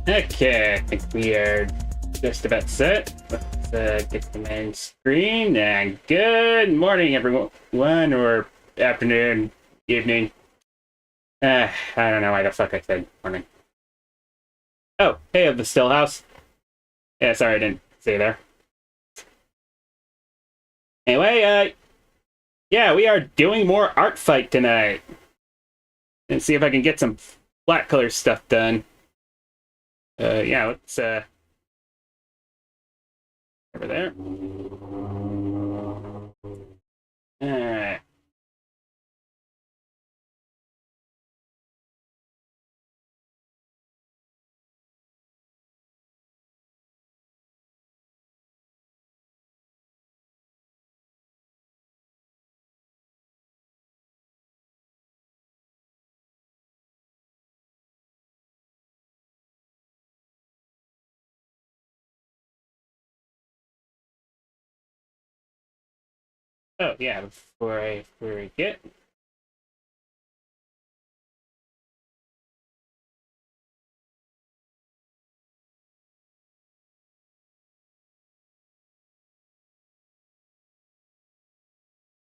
Okay, I think we are just about set. Let's get the main screen. And good morning, everyone, or afternoon, evening. I don't know why the fuck I said morning. Oh, hey, of the still house. Yeah, sorry I didn't say there. Anyway, yeah, we are doing more art fight tonight. And see if I can get some black color stuff done. Yeah, let's over there. Alright. Oh yeah, before I forget.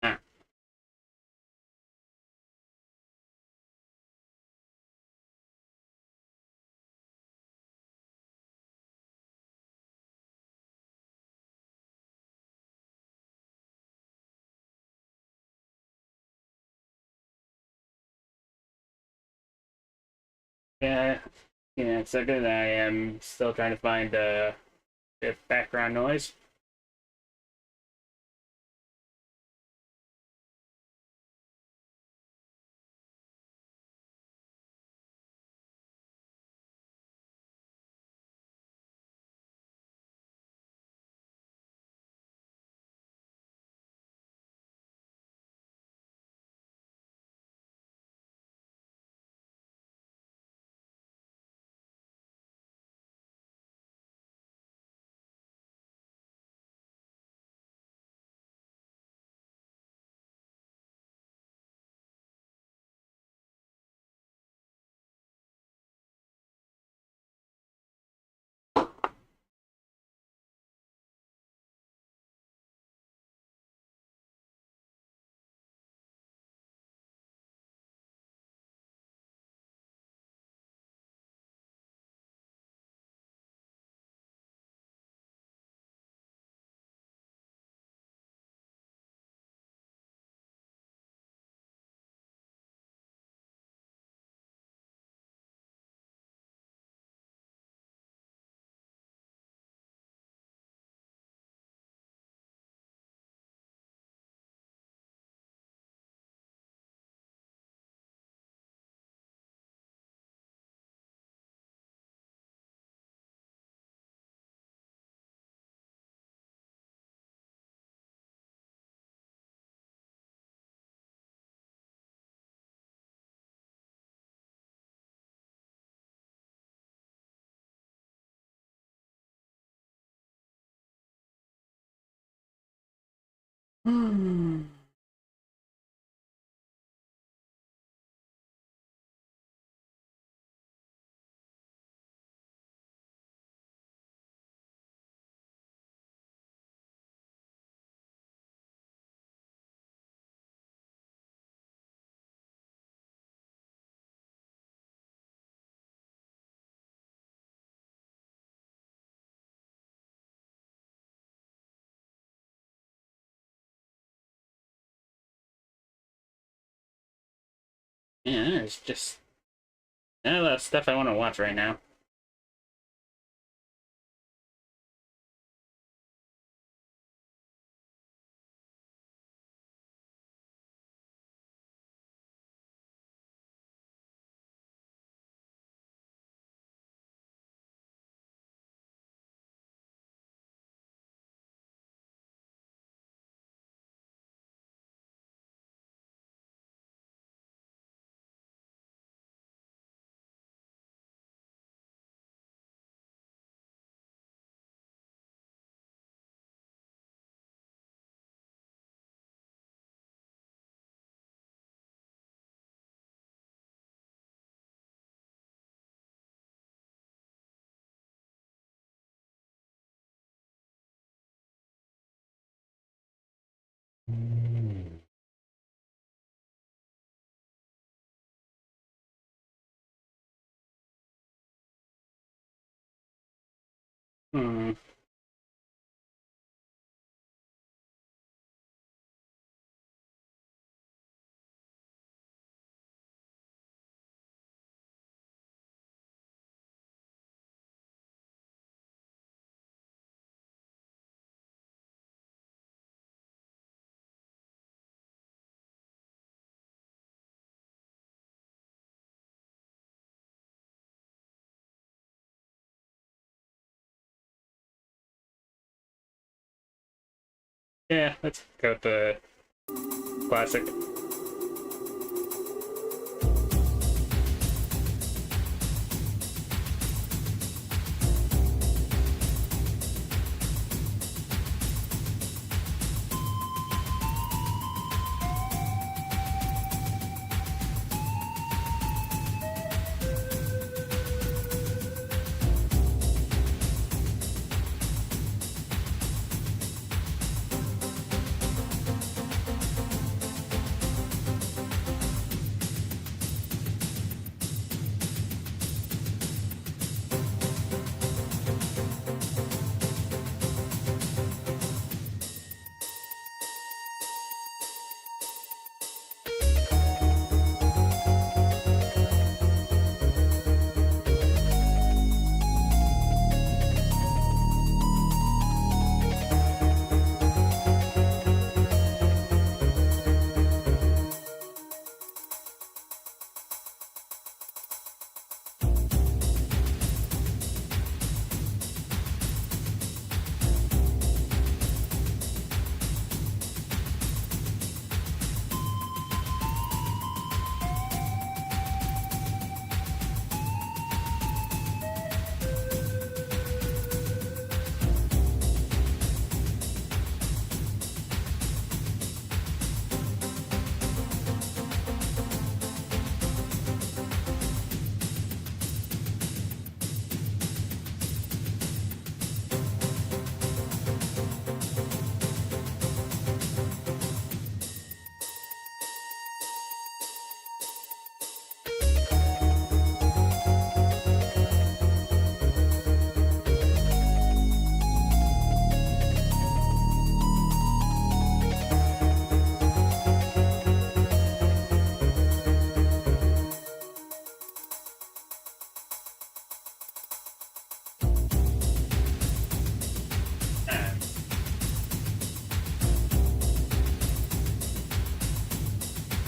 Ah. Yeah, yeah, so good. I am still trying to find the background noise. Hmm. Yeah, there's just none of that stuff I want to watch right now. Hmm. Yeah, let's go with the classic.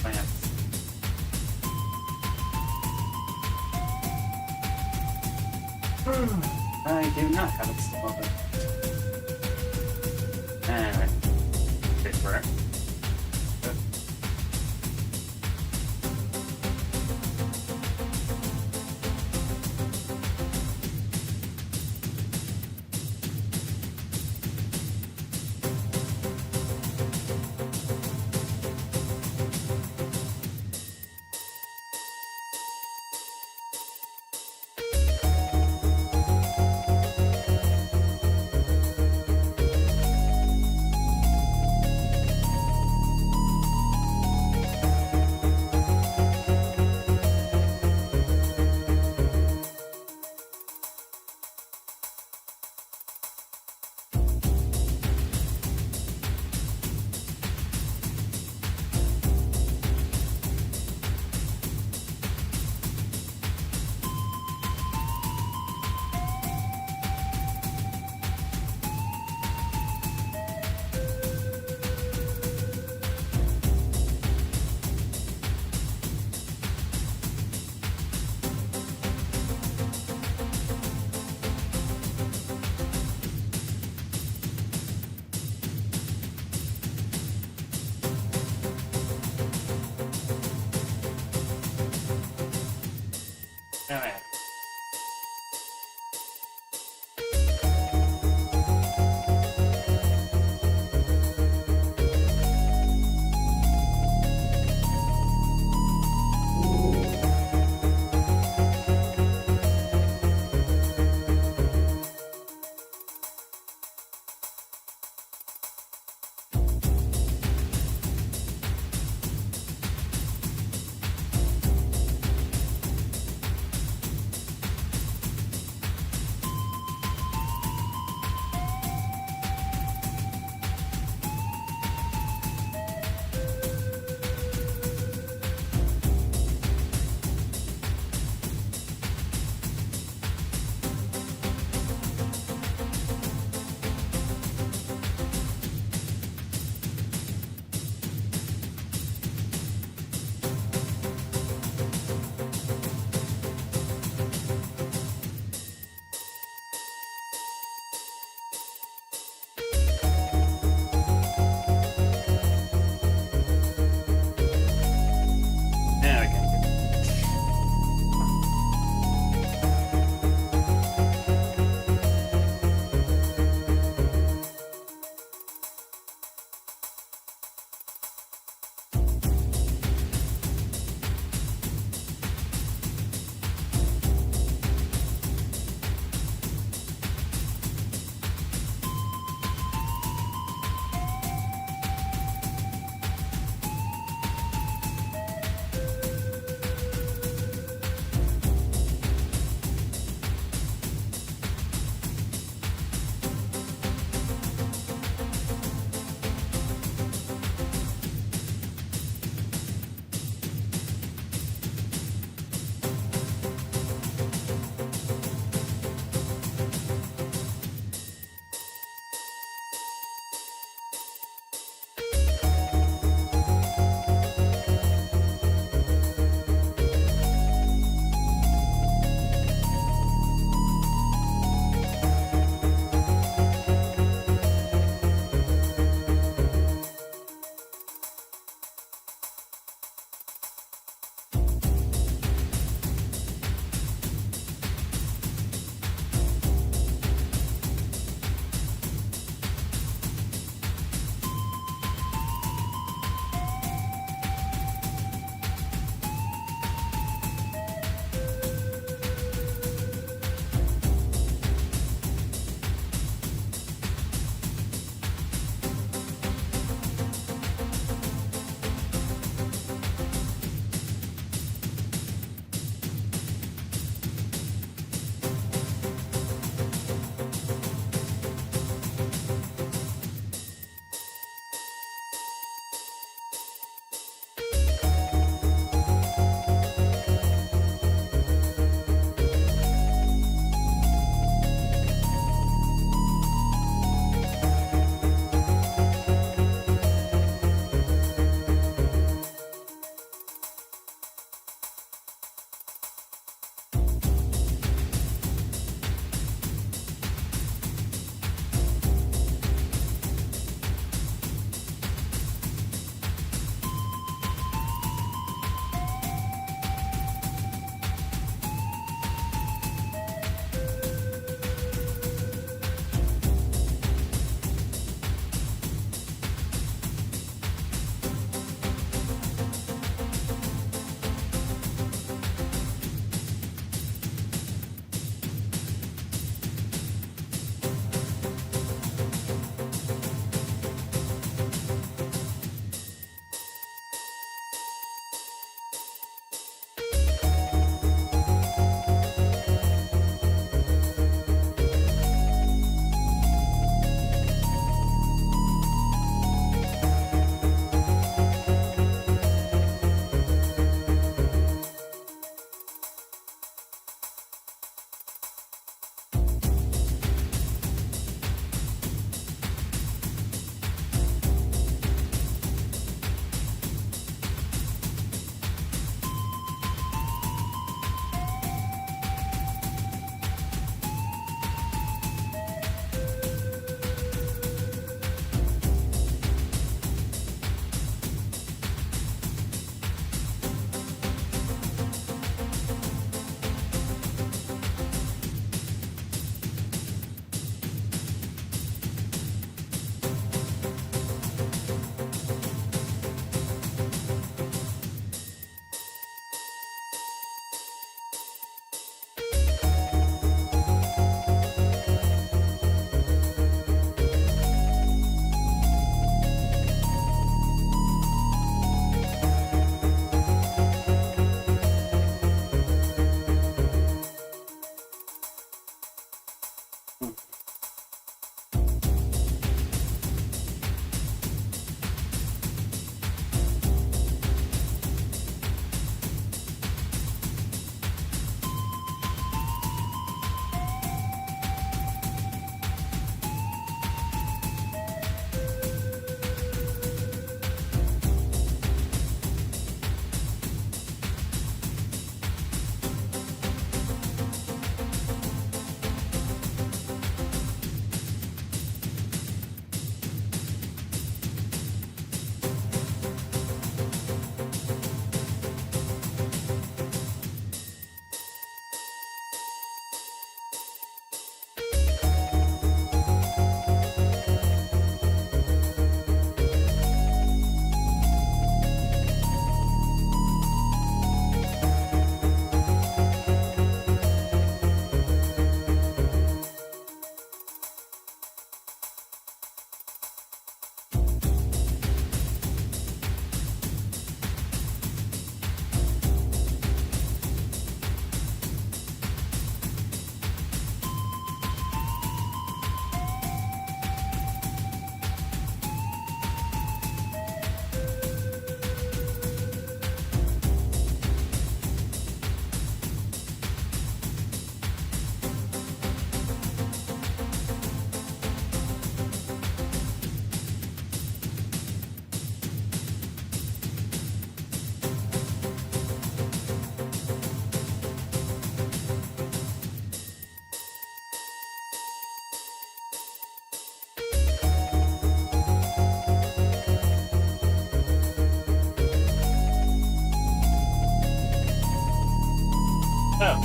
Plants. I do not have it still open. Alright. Wait for it.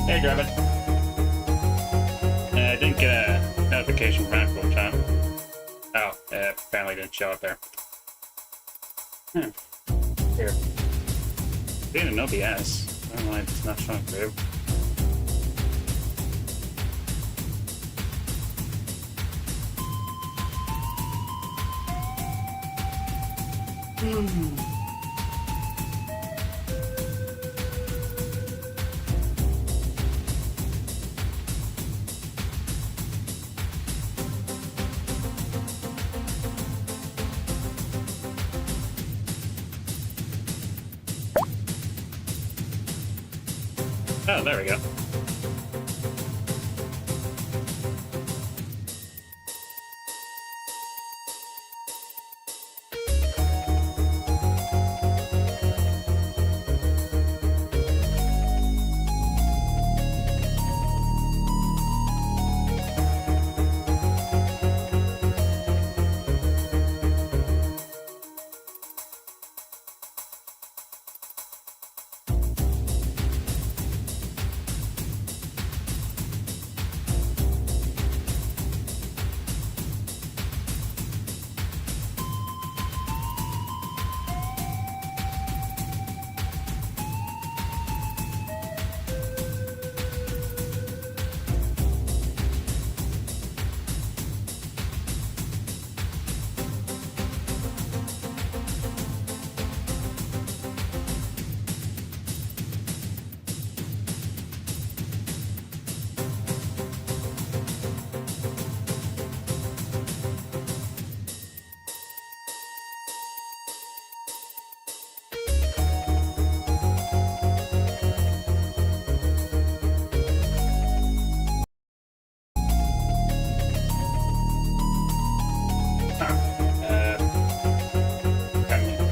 Hey, Draven. I didn't get a notification from Actual Chat. Oh, apparently didn't show up there. Here. Being an OBS. I don't know why it's not showing through. Oh, there we go.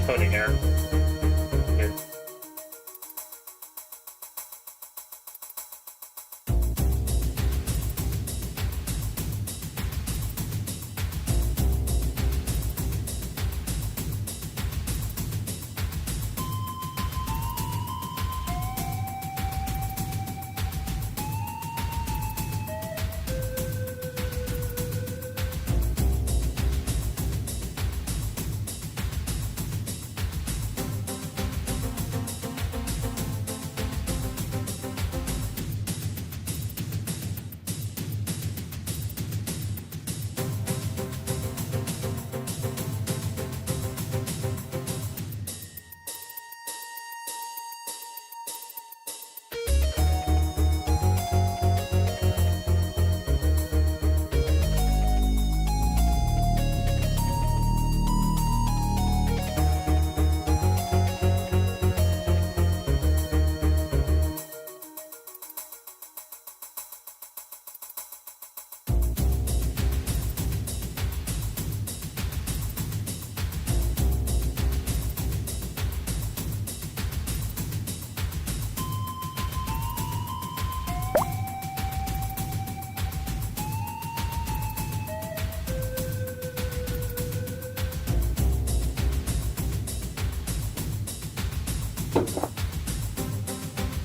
Coding error. Here.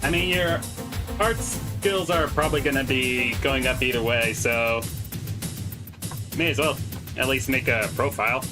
I mean, your art skills are probably going to be going up either way, so may as well at least make a profile.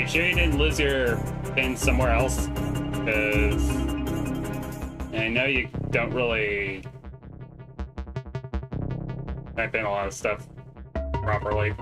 you sure you didn't lose your pin somewhere else? Because I know you don't really type in a lot of stuff properly.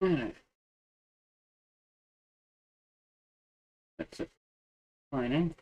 Alright. That's it. Mining.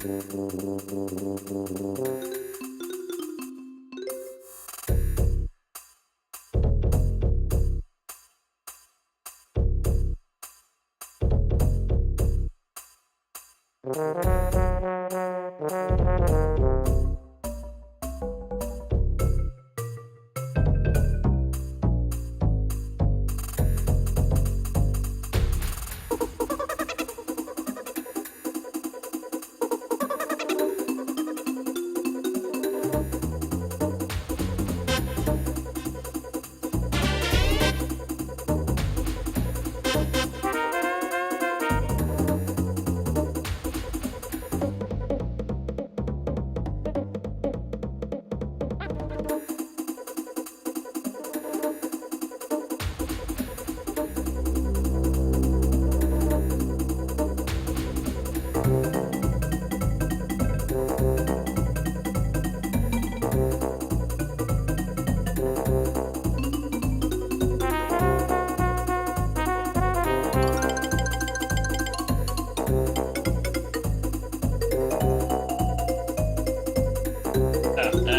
I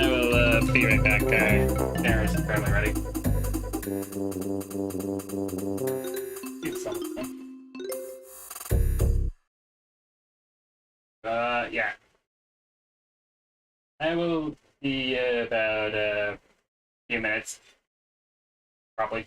will be right back. Camera's apparently ready. Do something. Yeah. I will be about a few minutes, probably.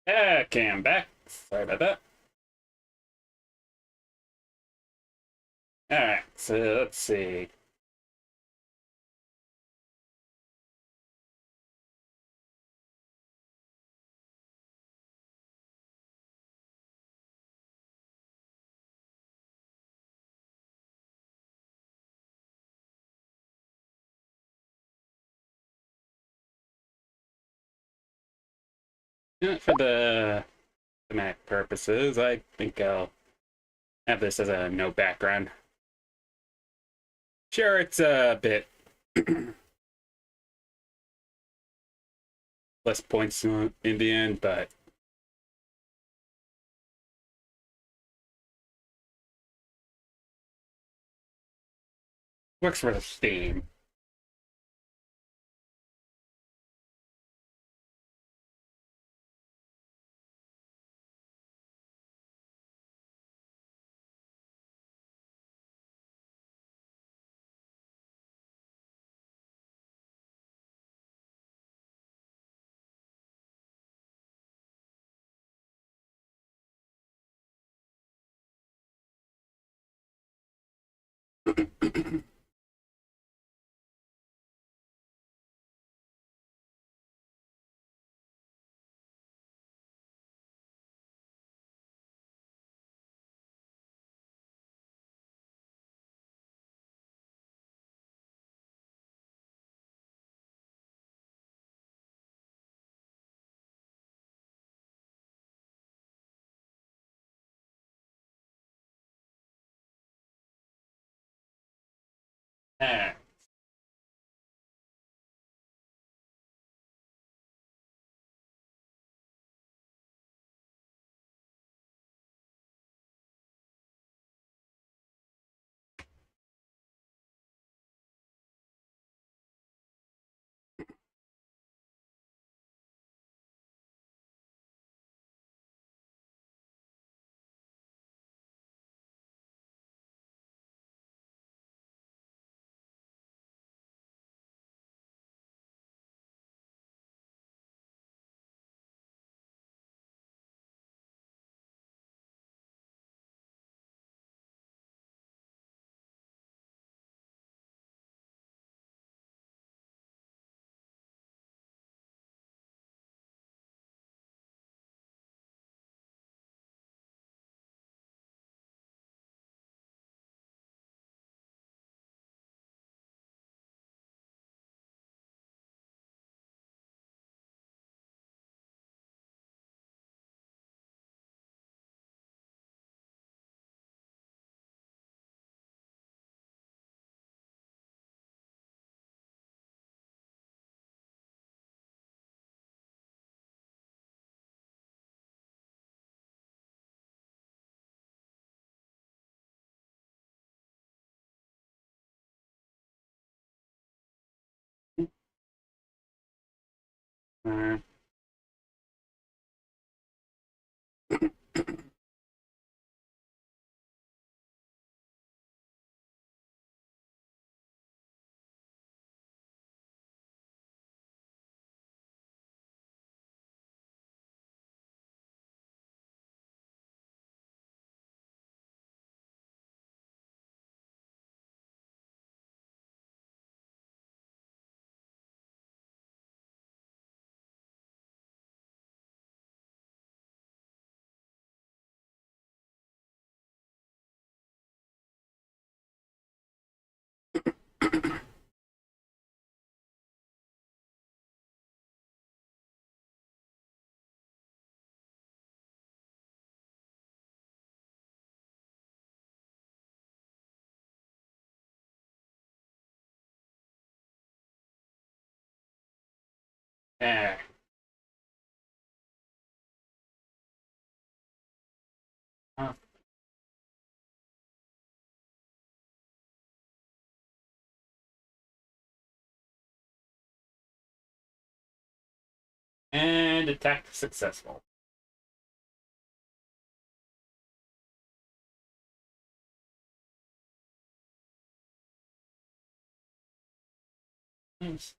Okay, I'm back. Sorry about that. Alright, so let's see. For the thematic purposes, I think I'll have this as a no background. Sure, it's a bit less points in the end, but works for the theme. Ah, uh, ah. Oh, and attack successful. Nice.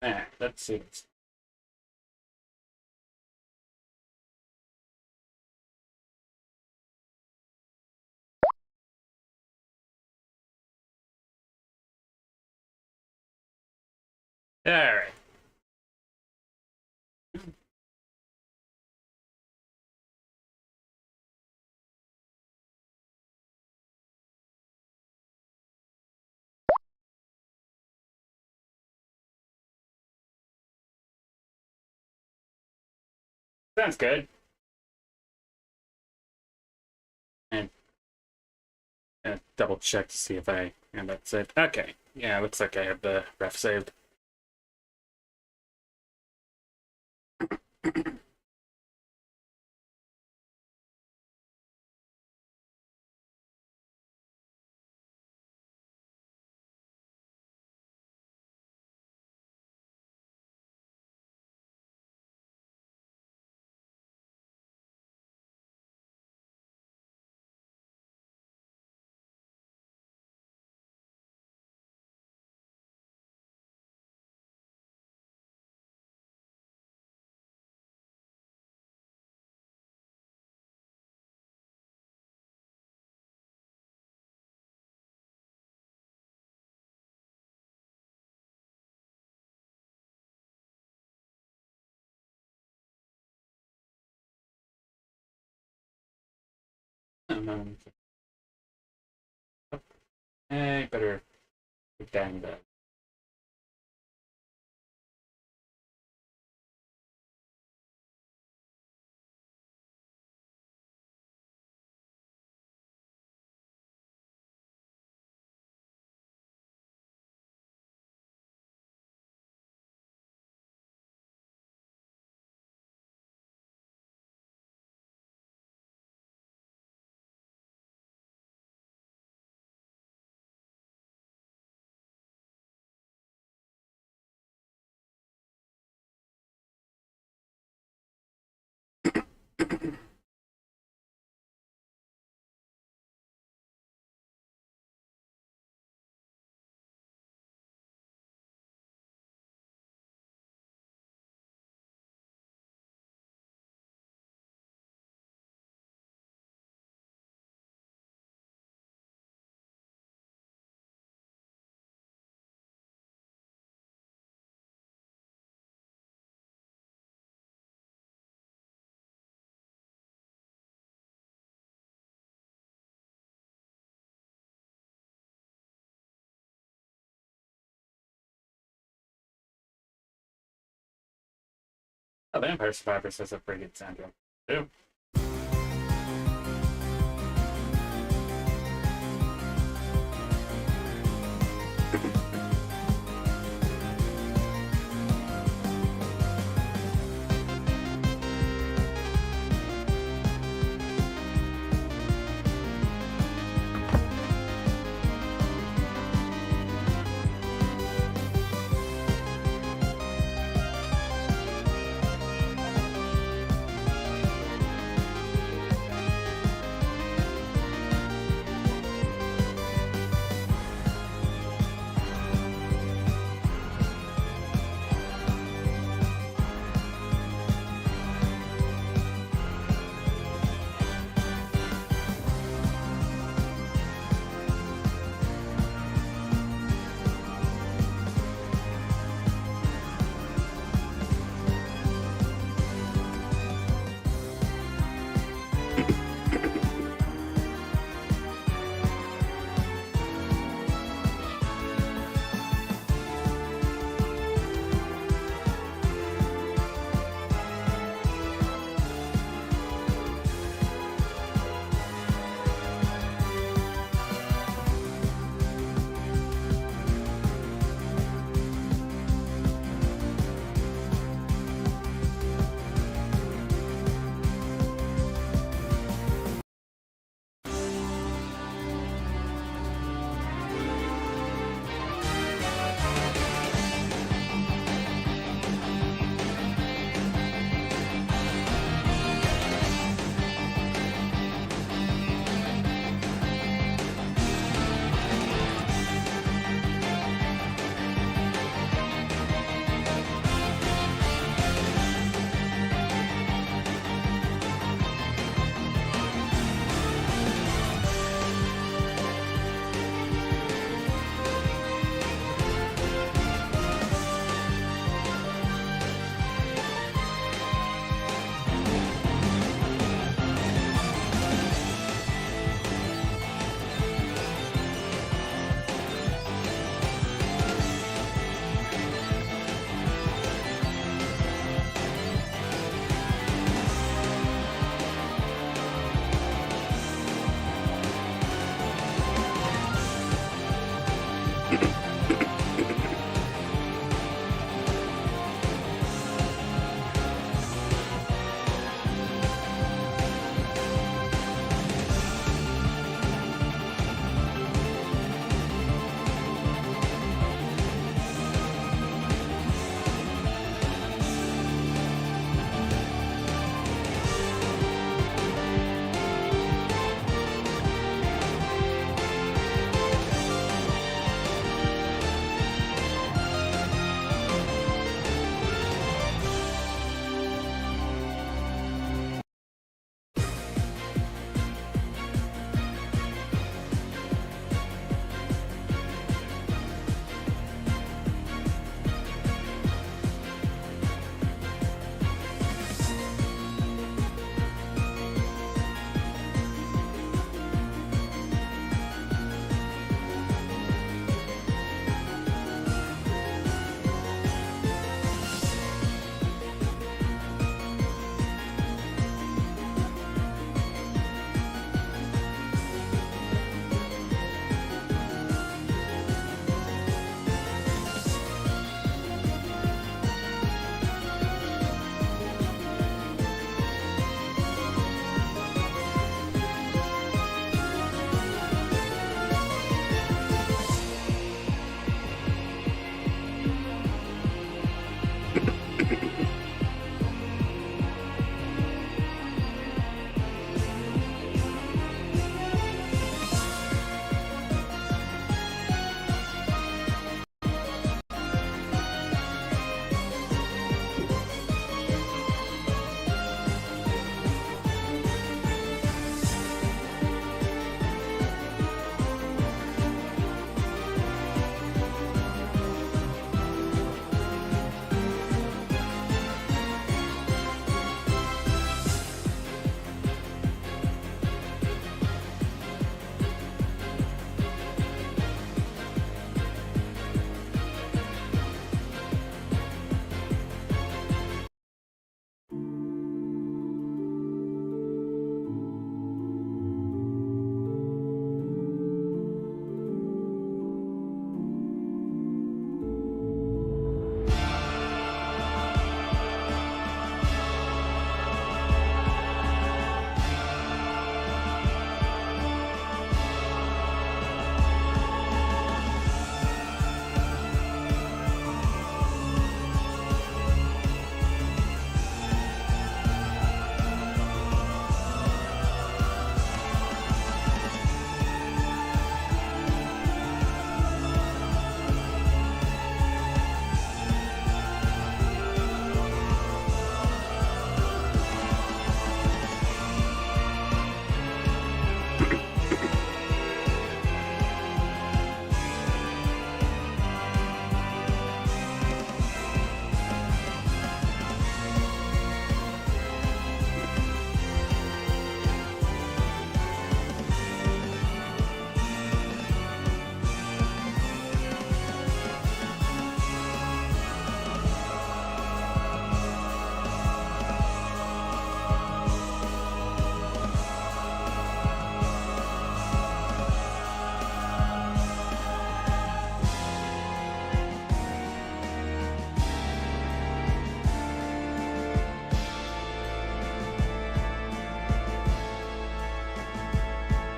Let's see. All right. Sounds good. And double check to see if I. And that's it. Okay. Yeah, looks like I have the ref saved. Um, I better put down the. Oh, Vampire Survivors has a pretty good soundtrack too.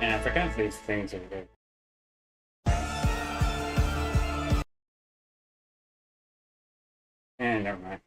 Yeah, I forgot these things are good. Never mind.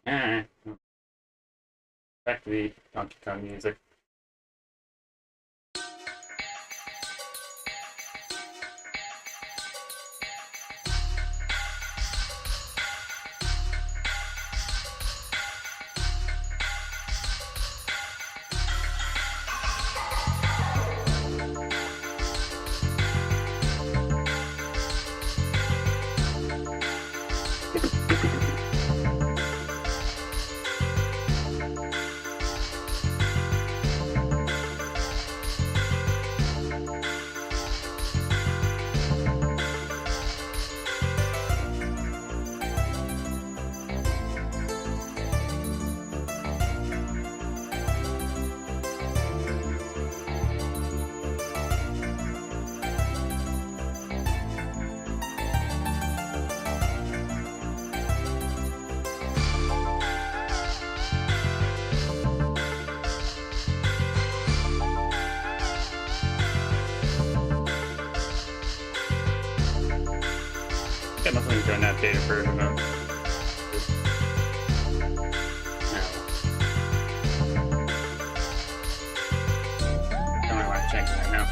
Alright. Back to the Donkey Kong music. Got nothing to an updated version of. No. Don't want to check it right now.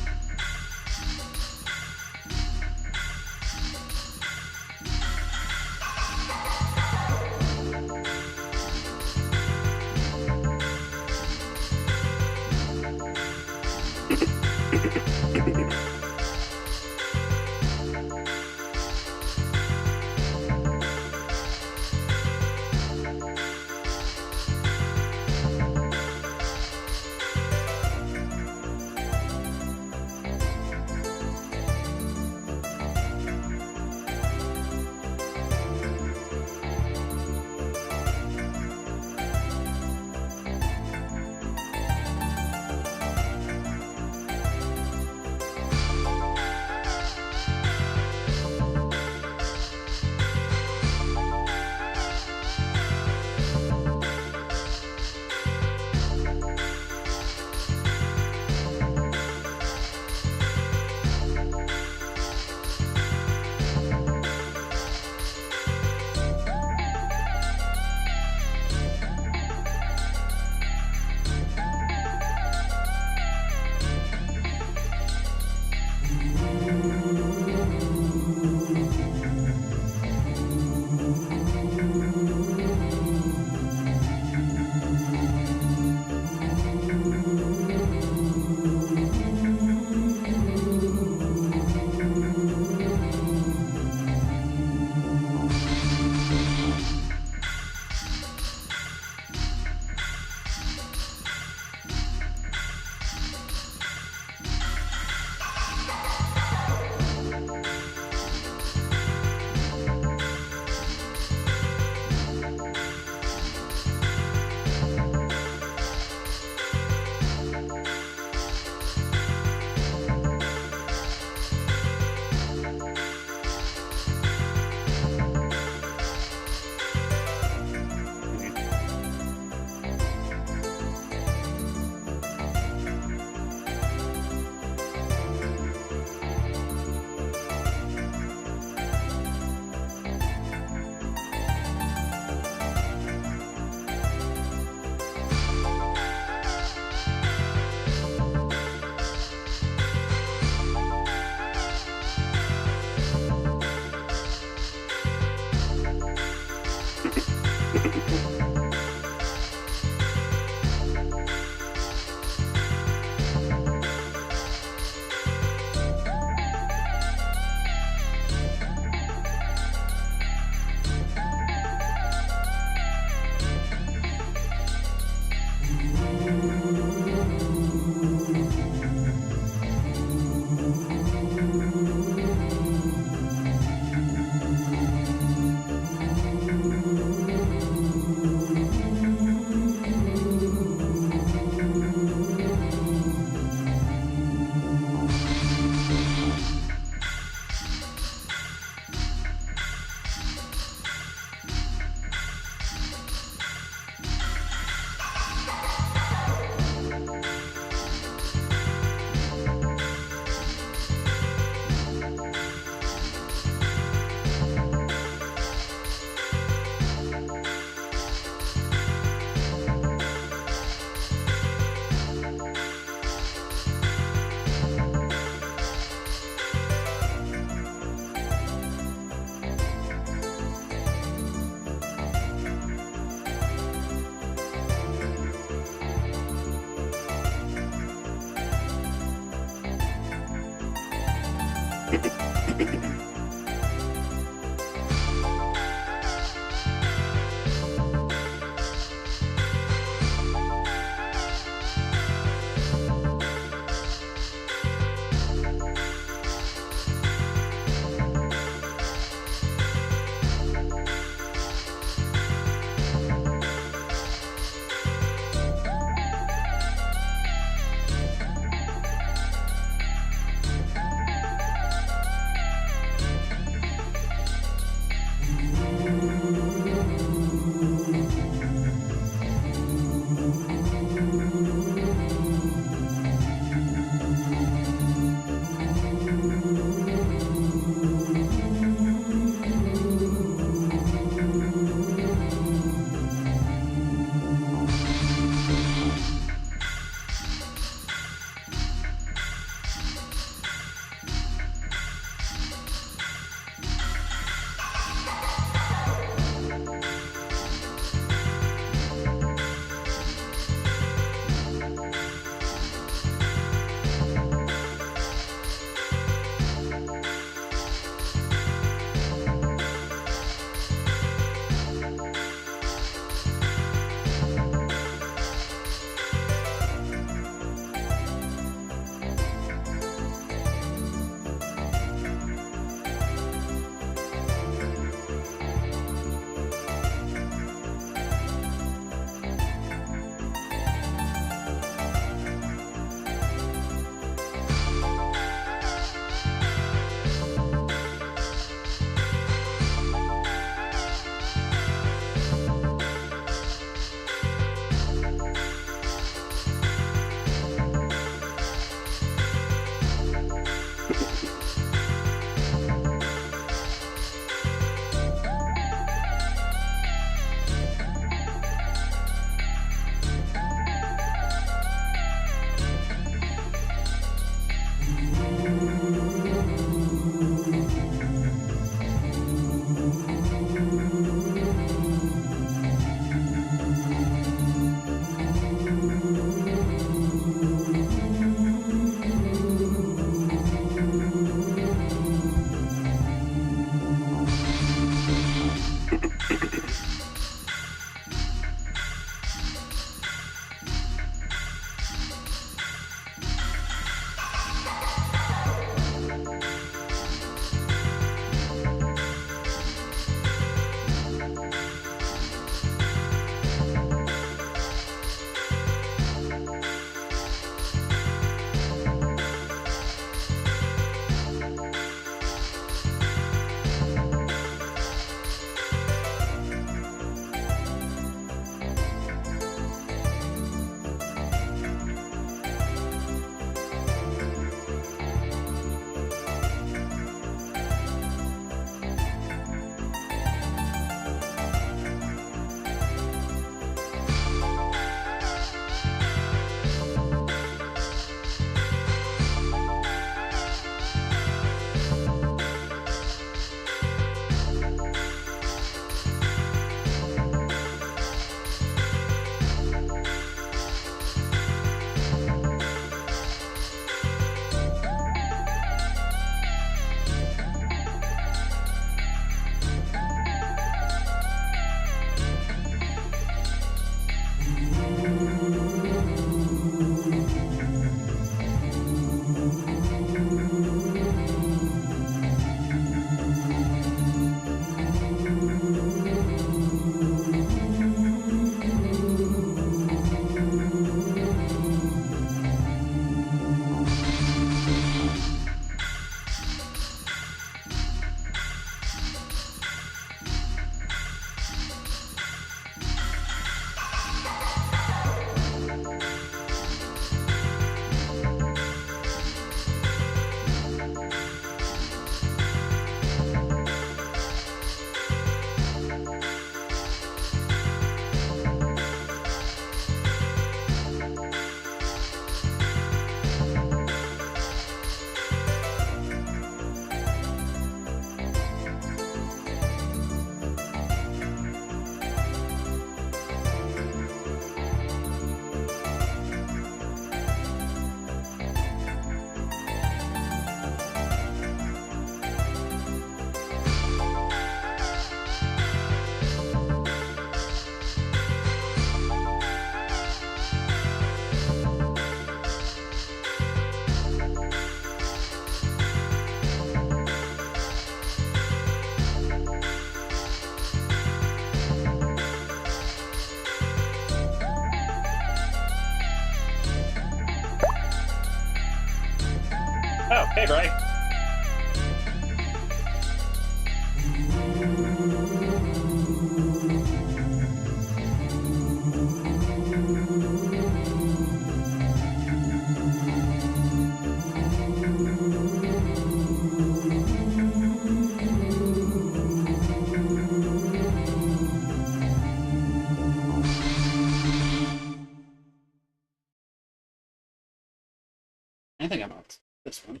I think I'm on this one.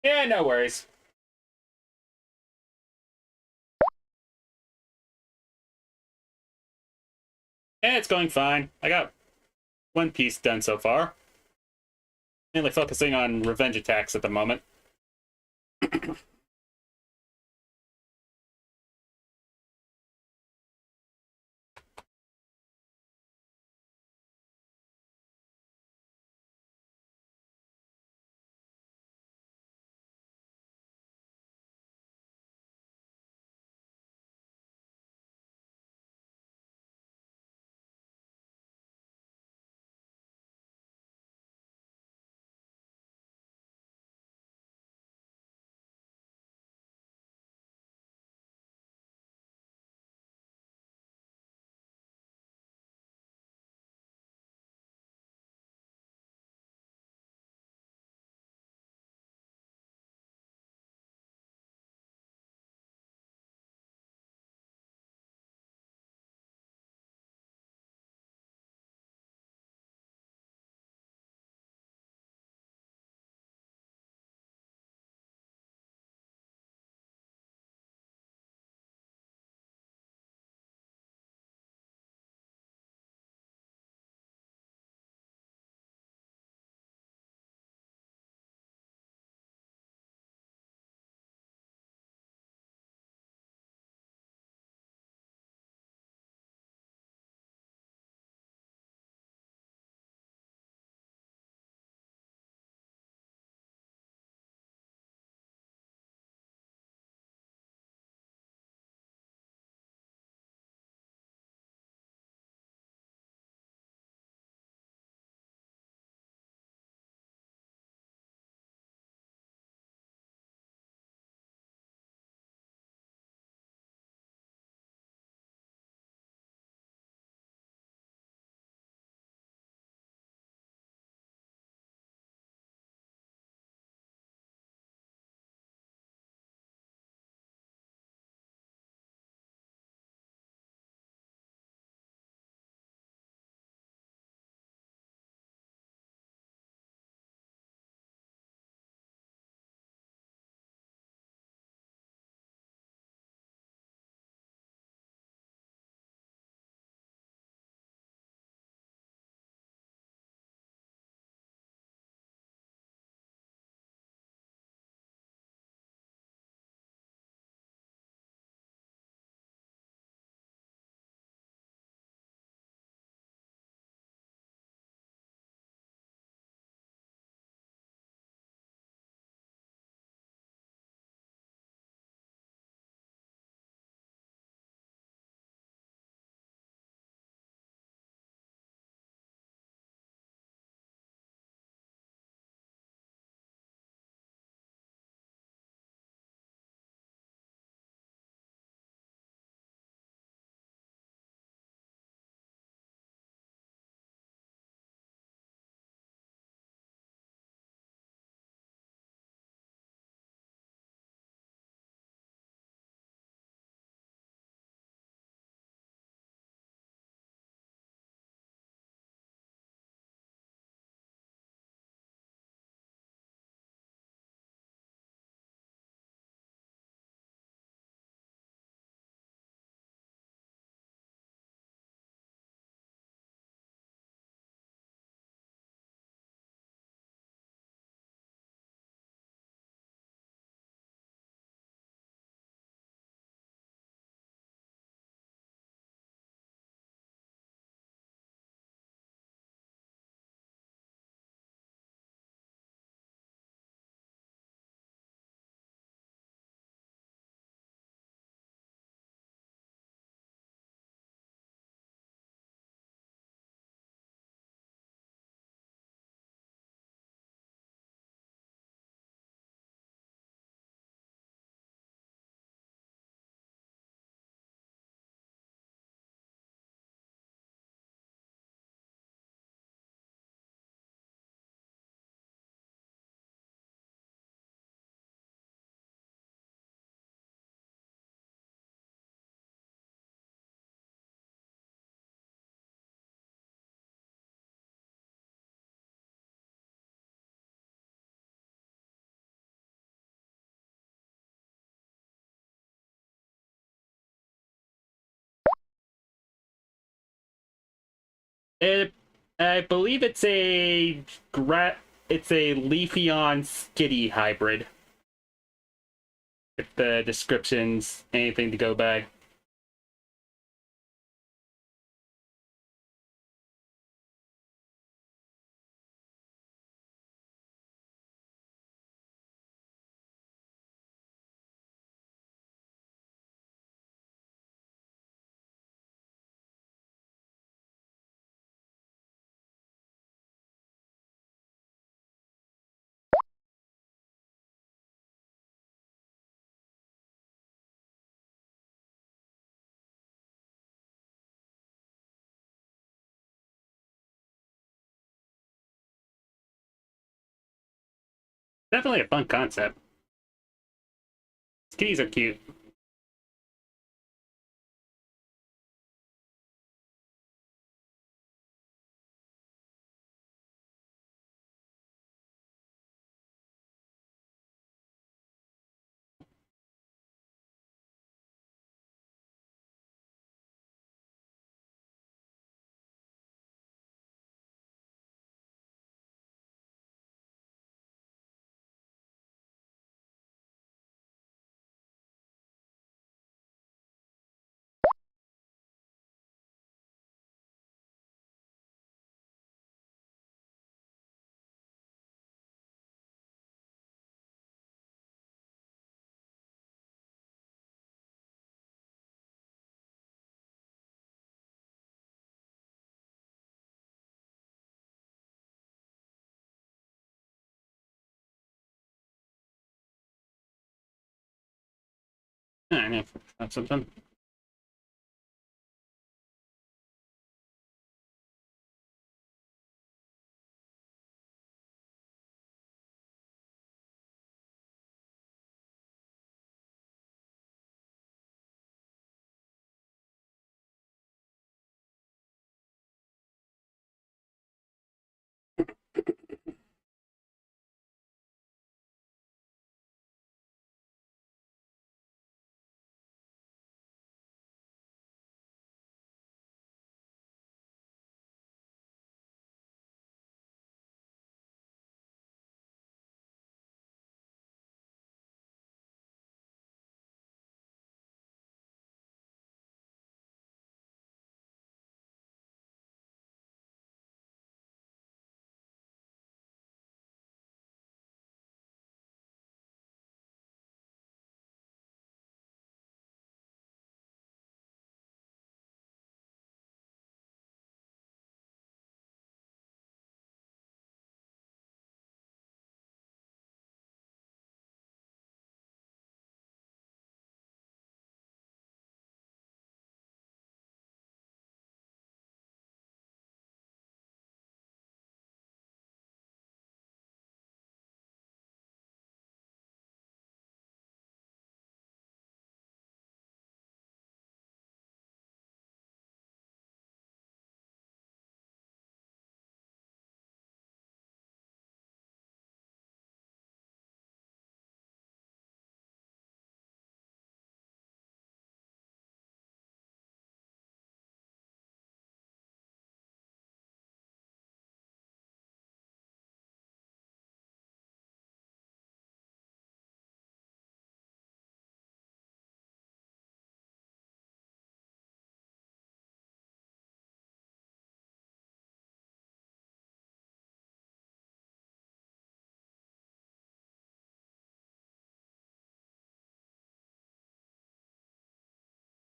Yeah, no worries. Yeah, it's going fine. I got one piece done so far. Mainly focusing on revenge attacks at the moment. It, I believe it's a Leafeon Skitty hybrid. If the description's anything to go by. Definitely a fun concept. Skitties are cute. I know. That's something.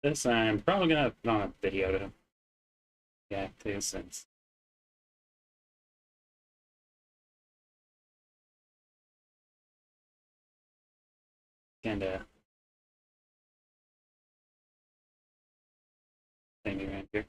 This I'm probably gonna put on a video to react to since kinda thing around here.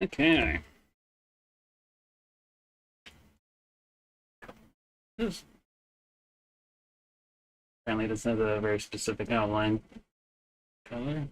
Okay. This apparently doesn't have a very specific outline color.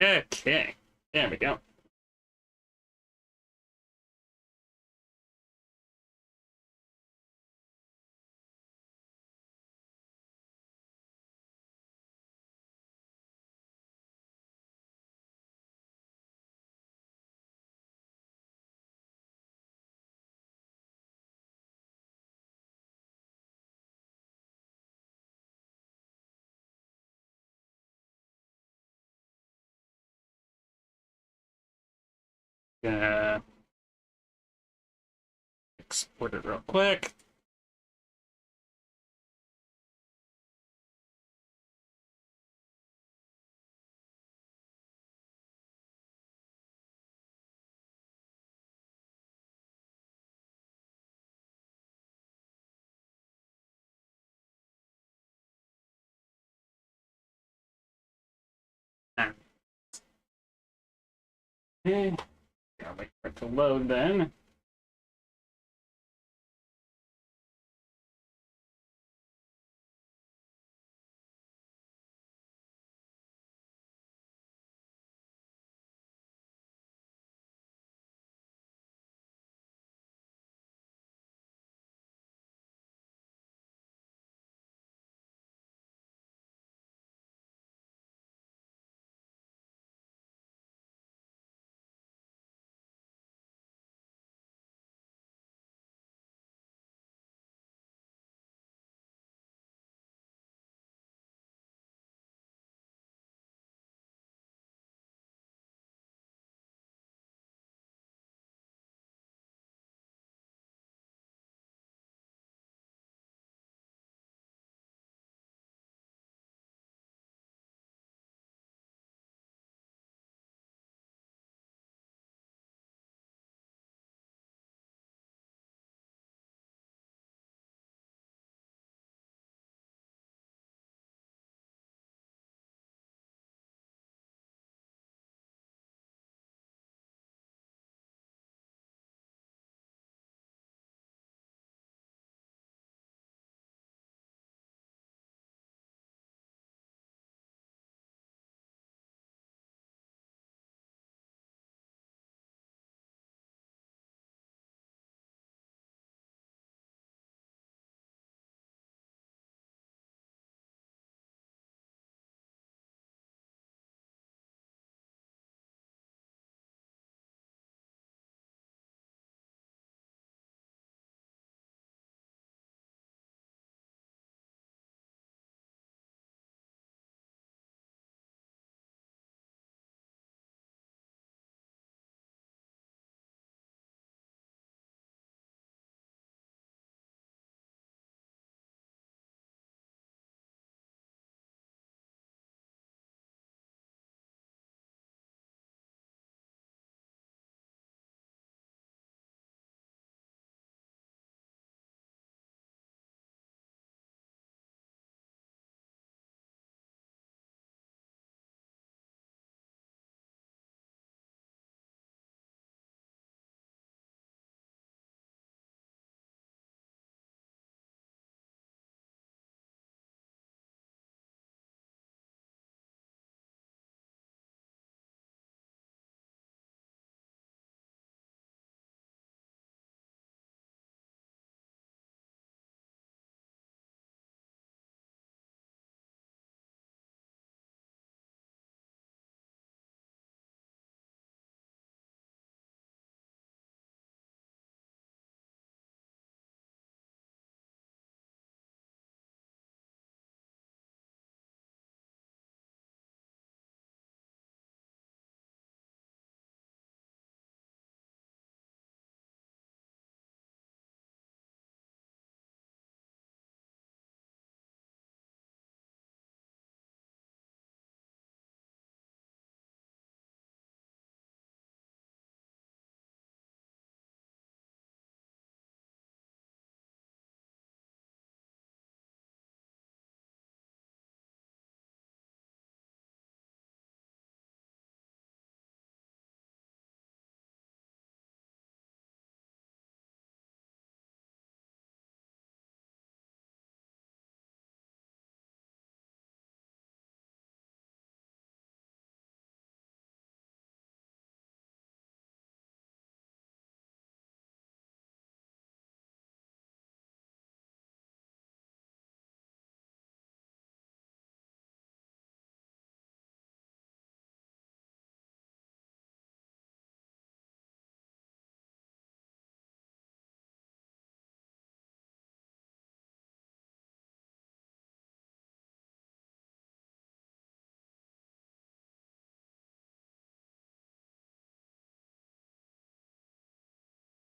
Okay. There we go. Gonna export it real quick. Okay. Gotta wait for it to load then.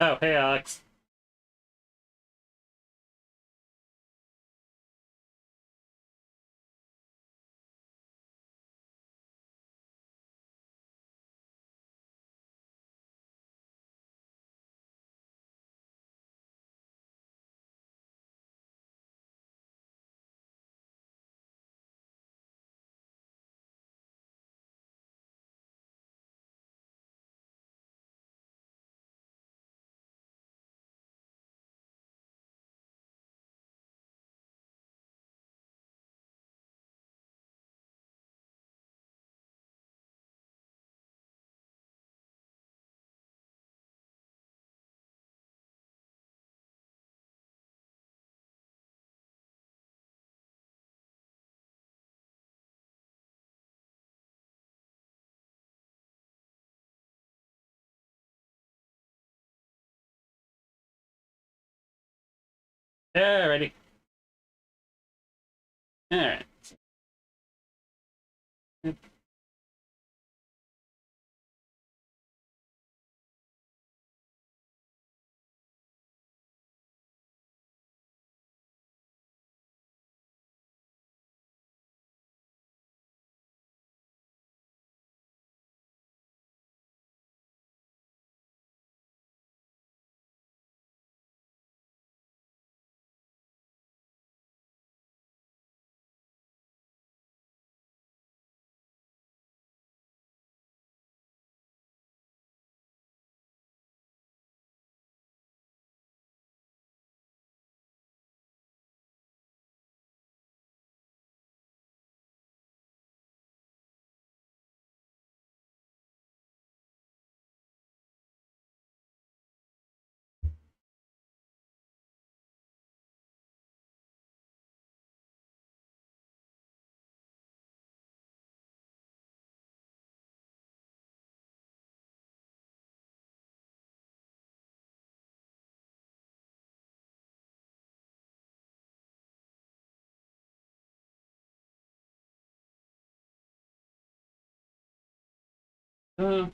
Oh, hey, Alex. Alrighty. Alright. Uh,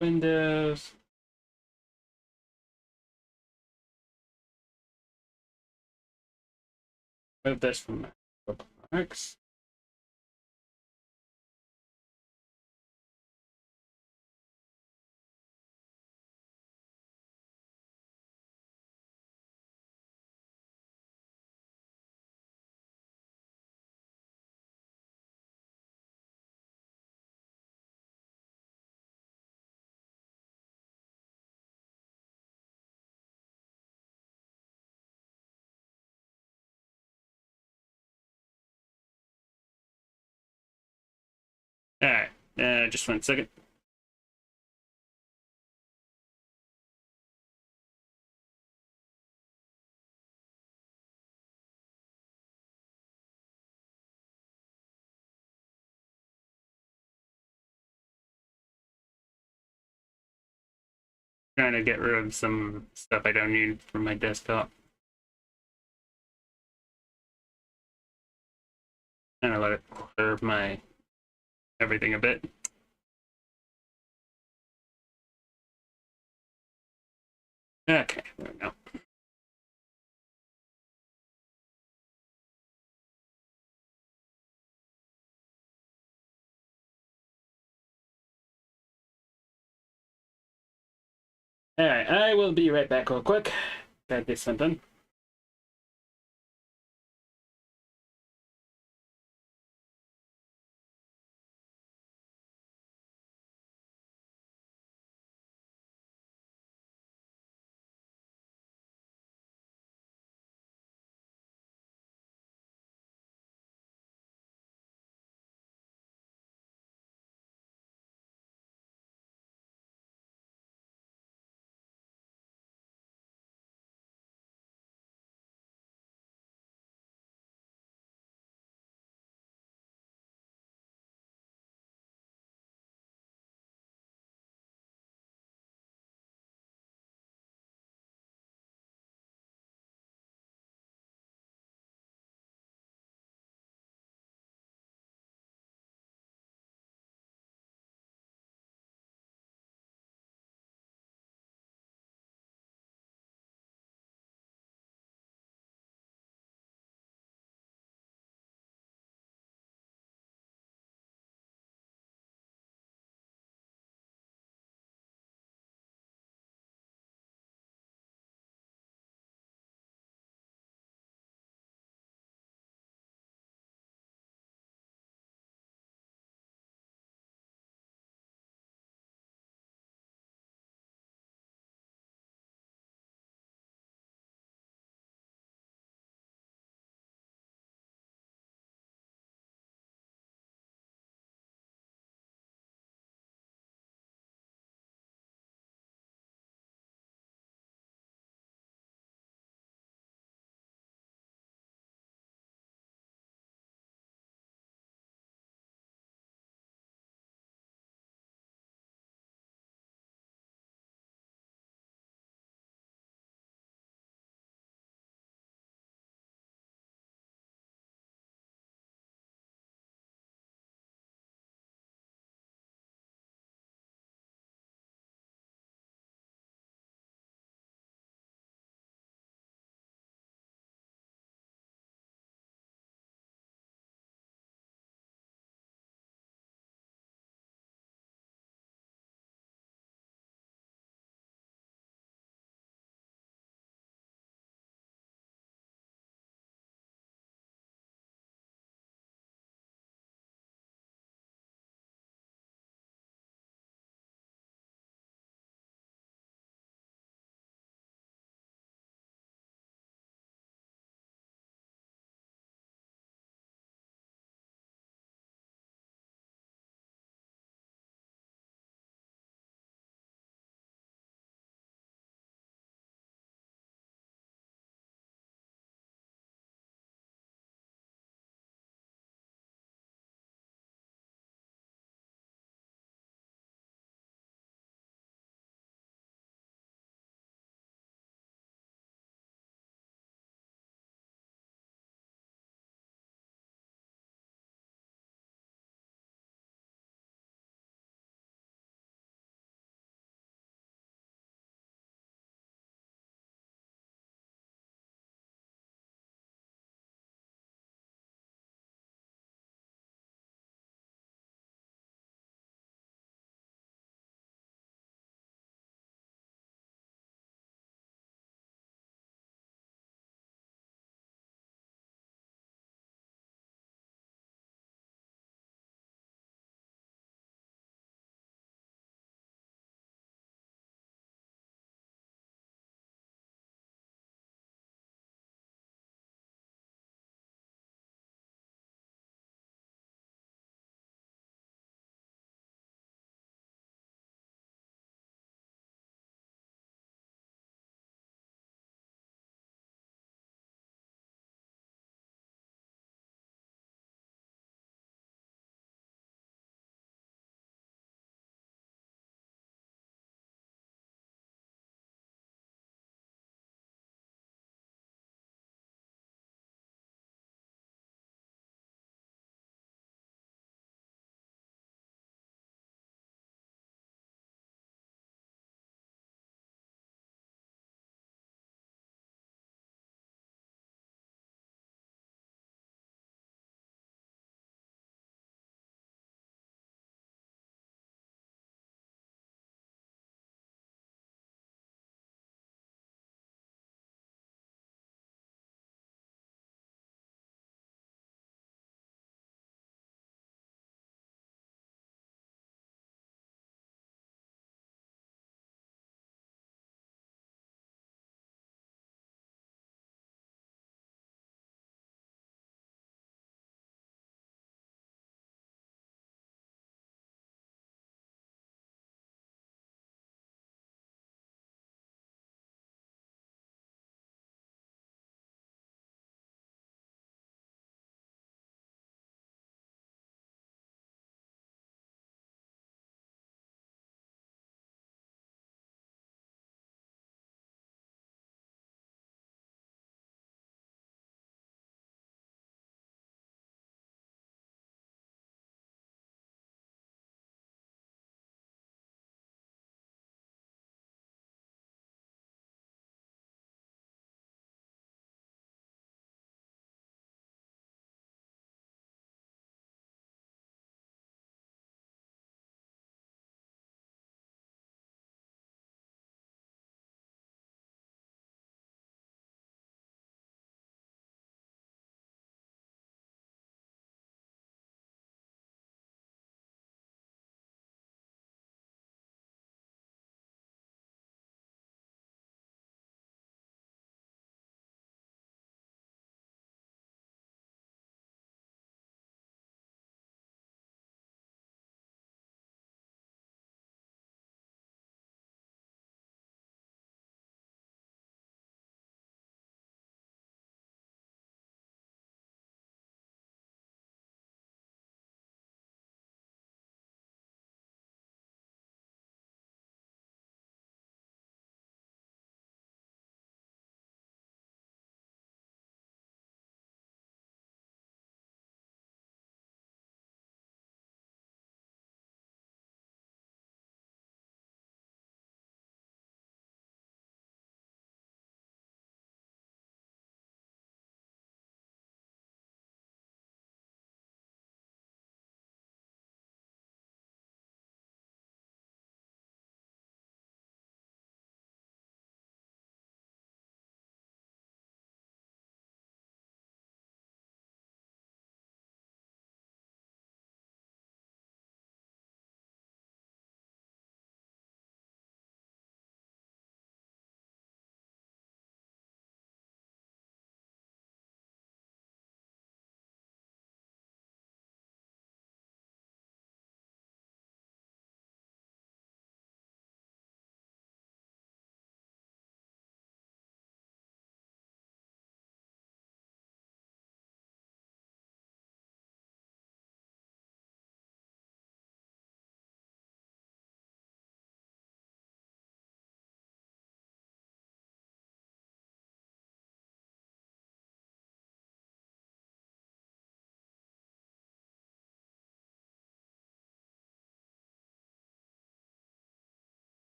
Windows. Move this from my bookmarks. Alright. Just 1 second. Trying to get rid of some stuff I don't need from my desktop. And I let it curve my everything a bit. Okay, there we go. Alright, I will be right back real quick. Gotta get something.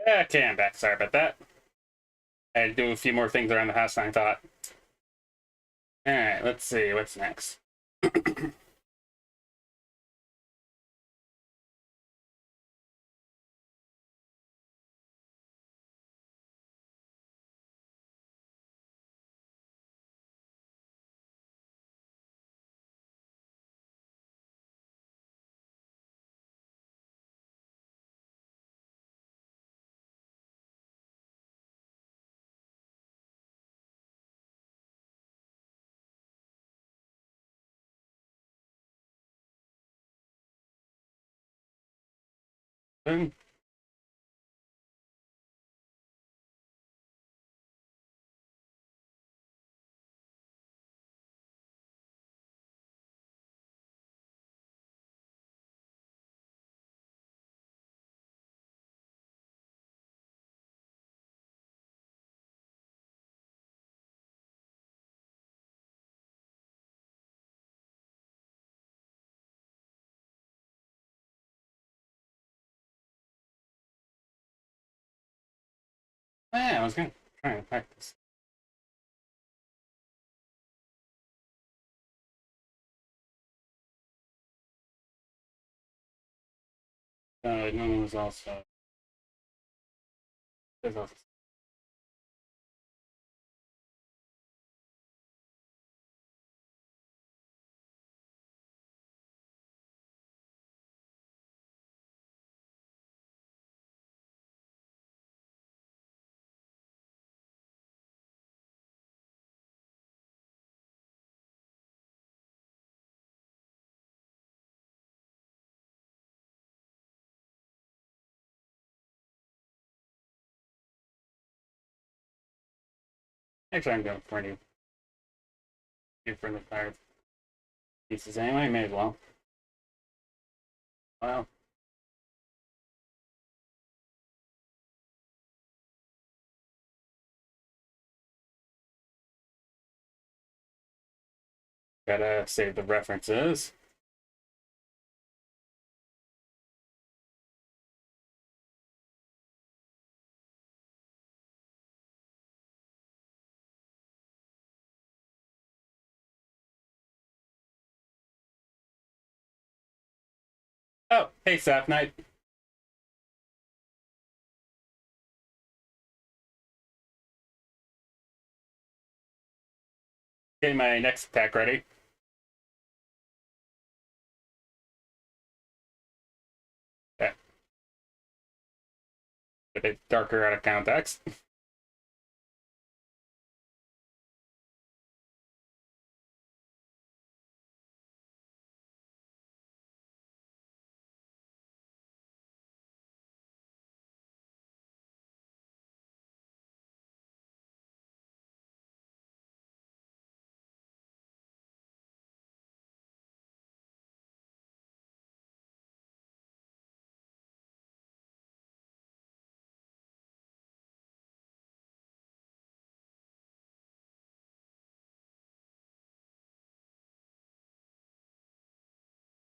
Okay, I'm back. Sorry about that. I had to do a few more things around the house than I thought. Alright, let's see. What's next? Yeah, I was gonna try and practice. No one was also. There's also. Actually, I'm going for any different fire pieces anyway. May as well. Well, gotta save the references. Oh, hey, Sap Knight. Getting my next attack ready. Yeah, a bit darker out of context.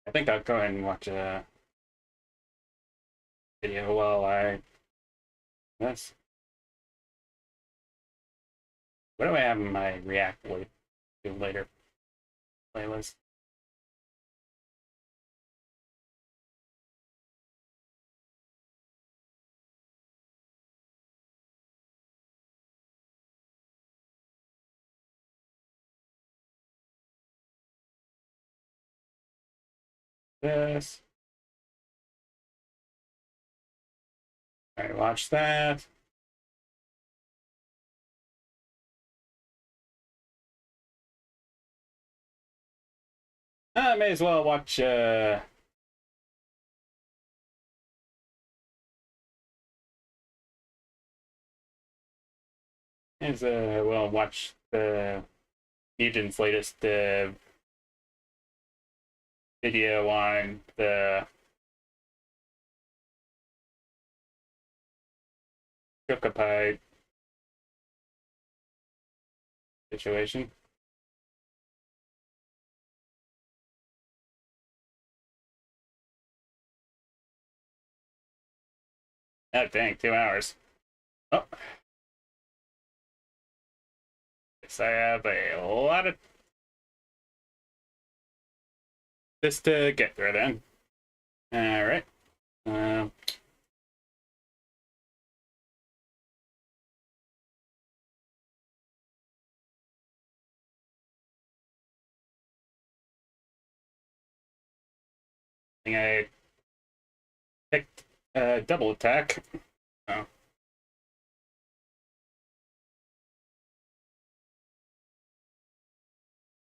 I think I'll go ahead and watch a video while I. This. What do I have in my React do later playlist? This. All right, watch that. I may as well watch. Well, watch the Nugent's latest video on the Chocopi situation. Oh, dang, 2 hours. Oh. Guess I have a lot of this to get through then. Alright. I picked double attack. Oh.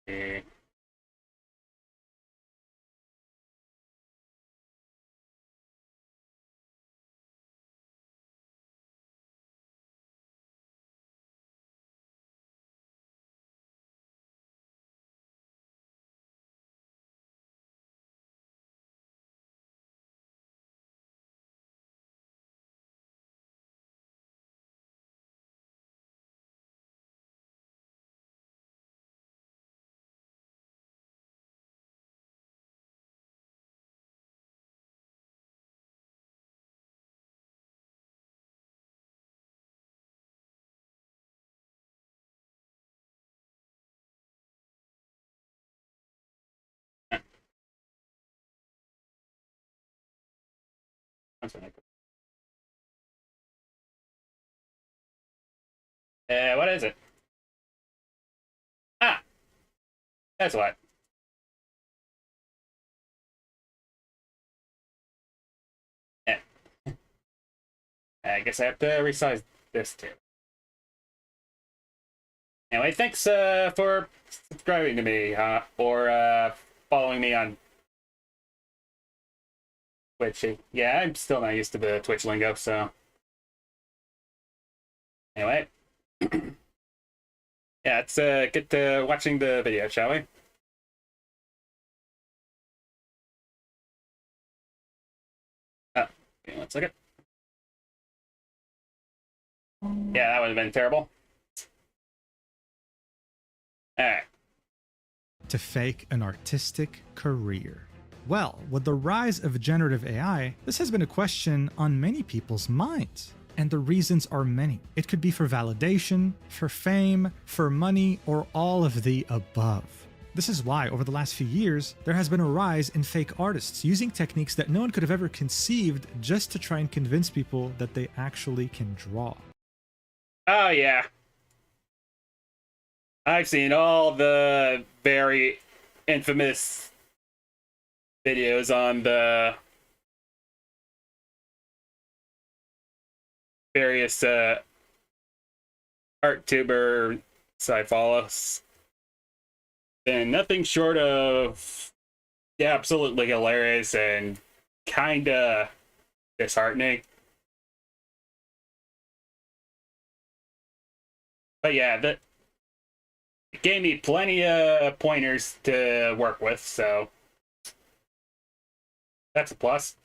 Okay. What is it? Ah, that's what. Yeah. I guess I have to resize this too. Anyway, thanks for subscribing to me or following me on Twitch. Yeah, I'm still not used to the Twitch lingo, so. Anyway. Yeah, let's get to watching the video, shall we? Oh, okay, 1 second. Yeah, that would have been terrible. Alright. To fake an artistic career. Well, with the rise of generative AI, this has been a question on many people's minds. And the reasons are many. It could be for validation, for fame, for money, or all of the above. This is why, over the last few years, there has been a rise in fake artists using techniques that no one could have ever conceived just to try and convince people that they actually can draw. Oh, yeah. I've seen all the very infamous videos on the various Vtuber I follow. And nothing short of absolutely hilarious and kinda disheartening. But yeah, it gave me plenty of pointers to work with, so that's a plus.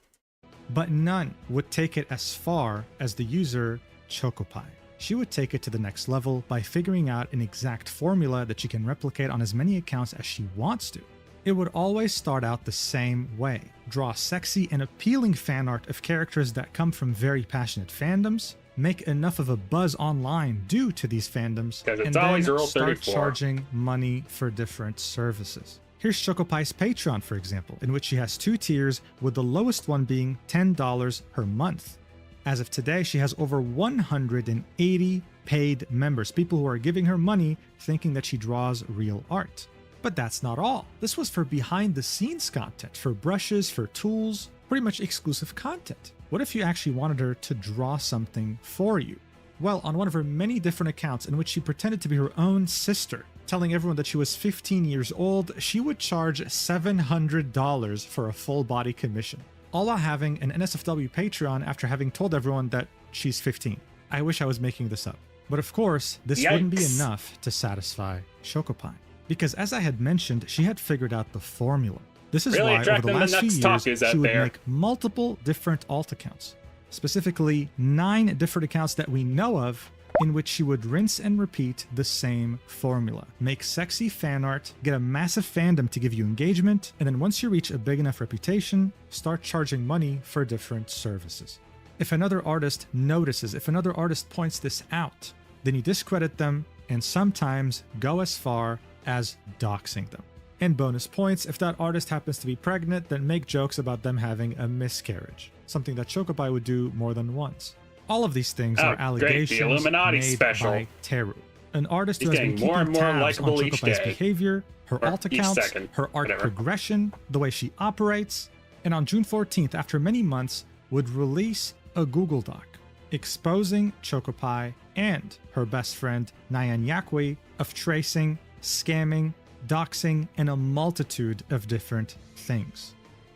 But none would take it as far as the user Chocopie. She would take it to the next level by figuring out an exact formula that she can replicate on as many accounts as she wants to. It would always start out the same way. Draw sexy and appealing fan art of characters that come from very passionate fandoms, make enough of a buzz online due to these fandoms, and then start charging money for different services. Here's Chocopie's Patreon, for example, in which she has 2 tiers, with the lowest one being $10 per month. As of today, she has over 180 paid members, people who are giving her money thinking that she draws real art. But that's not all. This was for behind-the-scenes content, for brushes, for tools, pretty much exclusive content. What if you actually wanted her to draw something for you? Well, on one of her many different accounts in which she pretended to be her own sister, telling everyone that she was 15 years old, she would charge $700 for a full-body commission, all while having an NSFW Patreon after having told everyone that she's 15. I wish I was making this up. But of course, this wouldn't be enough to satisfy Chocopie, because as I had mentioned, she had figured out the formula. This is why over the last few years, she would make multiple different alt accounts, specifically 9 different accounts that we know of, in which she would rinse and repeat the same formula. Make sexy fan art, get a massive fandom to give you engagement, and then once you reach a big enough reputation, start charging money for different services. If another artist notices, if another artist points this out, then you discredit them and sometimes go as far as doxing them. And bonus points, if that artist happens to be pregnant, then make jokes about them having a miscarriage, something that Chocopie would do more than once. All of these things are allegations the Illuminati made special. by Teru, an artist He's who has been getting more and keeping more tabs on likable each Chocopie's day. behavior, her Or alt each accounts, second, her art whatever. progression, the way she operates, and on June 14th, after many months, would release a Google Doc exposing Chocopie and her best friend Nyan Yakwi of tracing, scamming, doxing, and a multitude of different things.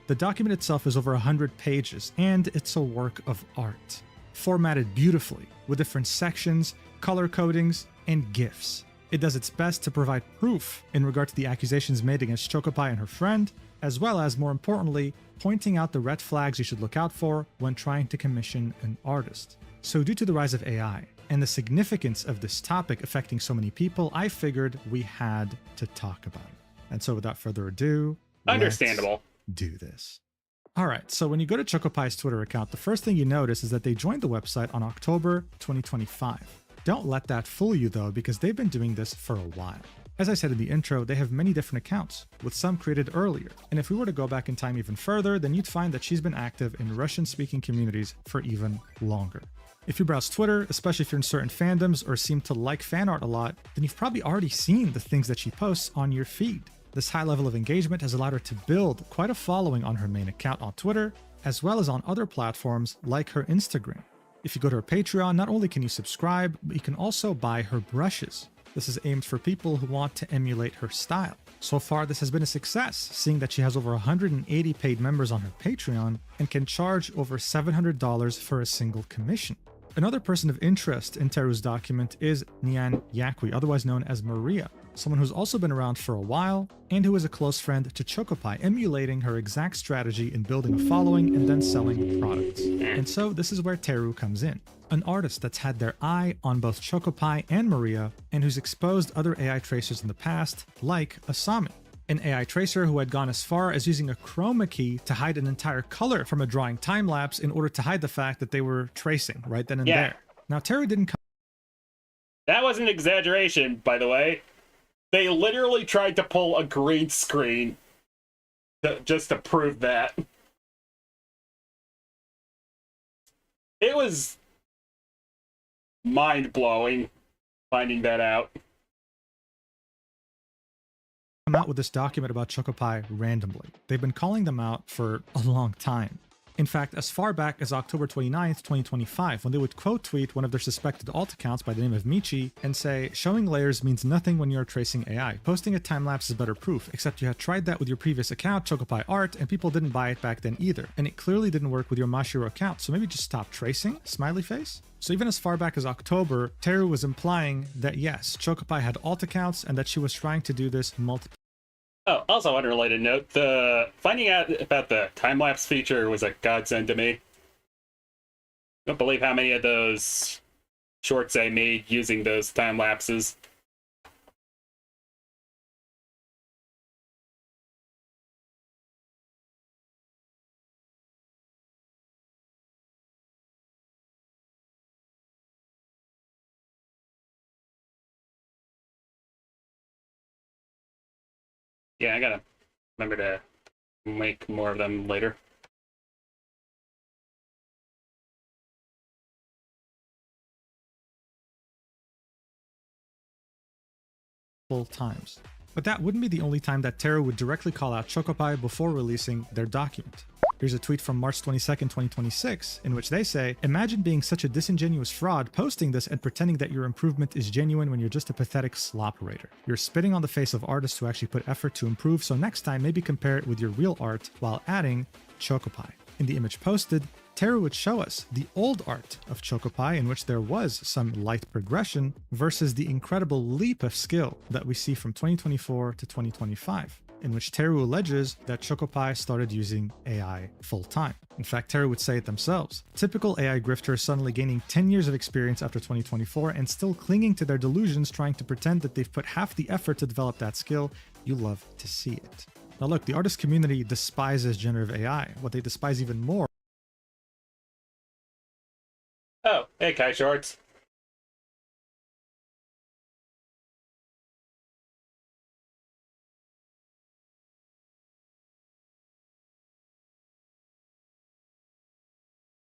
The document itself is over 100 pages, and it's a work of art, formatted beautifully with different sections, color codings, and GIFs. It does its best to provide proof in regard to the accusations made against Chocopie and her friend, as well as, more importantly, pointing out the red flags you should look out for when trying to commission an artist. So due to the rise of AI and the significance of this topic affecting so many people, I figured we had to talk about it. And so without further ado, Understandable. let's do this. All right, so when you go to Chocopie's Twitter account, the first thing you notice is that they joined the website on October 2025. Don't let that fool you though, because they've been doing this for a while. As I said in the intro, they have many different accounts, with some created earlier. And if we were to go back in time even further, then you'd find that she's been active in Russian-speaking communities for even longer. If you browse Twitter, especially if you're in certain fandoms or seem to like fan art a lot, then you've probably already seen the things that she posts on your feed. This high level of engagement has allowed her to build quite a following on her main account on Twitter, as well as on other platforms like her Instagram. If you go to her Patreon, not only can you subscribe, but you can also buy her brushes. This is aimed for people who want to emulate her style. So far, this has been a success, seeing that she has over 180 paid members on her Patreon and can charge over $700 for a single commission. Another person of interest in Teru's document is Nyan Yakwi, otherwise known as Maria, someone who's also been around for a while and who is a close friend to Chocopie, emulating her exact strategy in building a following and then selling products. And so this is where Teru comes in, an artist that's had their eye on both Chocopie and Maria and who's exposed other AI tracers in the past, like Asami, an AI tracer who had gone as far as using a chroma key to hide an entire color from a drawing time-lapse in order to hide the fact that they were tracing right then and there. Now, Teru didn't come. That was an exaggeration, by the way. They literally tried to pull a green screen just to prove that. It was mind-blowing finding that out. Come out with this document about Chocopie randomly. They've been calling them out for a long time. In fact, as far back as October 29th, 2025, when they would quote tweet one of their suspected alt accounts by the name of Michi and say, "Showing layers means nothing when you're tracing AI. Posting a time-lapse is better proof, except you had tried that with your previous account, Chocopie Art, and people didn't buy it back then either. And it clearly didn't work with your Mashiro account, so maybe just stop tracing? Smiley face?" So even as far back as October, Teru was implying that yes, Chocopie had alt accounts and that she was trying to do this multiple. Oh, also unrelated note, the finding out about the time-lapse feature was a godsend to me. I don't believe how many of those shorts I made using those time-lapses. Yeah, I gotta remember to make more of them later. Times. But that wouldn't be the only time that Teru would directly call out Chocopie before releasing their document. Here's a tweet from March 22nd, 2026, in which they say, "Imagine being such a disingenuous fraud, posting this and pretending that your improvement is genuine when you're just a pathetic slop operator. You're spitting on the face of artists who actually put effort to improve, so next time maybe compare it with your real art while adding Chocopie." In the image posted, Teru would show us the old art of Chocopie, in which there was some light progression, versus the incredible leap of skill that we see from 2024 to 2025, in which Teru alleges that Chocopie started using AI full-time. In fact, Teru would say it themselves. Typical AI grifters suddenly gaining 10 years of experience after 2024 and still clinging to their delusions, trying to pretend that they've put half the effort to develop that skill. You love to see it. Now look, the artist community despises generative AI. What they despise even more Oh, hey, Kai Shorts.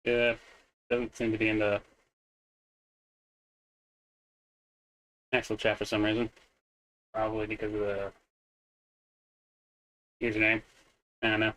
Yeah, doesn't seem to be in the actual chat for some reason. Probably because of the username. I don't know.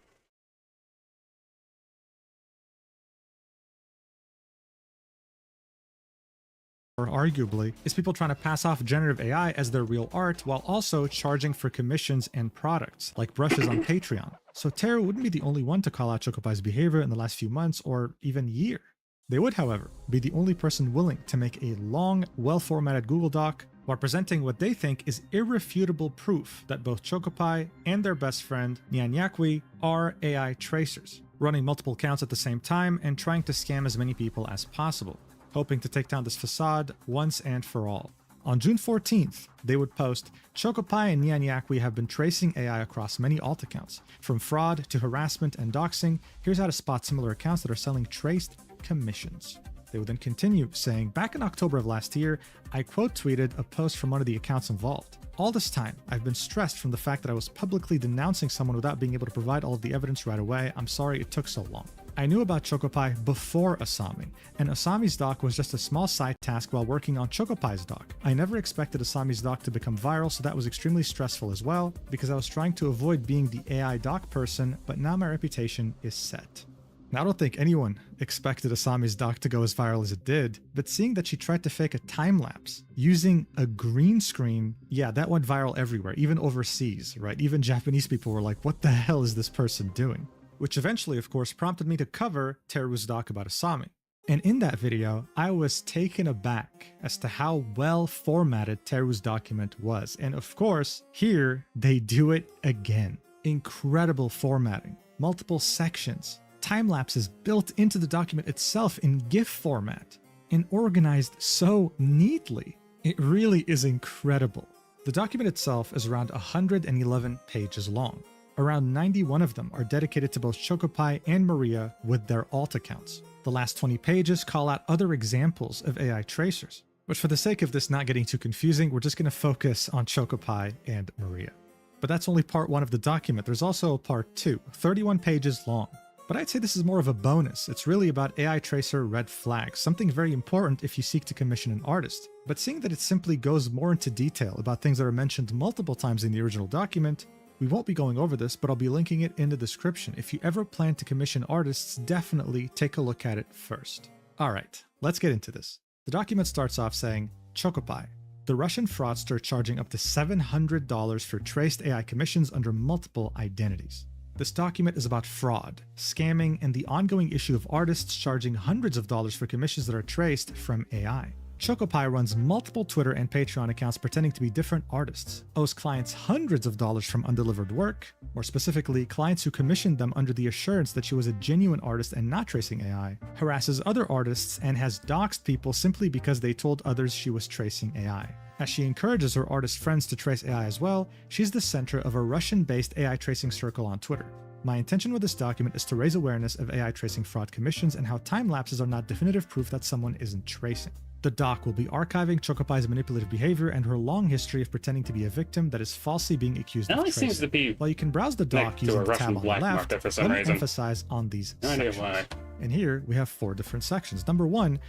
Or arguably, is people trying to pass off generative AI as their real art while also charging for commissions and products, like brushes on Patreon. So Terra wouldn't be the only one to call out Chocopai's behavior in the last few months or even year. They would, however, be the only person willing to make a long, well-formatted Google Doc while presenting what they think is irrefutable proof that both Chocopai and their best friend, Nyanyakwi, are AI tracers, running multiple accounts at the same time and trying to scam as many people as possible, hoping to take down this facade once and for all. On June 14th, they would post, Chocopai and Nyanyakwi have been tracing AI across many alt accounts. From fraud to harassment and doxing, here's how to spot similar accounts that are selling traced commissions. They would then continue saying, back in October of last year, I quote tweeted a post from one of the accounts involved. All this time, I've been stressed from the fact that I was publicly denouncing someone without being able to provide all of the evidence right away. I'm sorry it took so long. I knew about Chocopai before Asami, and Asami's doc was just a small side task while working on Chocopai's doc. I never expected Asami's doc to become viral, so that was extremely stressful as well, because I was trying to avoid being the AI doc person, but now my reputation is set. Now, I don't think anyone expected Asami's doc to go as viral as it did, but seeing that she tried to fake a time-lapse using a green screen, yeah, that went viral everywhere, even overseas, right? Even Japanese people were like, what the hell is this person doing? Which eventually, of course, prompted me to cover Teru's doc about Asami. And in that video, I was taken aback as to how well formatted Teru's document was. And of course, here they do it again. Incredible formatting, multiple sections, time lapses built into the document itself in GIF format, and organized so neatly. It really is incredible. The document itself is around 111 pages long. Around 91 of them are dedicated to both Chocopai and Maria with their alt accounts. The last 20 pages call out other examples of AI tracers. But for the sake of this not getting too confusing, we're just going to focus on Chocopai and Maria. But that's only part 1 of the document. There's also a part 2, 31 pages long. But I'd say this is more of a bonus. It's really about AI tracer red flags, something very important if you seek to commission an artist. But seeing that it simply goes more into detail about things that are mentioned multiple times in the original document, we won't be going over this, but I'll be linking it in the description. If you ever plan to commission artists, definitely take a look at it first. Alright, let's get into this. The document starts off saying, Chocopai, the Russian fraudster charging up to $700 for traced AI commissions under multiple identities. This document is about fraud, scamming, and the ongoing issue of artists charging hundreds of dollars for commissions that are traced from AI. Chocopai runs multiple Twitter and Patreon accounts pretending to be different artists, owes clients hundreds of dollars from undelivered work, more specifically, clients who commissioned them under the assurance that she was a genuine artist and not tracing AI, harasses other artists, and has doxed people simply because they told others she was tracing AI. As she encourages her artist friends to trace AI as well, she's the center of a Russian-based AI tracing circle on Twitter. My intention with this document is to raise awareness of AI tracing fraud commissions and how time lapses are not definitive proof that someone isn't tracing. The doc will be archiving Chocopai's manipulative behavior and her long history of pretending to be a victim that is falsely being accused of tracing. Seems to be while you can browse the doc using the tab on the left, let me emphasize on these sections. And here we have 4 different sections. Number 1,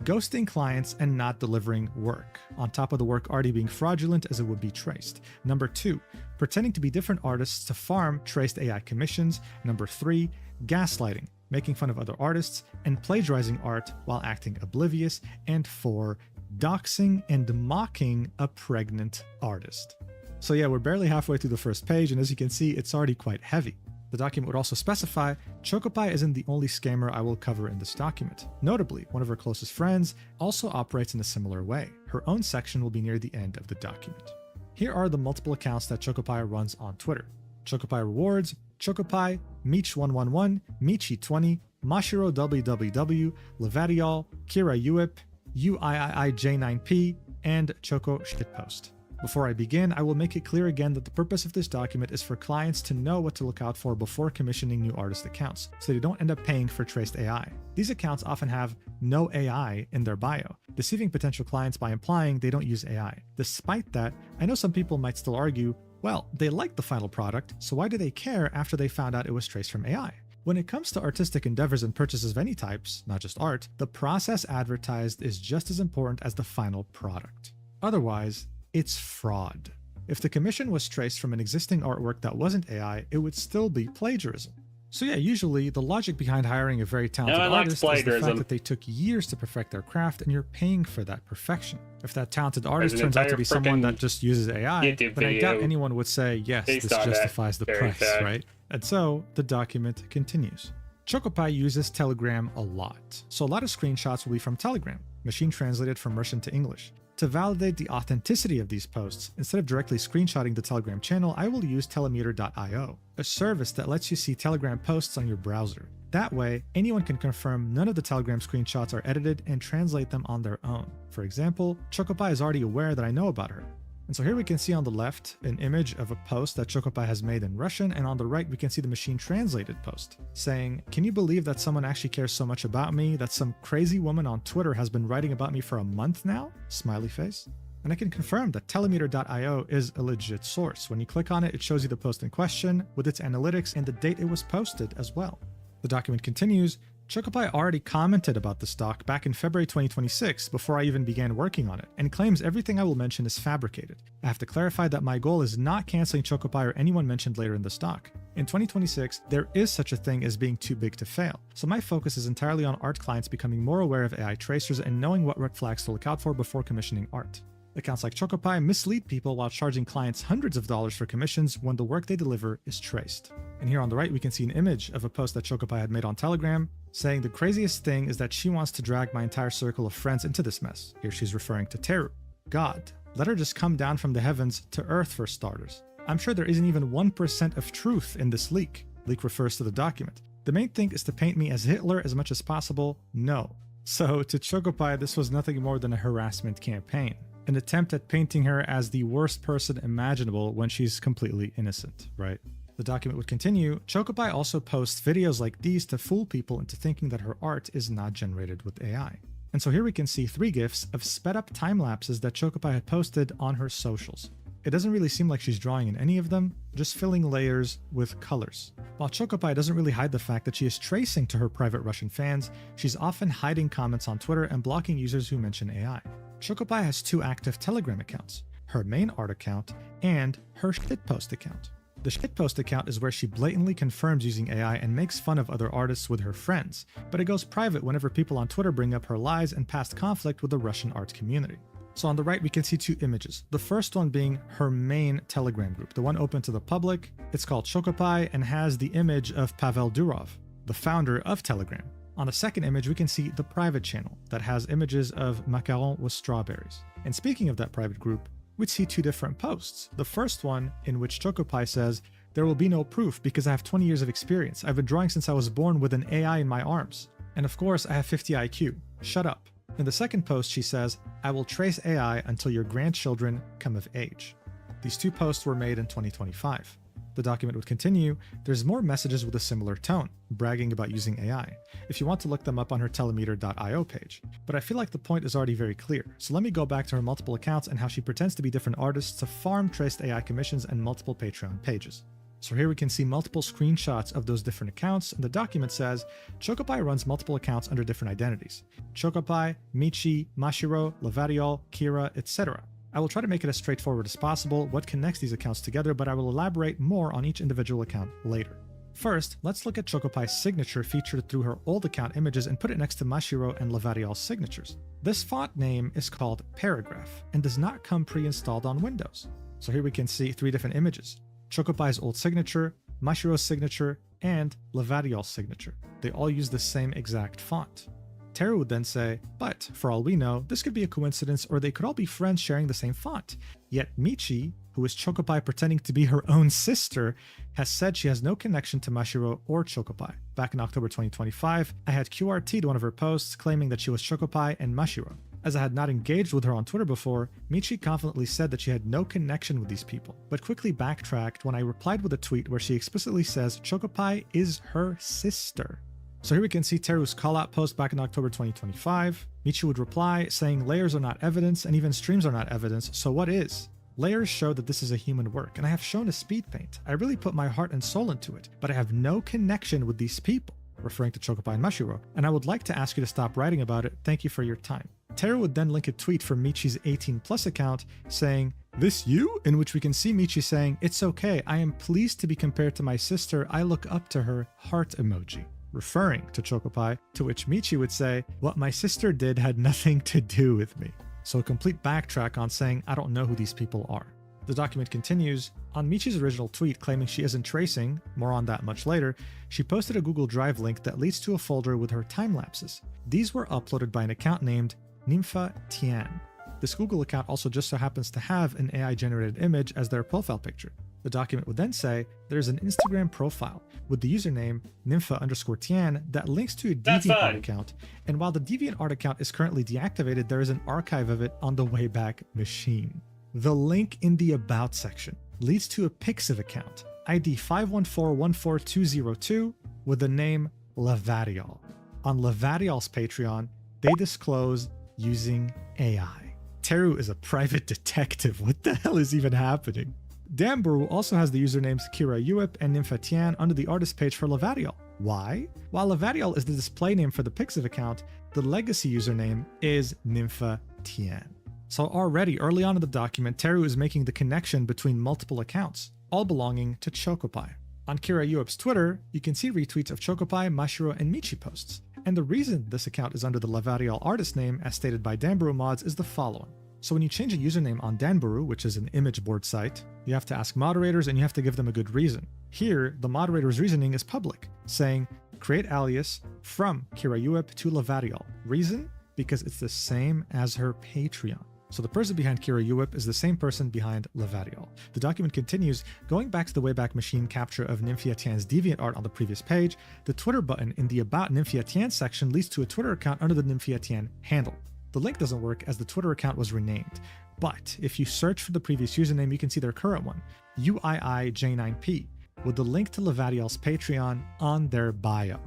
ghosting clients and not delivering work, on top of the work already being fraudulent as it would be traced. Number 2, pretending to be different artists to farm traced AI commissions. Number 3, gaslighting, making fun of other artists, and plagiarizing art while acting oblivious. And 4, doxing and mocking a pregnant artist. So yeah, we're barely halfway through the first page, and as you can see, it's already quite heavy. The document would also specify Chocopai isn't the only scammer I will cover in this document. Notably, one of her closest friends also operates in a similar way. Her own section will be near the end of the document. Here are the multiple accounts that Chocopai runs on Twitter. Chocopai Rewards, Chocopai, Meech111, Michi20, Mashiro WWW, Levadiol, Kira Uip, UIIIJ9P, and Choco Shitpost. Before I begin, I will make it clear again that the purpose of this document is for clients to know what to look out for before commissioning new artist accounts, so they don't end up paying for traced AI. These accounts often have no AI in their bio, deceiving potential clients by implying they don't use AI. Despite that, I know some people might still argue, well, they like the final product, so why do they care after they found out it was traced from AI? When it comes to artistic endeavors and purchases of any types, not just art, the process advertised is just as important as the final product. Otherwise, it's fraud. If the commission was traced from an existing artwork that wasn't AI, it would still be plagiarism. So yeah, usually the logic behind hiring a very talented artist is the fact that they took years to perfect their craft and you're paying for that perfection. If that talented artist turns out to be someone that just uses AI, then I doubt anyone would say, yes, this justifies the price, right? And so the document continues. ChocoPie uses Telegram a lot, so a lot of screenshots will be from Telegram, machine translated from Russian to English. To validate the authenticity of these posts, instead of directly screenshotting the Telegram channel, I will use telemeter.io, a service that lets you see Telegram posts on your browser. That way, anyone can confirm none of the Telegram screenshots are edited and translate them on their own. For example, ChocoPie is already aware that I know about her. And so here we can see on the left an image of a post that ChocoPie has made in Russian, and on the right we can see the machine translated post, saying, "Can you believe that someone actually cares so much about me that some crazy woman on Twitter has been writing about me for a month now?" Smiley face. And I can confirm that telemeter.io is a legit source. When you click on it, it shows you the post in question with its analytics and the date it was posted as well. The document continues, ChocoPie already commented about the stock back in February 2026 before I even began working on it, and claims everything I will mention is fabricated. I have to clarify that my goal is not canceling ChocoPie or anyone mentioned later in the stock. In 2026, there is such a thing as being too big to fail, so my focus is entirely on art clients becoming more aware of AI tracers and knowing what red flags to look out for before commissioning art. Accounts like ChocoPie mislead people while charging clients hundreds of dollars for commissions when the work they deliver is traced. And here on the right, we can see an image of a post that ChocoPie had made on Telegram, saying the craziest thing is that she wants to drag my entire circle of friends into this mess. Here she's referring to Teru. God, let her just come down from the heavens to earth for starters. I'm sure there isn't even 1% of truth in this leak. Leak refers to the document. The main thing is to paint me as Hitler as much as possible? No. So to ChocoPie, this was nothing more than a harassment campaign. An attempt at painting her as the worst person imaginable when she's completely innocent, right? The document would continue, ChocoPie also posts videos like these to fool people into thinking that her art is not generated with AI. And so here we can see 3 GIFs of sped up time lapses that ChocoPie had posted on her socials. It doesn't really seem like she's drawing in any of them, just filling layers with colors. While ChocoPie doesn't really hide the fact that she is tracing to her private Russian fans, she's often hiding comments on Twitter and blocking users who mention AI. ChocoPie has 2 active Telegram accounts, her main art account and her shitpost account. The shitpost account is where she blatantly confirms using AI and makes fun of other artists with her friends, but it goes private whenever people on Twitter bring up her lies and past conflict with the Russian art community. So on the right we can see 2 images, the first one being her main Telegram group, the one open to the public. It's called ChocoPie and has the image of Pavel Durov, the founder of Telegram. On the second image, we can see the private channel that has images of macaron with strawberries. And speaking of that private group, we'd see 2 different posts. The first one, in which ChocoPie says, "There will be no proof because I have 20 years of experience. I've been drawing since I was born with an AI in my arms. And of course, I have 50 IQ. Shut up." In the second post, she says, "I will trace AI until your grandchildren come of age." These 2 posts were made in 2025. The document would continue, there's more messages with a similar tone, bragging about using AI, if you want to look them up on her telemeter.io page. But I feel like the point is already very clear, so let me go back to her multiple accounts and how she pretends to be different artists to farm traced AI commissions and multiple Patreon pages. So here we can see multiple screenshots of those different accounts, and the document says, ChocoPie runs multiple accounts under different identities. ChocoPie, Michi, Mashiro, Lavariol, Kira, etc. I will try to make it as straightforward as possible what connects these accounts together, but I will elaborate more on each individual account later. First, let's look at ChocoPie's signature featured through her old account images and put it next to Mashiro and Lavariol's signatures. This font name is called Paragraph and does not come pre-installed on Windows. So here we can see 3 different images. ChocoPie's old signature, Mashiro's signature, and Lavariol's signature. They all use the same exact font. Teru would then say, but for all we know, this could be a coincidence or they could all be friends sharing the same font. Yet Michi, who is ChocoPie pretending to be her own sister, has said she has no connection to Mashiro or ChocoPie. Back in October 2025, I had QRT'd one of her posts claiming that she was ChocoPie and Mashiro. As I had not engaged with her on Twitter before, Michi confidently said that she had no connection with these people, but quickly backtracked when I replied with a tweet where she explicitly says Chocopie is her sister. So here we can see Teru's call-out post back in October 2025. Michi would reply saying layers are not evidence and even streams are not evidence, so what is? Layers show that this is a human work, and I have shown a speed paint. I really put my heart and soul into it, but I have no connection with these people, referring to Chocopie and Mashiro, and I would like to ask you to stop writing about it. Thank you for your time. Teru would then link a tweet from Michi's 18+ account saying, "This you?" in which we can see Michi saying, "It's okay, I am pleased to be compared to my sister, I look up to her," heart emoji, referring to Chocopie, to which Michi would say, "What my sister did had nothing to do with me." So a complete backtrack on saying, "I don't know who these people are." The document continues, on Michi's original tweet claiming she isn't tracing, more on that much later, she posted a Google Drive link that leads to a folder with her time lapses. These were uploaded by an account named Nympha Tian. This Google account also just so happens to have an AI-generated image as their profile picture. The document would then say there's an Instagram profile with the username Nympha_Tian that links to a DeviantArt account, and while the DeviantArt account is currently deactivated, there is an archive of it on the Wayback Machine. The link in the About section leads to a Pixiv account, ID 514-14202, with the name Lavadiol. On Lavadiol's Patreon, they disclose using AI. Teru is a private detective. What the hell is even happening? Dambaru also has the usernames Kira Uip and Nympha Tian under the artist page for Lavadiol. Why? While Lavadiol is the display name for the Pixiv account, the legacy username is Nympha Tian. So already early on in the document, Teru is making the connection between multiple accounts, all belonging to Chocopie. On Kira Uip's Twitter, you can see retweets of Chocopie, Mashiro, and Michi posts. And the reason this account is under the Lavadiol artist name, as stated by Dambaru mods, is the following. So when you change a username on Danbaru, which is an image board site, you have to ask moderators and you have to give them a good reason. Here, the moderator's reasoning is public, saying, create alias from Kira Uip to Lavadiol. Reason? Because it's the same as her Patreon. So the person behind Kira Uip is the same person behind Lavadiol. The document continues, going back to the Wayback Machine capture of Nympha Tian's DeviantArt on the previous page, the Twitter button in the About Nympha Tian section leads to a Twitter account under the Nympha Tian handle. The link doesn't work as the Twitter account was renamed, but if you search for the previous username, you can see their current one, UIIJ9P, with the link to Lavadiol's Patreon on their bio.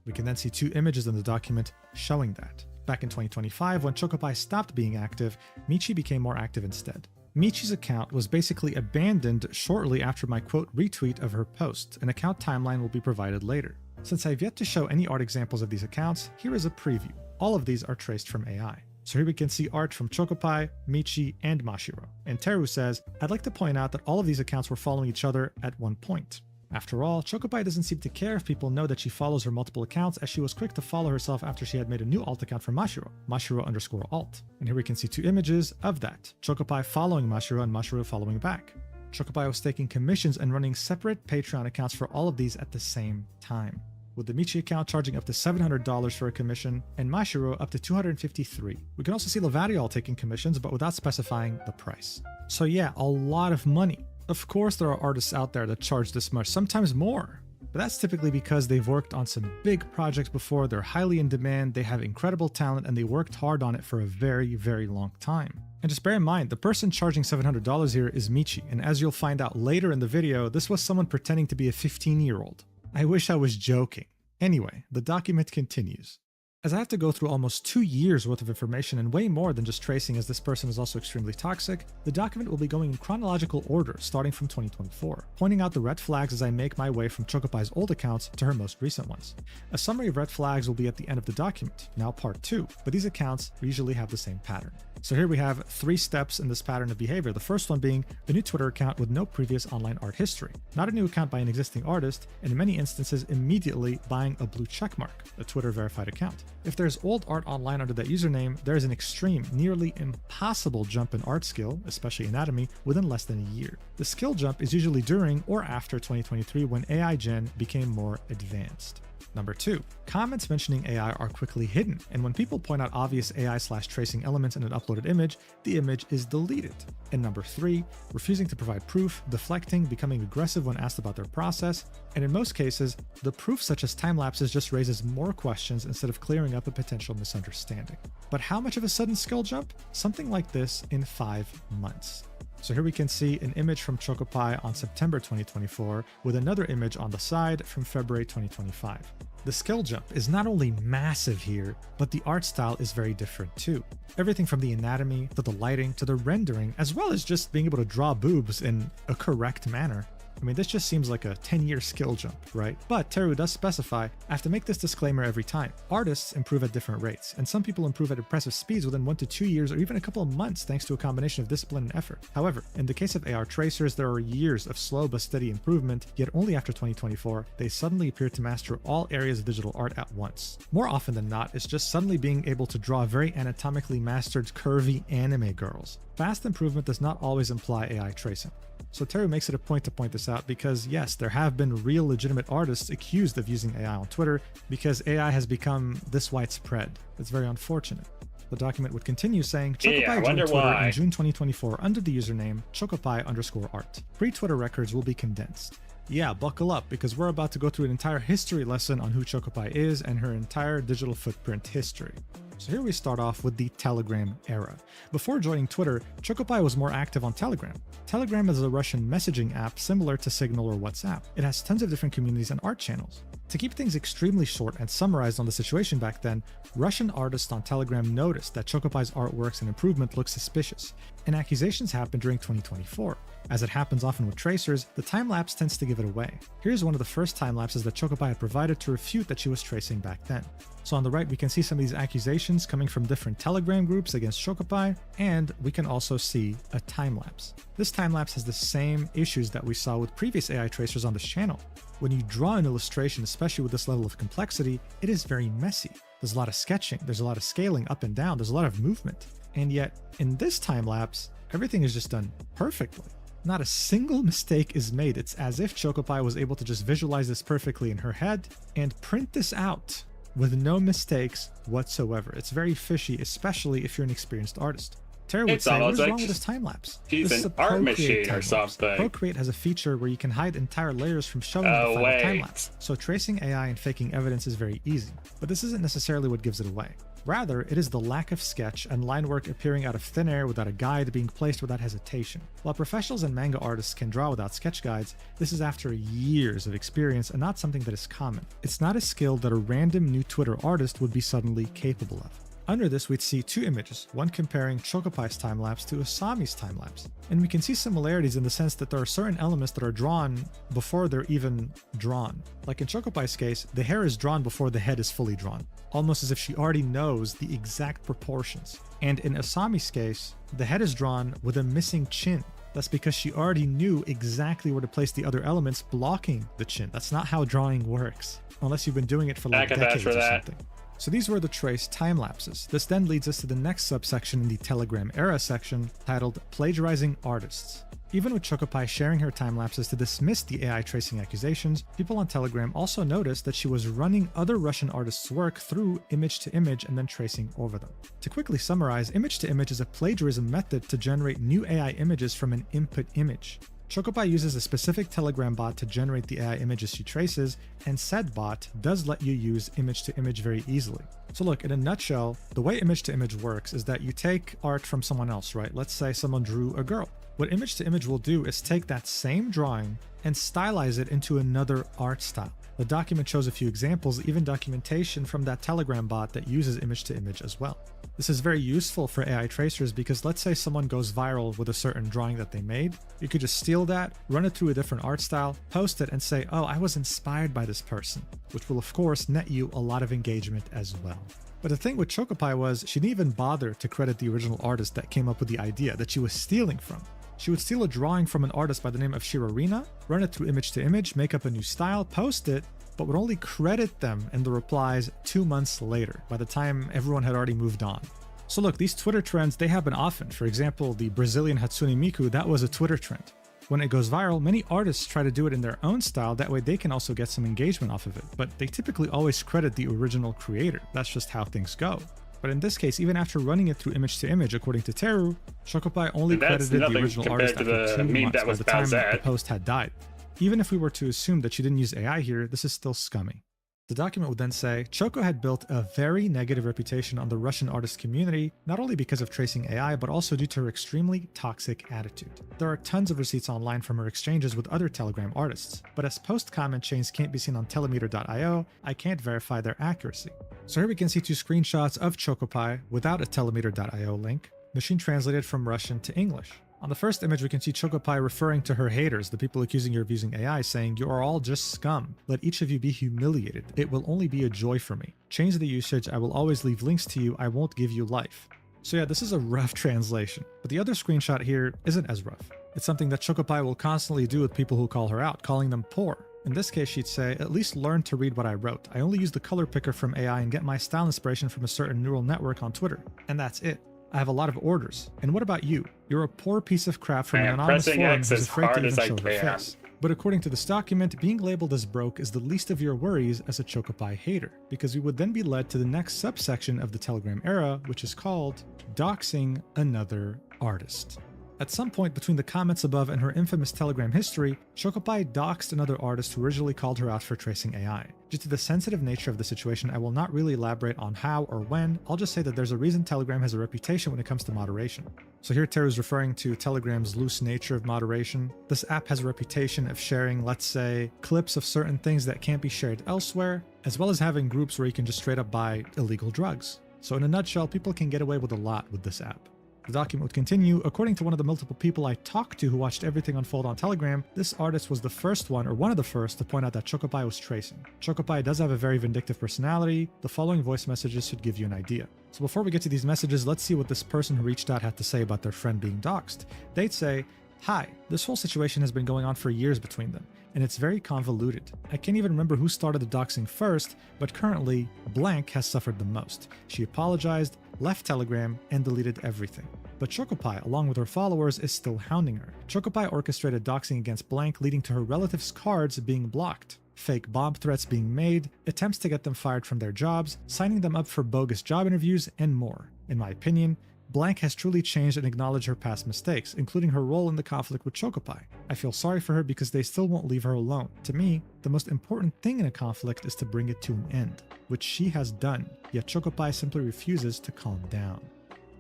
We can then see two images in the document showing that. Back in 2025, when Chocopie stopped being active, Michi became more active instead. Michi's account was basically abandoned shortly after my quote retweet of her post. An account timeline will be provided later. Since I've yet to show any art examples of these accounts, here is a preview. All of these are traced from AI. So here we can see art from Chocopie, Michi, and Mashiro. And Teru says, I'd like to point out that all of these accounts were following each other at one point. After all, Chocopie doesn't seem to care if people know that she follows her multiple accounts, as she was quick to follow herself after she had made a new alt account for Mashiro, Mashiro_alt. And here we can see two images of that, Chocopie following Mashiro and Mashiro following back. Chocopie was taking commissions and running separate Patreon accounts for all of these at the same time, with the Michi account charging up to $700 for a commission, and Mashiro up to $253. We can also see Lavadiol taking commissions, but without specifying the price. So yeah, a lot of money. Of course there are artists out there that charge this much, sometimes more. But that's typically because they've worked on some big projects before, they're highly in demand, they have incredible talent, and they worked hard on it for a very, very long time. And just bear in mind, the person charging $700 here is Michi, and as you'll find out later in the video, this was someone pretending to be a 15-year-old. I wish I was joking. Anyway, the document continues. As I have to go through almost 2 years worth of information and way more than just tracing, as this person is also extremely toxic, the document will be going in chronological order starting from 2024, pointing out the red flags as I make my way from Chocopie's old accounts to her most recent ones. A summary of red flags will be at the end of the document, now part 2, but these accounts usually have the same pattern. So here we have 3 steps in this pattern of behavior, the first one being a new Twitter account with no previous online art history, not a new account by an existing artist, and in many instances immediately buying a blue checkmark, a Twitter verified account. If there's old art online under that username, there is an extreme, nearly impossible jump in art skill, especially anatomy, within less than a year. The skill jump is usually during or after 2023 when AI Gen became more advanced. Number 2, comments mentioning AI are quickly hidden, and when people point out obvious AI/tracing elements in an uploaded image, the image is deleted. And number 3, refusing to provide proof, deflecting, becoming aggressive when asked about their process, and in most cases, the proof such as time lapses just raises more questions instead of clearing up a potential misunderstanding. But how much of a sudden skill jump? Something like this in 5 months. So here we can see an image from ChocoPie on September 2024 with another image on the side from February 2025. The skill jump is not only massive here, but the art style is very different too. Everything from the anatomy to the lighting to the rendering, as well as just being able to draw boobs in a correct manner. I mean, this just seems like a 10-year skill jump, right? But Teru does specify, I have to make this disclaimer every time. Artists improve at different rates, and some people improve at impressive speeds within 1 to 2 years or even a couple of months thanks to a combination of discipline and effort. However, in the case of AR tracers, there are years of slow but steady improvement, yet only after 2024, they suddenly appear to master all areas of digital art at once. More often than not, it's just suddenly being able to draw very anatomically mastered curvy anime girls. Fast improvement does not always imply AI tracing. So Teru makes it a point to point this out because yes, there have been real legitimate artists accused of using AI on Twitter because AI has become this widespread. It's very unfortunate. The document would continue saying, ChocoPie joined Twitter in June 2024 under the username ChocoPie_art. Pre-Twitter records will be condensed. Yeah, buckle up because we're about to go through an entire history lesson on who ChocoPie is and her entire digital footprint history. So here we start off with the Telegram era. Before joining Twitter, ChocoPie was more active on Telegram. Telegram is a Russian messaging app similar to Signal or WhatsApp. It has tons of different communities and art channels. To keep things extremely short and summarized on the situation back then, Russian artists on Telegram noticed that ChocoPie's artworks and improvement looked suspicious, and accusations happened during 2024. As it happens often with tracers, the time-lapse tends to give it away. Here's one of the first time-lapses that ChocoPie had provided to refute that she was tracing back then. So on the right, we can see some of these accusations coming from different Telegram groups against ChocoPie, and we can also see a time-lapse. This time-lapse has the same issues that we saw with previous AI tracers on this channel. When you draw an illustration, especially with this level of complexity, it is very messy. There's a lot of sketching, there's a lot of scaling up and down, there's a lot of movement. And yet, in this time-lapse, everything is just done perfectly. Not a single mistake is made. It's as if ChocoPie was able to just visualize this perfectly in her head and print this out with no mistakes whatsoever. It's very fishy, especially if you're an experienced artist. Terry would say, what is wrong with this time-lapse? She's this is an art machine or something. Procreate has a feature where you can hide entire layers from showing the final time-lapse. So tracing AI and faking evidence is very easy. But this isn't necessarily what gives it away. Rather, it is the lack of sketch and line work appearing out of thin air without a guide being placed without hesitation. While professionals and manga artists can draw without sketch guides, this is after years of experience and not something that is common. It's not a skill that a random new Twitter artist would be suddenly capable of. Under this, we'd see two images, one comparing ChocoPie's time-lapse to Asami's time-lapse. And we can see similarities in the sense that there are certain elements that are drawn before they're even drawn. Like in ChocoPie's case, the hair is drawn before the head is fully drawn, almost as if she already knows the exact proportions. And in Asami's case, the head is drawn with a missing chin. That's because she already knew exactly where to place the other elements blocking the chin. That's not how drawing works, unless you've been doing it for like decades or something. So these were the trace time lapses. This then leads us to the next subsection in the Telegram era section titled Plagiarizing Artists. Even with ChocoPie sharing her time lapses to dismiss the AI tracing accusations, people on Telegram also noticed that she was running other Russian artists' work through image to image and then tracing over them. To quickly summarize, image to image is a plagiarism method to generate new AI images from an input image. ChocoPie uses a specific Telegram bot to generate the AI images she traces, and said bot does let you use image to image very easily. So look, in a nutshell, the way image to image works is that you take art from someone else, right? Let's say someone drew a girl. What image to image will do is take that same drawing and stylize it into another art style. The document shows a few examples, even documentation from that Telegram bot that uses image to image as well. This is very useful for AI tracers because let's say someone goes viral with a certain drawing that they made. You could just steal that, run it through a different art style, post it and say, oh, I was inspired by this person, which will of course net you a lot of engagement as well. But the thing with ChocoPie was she didn't even bother to credit the original artist that came up with the idea that she was stealing from. She would steal a drawing from an artist by the name of Shirorina, run it through image to image, make up a new style, post it, but would only credit them in the replies 2 months later, by the time everyone had already moved on. So look, these Twitter trends, they happen often. For example, the Brazilian Hatsune Miku, that was a Twitter trend. When it goes viral, many artists try to do it in their own style, that way they can also get some engagement off of it, but they typically always credit the original creator. That's just how things go. But in this case, even after running it through image to image, according to Teru, Chocopie only credited the original artist after 2 months by the time the post had died. Even if we were to assume that she didn't use AI here, this is still scummy. The document would then say, Choco had built a very negative reputation on the Russian artist community, not only because of tracing AI, but also due to her extremely toxic attitude. There are tons of receipts online from her exchanges with other Telegram artists, but as post-comment chains can't be seen on telemeter.io, I can't verify their accuracy. So here we can see 2 screenshots of Chocopie without a telemeter.io link, machine translated from Russian to English. On the first image, we can see Chocopie referring to her haters, the people accusing her of using AI, saying, "You are all just scum. Let each of you be humiliated. It will only be a joy for me. Change the usage. I will always leave links to you. I won't give you life." So yeah, this is a rough translation. But the other screenshot here isn't as rough. It's something that Chocopie will constantly do with people who call her out, calling them poor. In this case, she'd say, "At least learn to read what I wrote. I only use the color picker from AI and get my style inspiration from a certain neural network on Twitter. And that's it. I have a lot of orders. And what about you? You're a poor piece of crap from an anonymous forum who's afraid to even show her face." But according to this document, being labeled as broke is the least of your worries as a Chocopie hater, because we would then be led to the next subsection of the Telegram era, which is called doxing another artist. At some point between the comments above and her infamous Telegram history, Chocopie doxed another artist who originally called her out for tracing AI. Due to the sensitive nature of the situation, I will not really elaborate on how or when. I'll just say that there's a reason Telegram has a reputation when it comes to moderation. So here Teru is referring to Telegram's loose nature of moderation. This app has a reputation of sharing, let's say, clips of certain things that can't be shared elsewhere, as well as having groups where you can just straight up buy illegal drugs. So in a nutshell, people can get away with a lot with this app. The document would continue, according to one of the multiple people I talked to who watched everything unfold on Telegram, this artist was the first one, or one of the first, to point out that Chocopie was tracing. Chocopie does have a very vindictive personality. The following voice messages should give you an idea. So before we get to these messages, let's see what this person who reached out had to say about their friend being doxxed. They'd say, "Hi, this whole situation has been going on for years between them, and it's very convoluted. I can't even remember who started the doxing first, but currently, blank has suffered the most. She apologized, left Telegram, and deleted everything. But Chocopie, along with her followers, is still hounding her. Chocopie orchestrated doxing against blank, leading to her relatives' cards being blocked, fake bomb threats being made, attempts to get them fired from their jobs, signing them up for bogus job interviews, and more. In my opinion, blank has truly changed and acknowledged her past mistakes, including her role in the conflict with Chocopie. I feel sorry for her because they still won't leave her alone. To me, the most important thing in a conflict is to bring it to an end, which she has done, yet Chocopie simply refuses to calm down."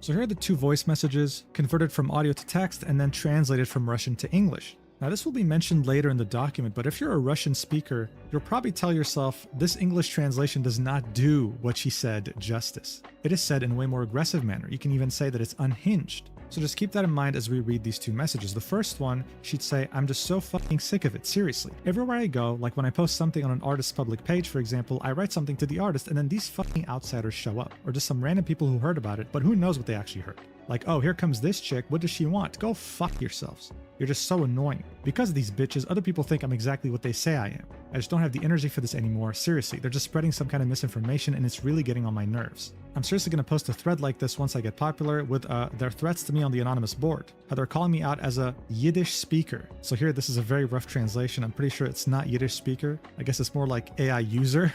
So here are the 2 voice messages, converted from audio to text and then translated from Russian to English. Now this will be mentioned later in the document, but if you're a Russian speaker, you'll probably tell yourself this English translation does not do what she said justice. It is said in a way more aggressive manner. You can even say that it's unhinged. So just keep that in mind as we read these 2 messages. The first one, she'd say, "I'm just so fucking sick of it, seriously. Everywhere I go, like when I post something on an artist's public page, for example, I write something to the artist and then these fucking outsiders show up. Or just some random people who heard about it, but who knows what they actually heard. Like, oh, here comes this chick, what does she want? Go fuck yourselves. You're just so annoying. Because of these bitches, other people think I'm exactly what they say I am. I just don't have the energy for this anymore, seriously. They're just spreading some kind of misinformation and it's really getting on my nerves. I'm seriously gonna post a thread like this once I get popular with their threats to me on the anonymous board. How they're calling me out as a Yiddish speaker." So here, this is a very rough translation. I'm pretty sure it's not Yiddish speaker. I guess it's more like AI user.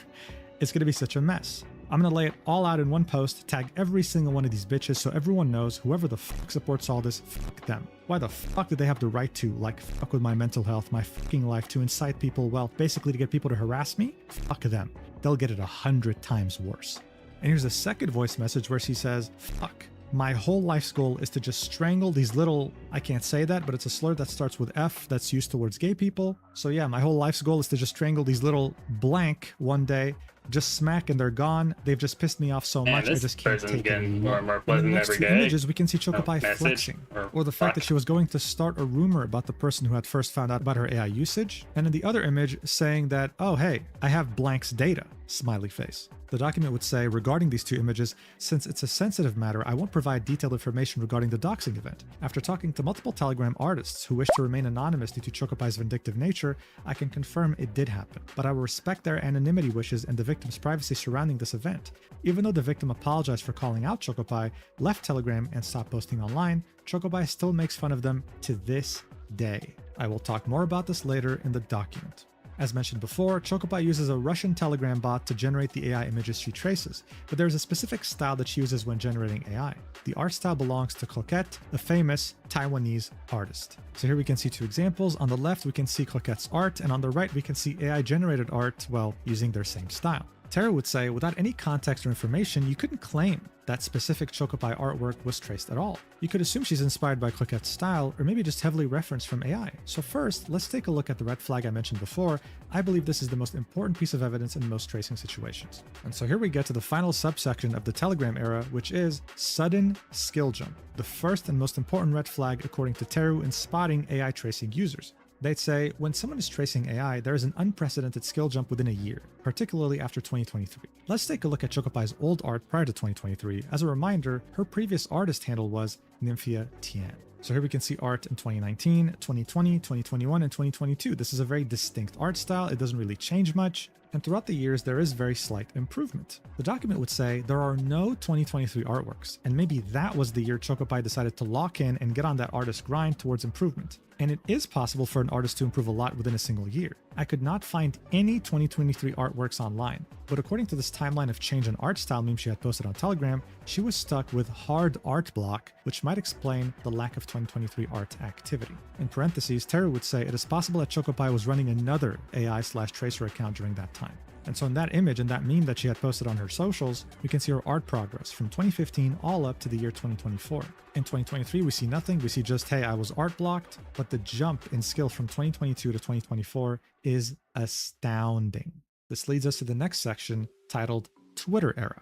It's gonna be such a mess. I'm gonna lay it all out in one post, tag every single one of these bitches so everyone knows whoever the fuck supports all this, fuck them. Why the fuck do they have the right to, like, fuck with my mental health, my fucking life, to incite people, well, basically to get people to harass me? Fuck them. They'll get it 100 times worse. And here's a second voice message where she says, "Fuck. My whole life's goal is to just strangle these little," I can't say that, but it's a slur that starts with F that's used towards gay people. So yeah, my whole life's goal is to just strangle these little blank one day. Just smack and they're gone. They've just pissed me off so much, I just can't take it anymore. More pleasant in the next every 2 day. images, we can see Chocopie flexing, or the fact that she was going to start a rumor about the person who had first found out about her AI usage. And in the other image, saying that, "Oh hey, I have blank's data," smiley face. The document would say, regarding these 2 images, "Since it's a sensitive matter, I won't provide detailed information regarding the doxing event. After talking to multiple Telegram artists who wish to remain anonymous due to Chocopie's vindictive nature, I can confirm it did happen. But I will respect their anonymity wishes and the victim's privacy surrounding this event. Even though the victim apologized for calling out Chocopie, left Telegram, and stopped posting online, Chocopie still makes fun of them to this day. I will talk more about this later in the document. As mentioned before, Chocopi uses a Russian Telegram bot to generate the AI images she traces, but there's a specific style that she uses when generating AI. The art style belongs to Picket, a famous Taiwanese artist. So here we can see two examples. On the left, we can see Picket's art, and on the right, we can see AI-generated art, well, using their same style. Tara would say, without any context or information, you couldn't claim that specific Chocopi artwork was traced at all. You could assume she's inspired by Picket's style, or maybe just heavily referenced from AI. So first, let's take a look at the red flag I mentioned before. I believe this is the most important piece of evidence in most tracing situations. And so here we get to the final subsection of the Telegram era, which is sudden skill jump, the first and most important red flag according to Teru in spotting AI tracing users. They'd say, when someone is tracing AI, there is an unprecedented skill jump within a year, particularly after 2023. Let's take a look at Chocopi's old art prior to 2023. As a reminder, her previous artist handle was Nymphia Tian. So here we can see art in 2019, 2020, 2021, and 2022. This is a very distinct art style. It doesn't really change much. And throughout the years, there is very slight improvement. The document would say there are no 2023 artworks, and maybe that was the year Chocopi decided to lock in and get on that artist grind towards improvement. And it is possible for an artist to improve a lot within a single year. I could not find any 2023 artworks online, but according to this timeline of change in art style meme she had posted on Telegram, she was stuck with hard art block, which might explain the lack of 2023 art activity. In parentheses, Teru would say it is possible that Chocopi was running another AI/tracer account during that time. And so in that image and that meme that she had posted on her socials, we can see her art progress from 2015 all up to the year 2024. In 2023, we see nothing. We see just, hey, I was art blocked, but the jump in skill from 2022 to 2024 is astounding. This leads us to the next section titled Twitter Era.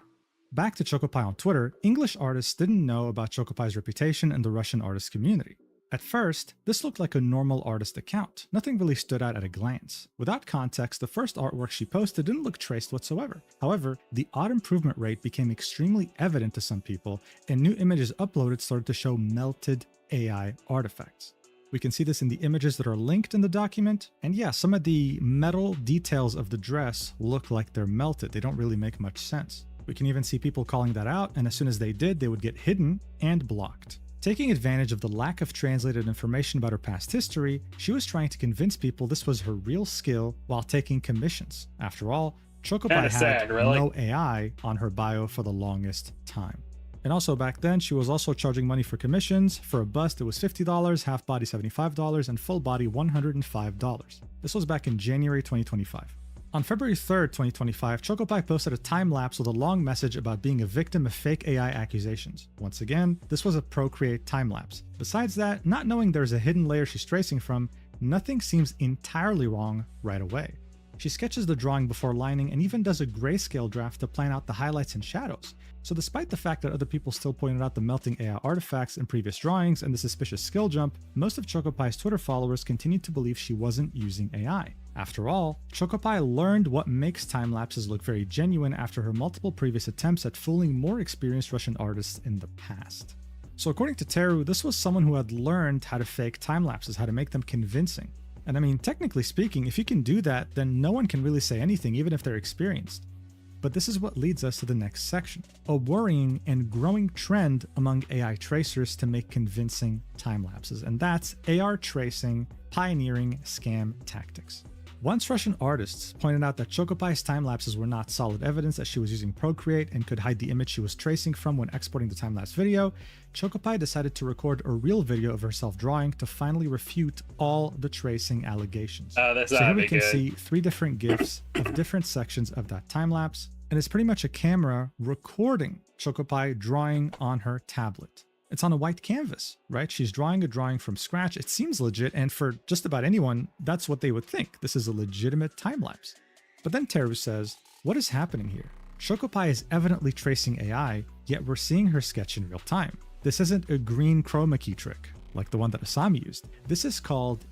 Back to Chocopi on Twitter, English artists didn't know about Chocopi's reputation in the Russian artist community. At first, this looked like a normal artist account. Nothing really stood out at a glance. Without context, the first artwork she posted didn't look traced whatsoever. However, the odd improvement rate became extremely evident to some people, and new images uploaded started to show melted AI artifacts. We can see this in the images that are linked in the document, and yeah, some of the metal details of the dress look like they're melted. They don't really make much sense. We can even see people calling that out, and as soon as they did, they would get hidden and blocked. Taking advantage of the lack of translated information about her past history, she was trying to convince people this was her real skill while taking commissions. After all, Chocopi had no AI on her bio for the longest time. And also back then, she was also charging money for commissions. For a bust, it was $50, half body $75, and full body $105. This was back in January 2025. On February 3rd, 2025, Chocopi posted a time-lapse with a long message about being a victim of fake AI accusations. Once again, this was a Procreate time-lapse. Besides that, not knowing there's a hidden layer she's tracing from, nothing seems entirely wrong right away. She sketches the drawing before lining and even does a grayscale draft to plan out the highlights and shadows. So despite the fact that other people still pointed out the melting AI artifacts in previous drawings and the suspicious skill jump, most of Chocopi's Twitter followers continued to believe she wasn't using AI. After all, Chocopi learned what makes time-lapses look very genuine after her multiple previous attempts at fooling more experienced Russian artists in the past. So according to Teru, this was someone who had learned how to fake time-lapses, how to make them convincing. And I mean, technically speaking, if you can do that, then no one can really say anything, even if they're experienced. But this is what leads us to the next section, a worrying and growing trend among AI tracers to make convincing time-lapses, and that's AR tracing pioneering scam tactics. Once Russian artists pointed out that Chocopi's time-lapses were not solid evidence that she was using Procreate and could hide the image she was tracing from when exporting the time-lapse video, Chocopi decided to record a real video of herself drawing to finally refute all the tracing allegations. Oh, that's so here we can see 3 different GIFs of different sections of that time-lapse, and it's pretty much a camera recording Chocopi drawing on her tablet. It's on a white canvas, right? She's drawing a drawing from scratch. It seems legit, and for just about anyone, that's what they would think. This is a legitimate time-lapse. But then Teru says, what is happening here? Chocopi is evidently tracing AI, yet we're seeing her sketch in real time. This isn't a green chroma key trick, like the one that Asami used. This is called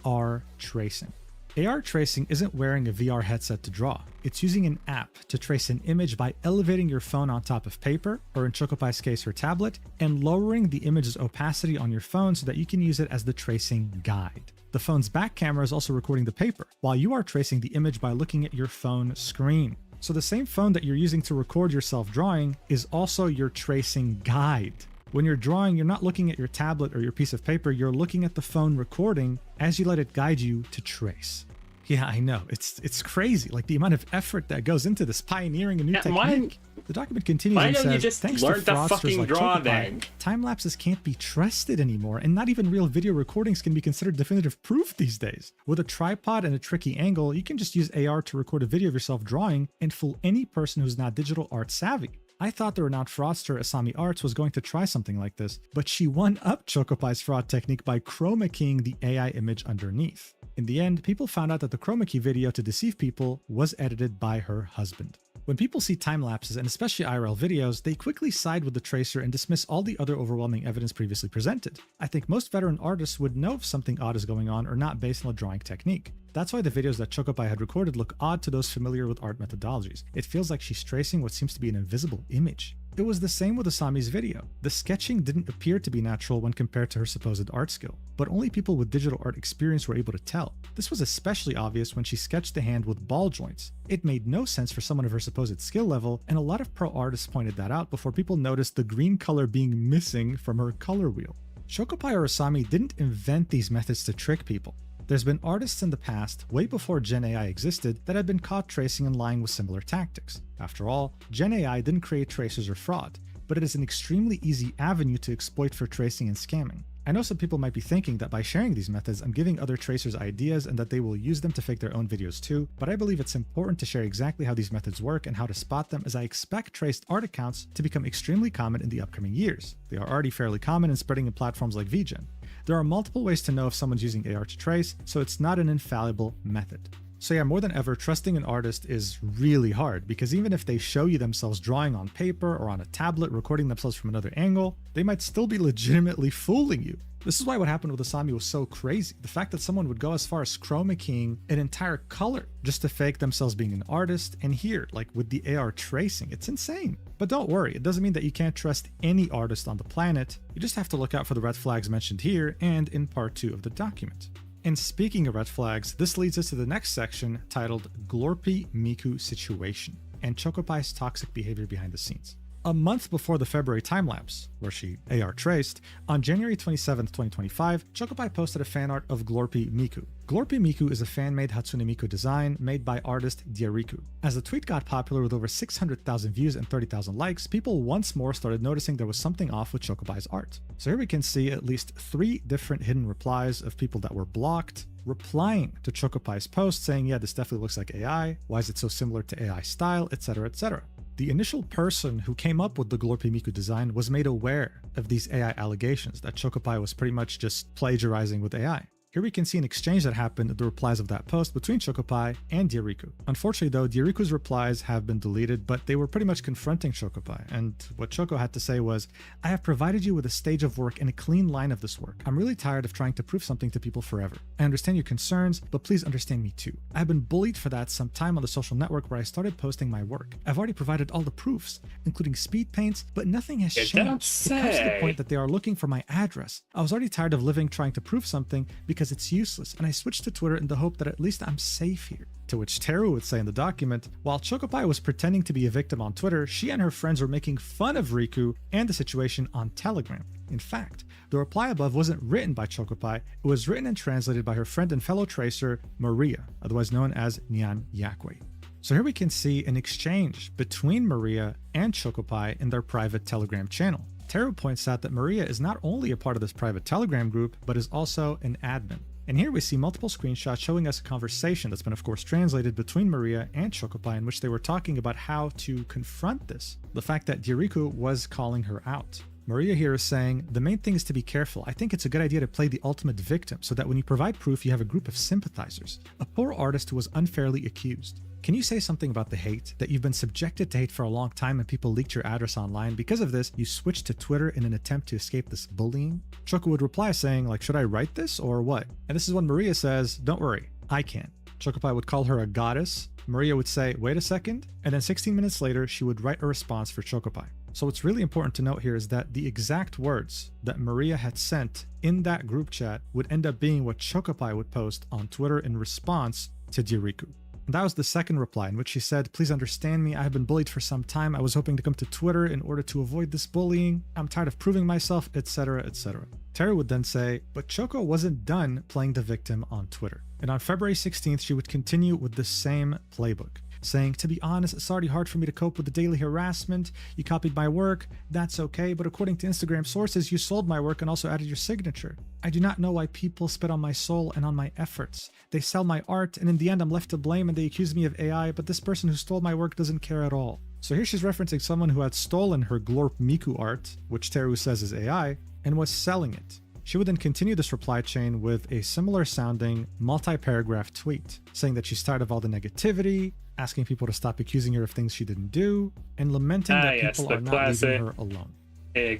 AR tracing. AR tracing isn't wearing a VR headset to draw. It's using an app to trace an image by elevating your phone on top of paper, or in Chocopi's case her tablet, and lowering the image's opacity on your phone so that you can use it as the tracing guide. The phone's back camera is also recording the paper, while you are tracing the image by looking at your phone screen. So the same phone that you're using to record yourself drawing is also your tracing guide. When you're drawing, you're not looking at your tablet or your piece of paper, you're looking at the phone recording as you let it guide you to trace. Yeah, I know. It's crazy. Like the amount of effort that goes into this pioneering a new technique. The document continues and says, you just thanks to learn the fraudsters fucking like draw Chocopi, then? time lapses can't be trusted anymore, and not even real video recordings can be considered definitive proof these days. With a tripod and a tricky angle, you can just use AR to record a video of yourself drawing and fool any person who's not digital art savvy. I thought the renowned fraudster Asami Arts was going to try something like this, but she one-upped Chocopi's fraud technique by chroma keying the AI image underneath. In the end, people found out that the chroma key video to deceive people was edited by her husband. When people see time lapses, and especially IRL videos, they quickly side with the tracer and dismiss all the other overwhelming evidence previously presented. I think most veteran artists would know if something odd is going on or not based on a drawing technique. That's why the videos that Chocopi had recorded look odd to those familiar with art methodologies. It feels like she's tracing what seems to be an invisible image. It was the same with Asami's video. The sketching didn't appear to be natural when compared to her supposed art skill, but only people with digital art experience were able to tell. This was especially obvious when she sketched the hand with ball joints. It made no sense for someone of her supposed skill level, and a lot of pro artists pointed that out before people noticed the green color being missing from her color wheel. Chocopi or Asami didn't invent these methods to trick people. There's been artists in the past, way before Gen AI existed, that have been caught tracing and lying with similar tactics. After all, Gen AI didn't create tracers or fraud, but it is an extremely easy avenue to exploit for tracing and scamming. I know some people might be thinking that by sharing these methods, I'm giving other tracers ideas and that they will use them to fake their own videos too, but I believe it's important to share exactly how these methods work and how to spot them, as I expect traced art accounts to become extremely common in the upcoming years. They are already fairly common and spreading in platforms like VGen. There are multiple ways to know if someone's using AR to trace, so it's not an infallible method. So yeah, more than ever, trusting an artist is really hard, because even if they show you themselves drawing on paper or on a tablet, recording themselves from another angle, they might still be legitimately fooling you. This is why what happened with Asami was so crazy. The fact that someone would go as far as chroma keying an entire color just to fake themselves being an artist, and here, like with the AR tracing, it's insane. But don't worry, it doesn't mean that you can't trust any artist on the planet. You just have to look out for the red flags mentioned here and in part 2 of the document. And speaking of red flags, this leads us to the next section titled Glorpy Miku Situation and Chocopi's toxic behavior behind the scenes. A month before the February timelapse, where she AR traced, on January 27, 2025, Chocopi posted a fan art of Glorpy Miku. Glorpy Miku is a fan-made Hatsune Miku design made by artist Diariku. As the tweet got popular with over 600,000 views and 30,000 likes, people once more started noticing there was something off with Chocopi's art. So here we can see at least 3 different hidden replies of people that were blocked, replying to Chocopi's post saying, yeah, this definitely looks like AI, why is it so similar to AI style, etc, etc. The initial person who came up with the Glorpy Miku design was made aware of these AI allegations that Chocopi was pretty much just plagiarizing with AI. Here we can see an exchange that happened in the replies of that post between Chocopi and Diariku. Unfortunately though, Diariku's replies have been deleted, but they were pretty much confronting Chocopi, and what Choco had to say was, I have provided you with a stage of work and a clean line of this work. I'm really tired of trying to prove something to people forever. I understand your concerns, but please understand me too. I've been bullied for that some time on the social network where I started posting my work. I've already provided all the proofs, including speed paints, but nothing has changed. It comes to the point that they are looking for my address. I was already tired of living trying to prove something because it's useless, and I switched to Twitter in the hope that at least I'm safe here. To which Teru would say in the document, while Chocopi was pretending to be a victim on Twitter, she and her friends were making fun of Riku and the situation on Telegram. In fact, the reply above wasn't written by Chocopi, it was written and translated by her friend and fellow tracer, Maria, otherwise known as Nyan Yakwe. So here we can see an exchange between Maria and Chocopi in their private Telegram channel. Teru points out that Maria is not only a part of this private Telegram group, but is also an admin. And here we see multiple screenshots showing us a conversation that's been of course translated between Maria and Chocopi, in which they were talking about how to confront this. The fact that Diariku was calling her out. Maria here is saying, the main thing is to be careful. I think it's a good idea to play the ultimate victim so that when you provide proof, you have a group of sympathizers. A poor artist who was unfairly accused. Can you say something about the hate? That you've been subjected to hate for a long time and people leaked your address online. Because of this, you switched to Twitter in an attempt to escape this bullying? Choco would reply saying, like, should I write this or what? And this is when Maria says, don't worry, I can. Chocopi would call her a goddess. Maria would say, wait a second. And then 16 minutes later, she would write a response for Chocopi. So what's really important to note here is that the exact words that Maria had sent in that group chat would end up being what Chocopi would post on Twitter in response to Diariku. And that was the second reply, in which she said, "Please understand me. I have been bullied for some time. I was hoping to come to Twitter in order to avoid this bullying. I'm tired of proving myself, etc., etc." Terry would then say, but Choco wasn't done playing the victim on Twitter. And on February 16th, she would continue with the same playbook, saying, "To be honest, it's already hard for me to cope with the daily harassment. You copied my work. That's okay. But according to Instagram sources, you sold my work and also added your signature. I do not know why people spit on my soul and on my efforts. They sell my art, and in the end, I'm left to blame and they accuse me of AI, but this person who stole my work doesn't care at all." So here she's referencing someone who had stolen her Glorp Miku art, which Teru says is AI, and was selling it. She would then continue this reply chain with a similar sounding multi-paragraph tweet, saying that she's tired of all the negativity, asking people to stop accusing her of things she didn't do, and lamenting that people are not leaving her alone.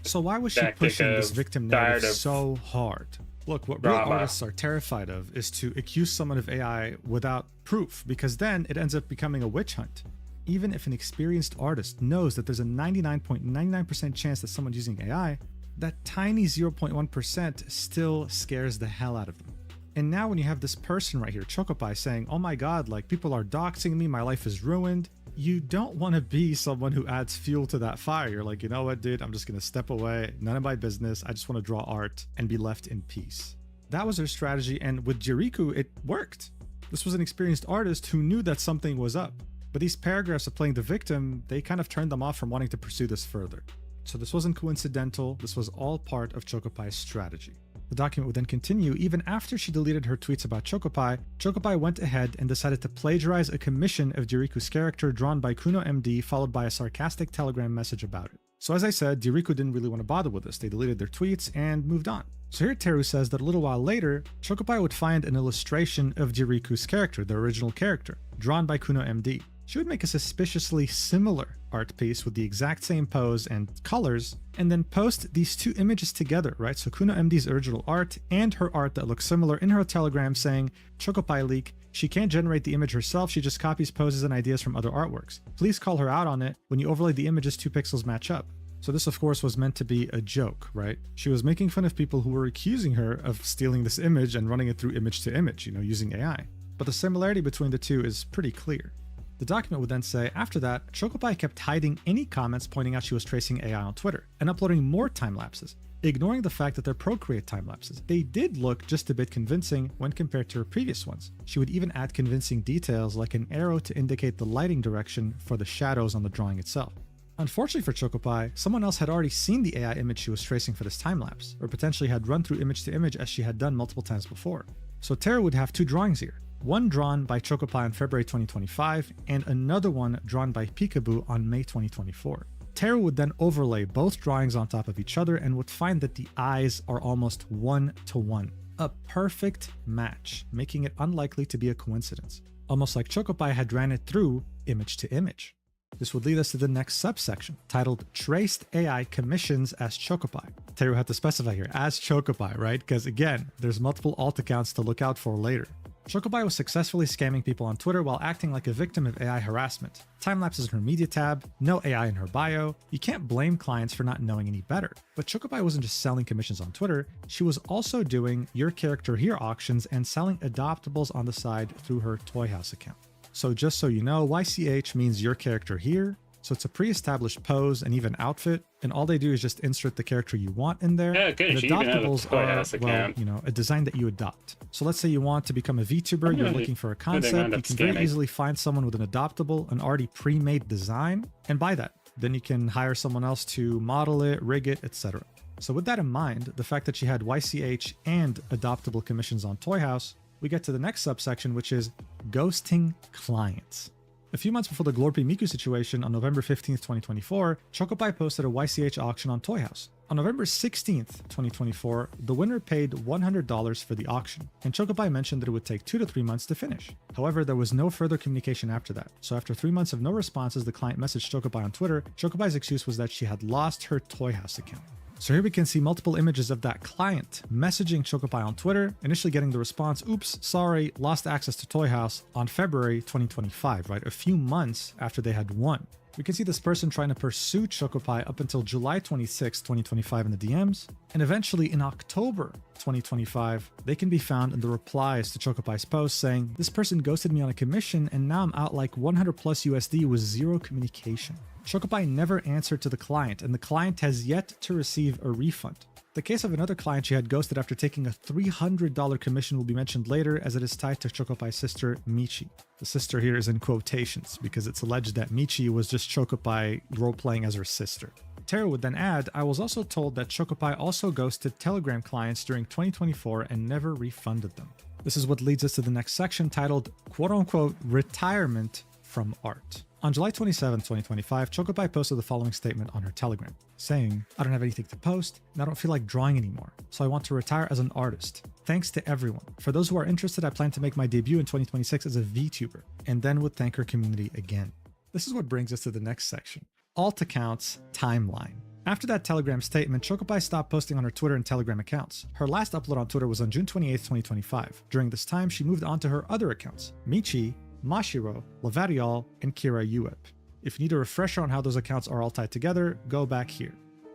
So why was she pushing this victim narrative so hard? Look, what real artists are terrified of is to accuse someone of AI without proof, because then it ends up becoming a witch hunt. Even if an experienced artist knows that there's a 99.99% chance that someone's using AI, that tiny 0.1% still scares the hell out of them. And now when you have this person right here, Chocopie, saying, "Oh my god, like people are doxing me, my life is ruined," you don't want to be someone who adds fuel to that fire. You're like, you know what, dude, I'm just going to step away, none of my business, I just want to draw art and be left in peace. That was her strategy, and with Jericho, it worked. This was an experienced artist who knew that something was up. But these paragraphs of playing the victim, they kind of turned them off from wanting to pursue this further. So this wasn't coincidental, this was all part of Chocopie's strategy. The document would then continue. Even after she deleted her tweets about Chocopie, Chocopie went ahead and decided to plagiarize a commission of Jericho's character drawn by Kuno MD, followed by a sarcastic telegram message about it. So as I said, Jericho didn't really want to bother with this. They deleted their tweets and moved on. So here Teru says that a little while later, Chocopie would find an illustration of Jericho's character, the original character, drawn by Kuno MD. She would make a suspiciously similar art piece with the exact same pose and colors, and then post these two images together, right? So Kuno MD's original art and her art that looks similar in her telegram saying, "Chocopie leak, she can't generate the image herself, she just copies poses and ideas from other artworks. Please call her out on it. When you overlay the images, 2 pixels match up." So this of course was meant to be a joke, right? She was making fun of people who were accusing her of stealing this image and running it through image to image, using AI. But the similarity between the two is pretty clear. The document would then say, after that, Chocopie kept hiding any comments pointing out she was tracing AI on Twitter and uploading more time lapses, ignoring the fact that they're Procreate time lapses. They did look just a bit convincing when compared to her previous ones. She would even add convincing details like an arrow to indicate the lighting direction for the shadows on the drawing itself. Unfortunately for Chocopie, someone else had already seen the AI image she was tracing for this time lapse, or potentially had run through image to image as she had done multiple times before. So Teru would have 2 drawings here. One drawn by Chocopie in February 2025, and another one drawn by Peekaboo on May 2024. Teru would then overlay both drawings on top of each other and would find that the eyes are almost 1-to-1. A perfect match, making it unlikely to be a coincidence. Almost like Chocopie had ran it through image to image. This would lead us to the next subsection, titled Traced AI Commissions as Chocopie. Teru had to specify here, as Chocopie, right? Because again, there's multiple alt accounts to look out for later. Chocopie was successfully scamming people on Twitter while acting like a victim of AI harassment. Time lapses in her media tab, no AI in her bio. You can't blame clients for not knowing any better. But Chocopie wasn't just selling commissions on Twitter, she was also doing Your Character Here auctions and selling adoptables on the side through her Toy House account. So just so you know, YCH means Your Character Here. So it's a pre-established pose and even outfit, and all they do is just insert the character you want in there. Yeah, good. And adoptables are, well, a design that you adopt. So let's say you want to become a VTuber, you're looking for a concept, you can very easily find someone with an adoptable, an already pre-made design, and buy that. Then you can hire someone else to model it, rig it, etc. So with that in mind, the fact that she had YCH and adoptable commissions on Toy House, we get to the next subsection, which is ghosting clients. A few months before the Glorpy Miku situation, on November 15th, 2024, Chocopie posted a YCH auction on Toy House. On November 16th, 2024, the winner paid $100 for the auction, and Chocopie mentioned that it would take 2 to 3 months to finish. However, there was no further communication after that. So after 3 months of no responses, the client messaged Chocopie on Twitter. Chocopie's excuse was that she had lost her Toy House account. So here we can see multiple images of that client messaging Chocopie on Twitter, initially getting the response, "Oops, sorry, lost access to Toy House," on February 2025, right? A few months after they had won. We can see this person trying to pursue Chocopie up until July 26, 2025 in the DMs, and eventually in October 2025, they can be found in the replies to Chocopie's post saying, "This person ghosted me on a commission and now I'm out like 100 plus USD with zero communication." Chocopie never answered to the client, and the client has yet to receive a refund. The case of another client she had ghosted after taking a $300 commission will be mentioned later, as it is tied to Chocopie's sister, Michi. The sister here is in quotations because it's alleged that Michi was just Chocopie role-playing as her sister. Tara would then add, "I was also told that Chocopie also ghosted Telegram clients during 2024 and never refunded them." This is what leads us to the next section titled, quote-unquote, "Retirement from Art." On July 27, 2025, Chocopie posted the following statement on her Telegram, saying, "I don't have anything to post, and I don't feel like drawing anymore, so I want to retire as an artist. Thanks to everyone. For those who are interested, I plan to make my debut in 2026 as a VTuber," and then would thank her community again. This is what brings us to the next section, Alt Accounts Timeline. After that Telegram statement, Chocopie stopped posting on her Twitter and Telegram accounts. Her last upload on Twitter was on June 28, 2025. During this time, she moved on to her other accounts, Michi, Mashiro, Lavarial, and Kira Uep. If you need a refresher on how those accounts are all tied together, go back here.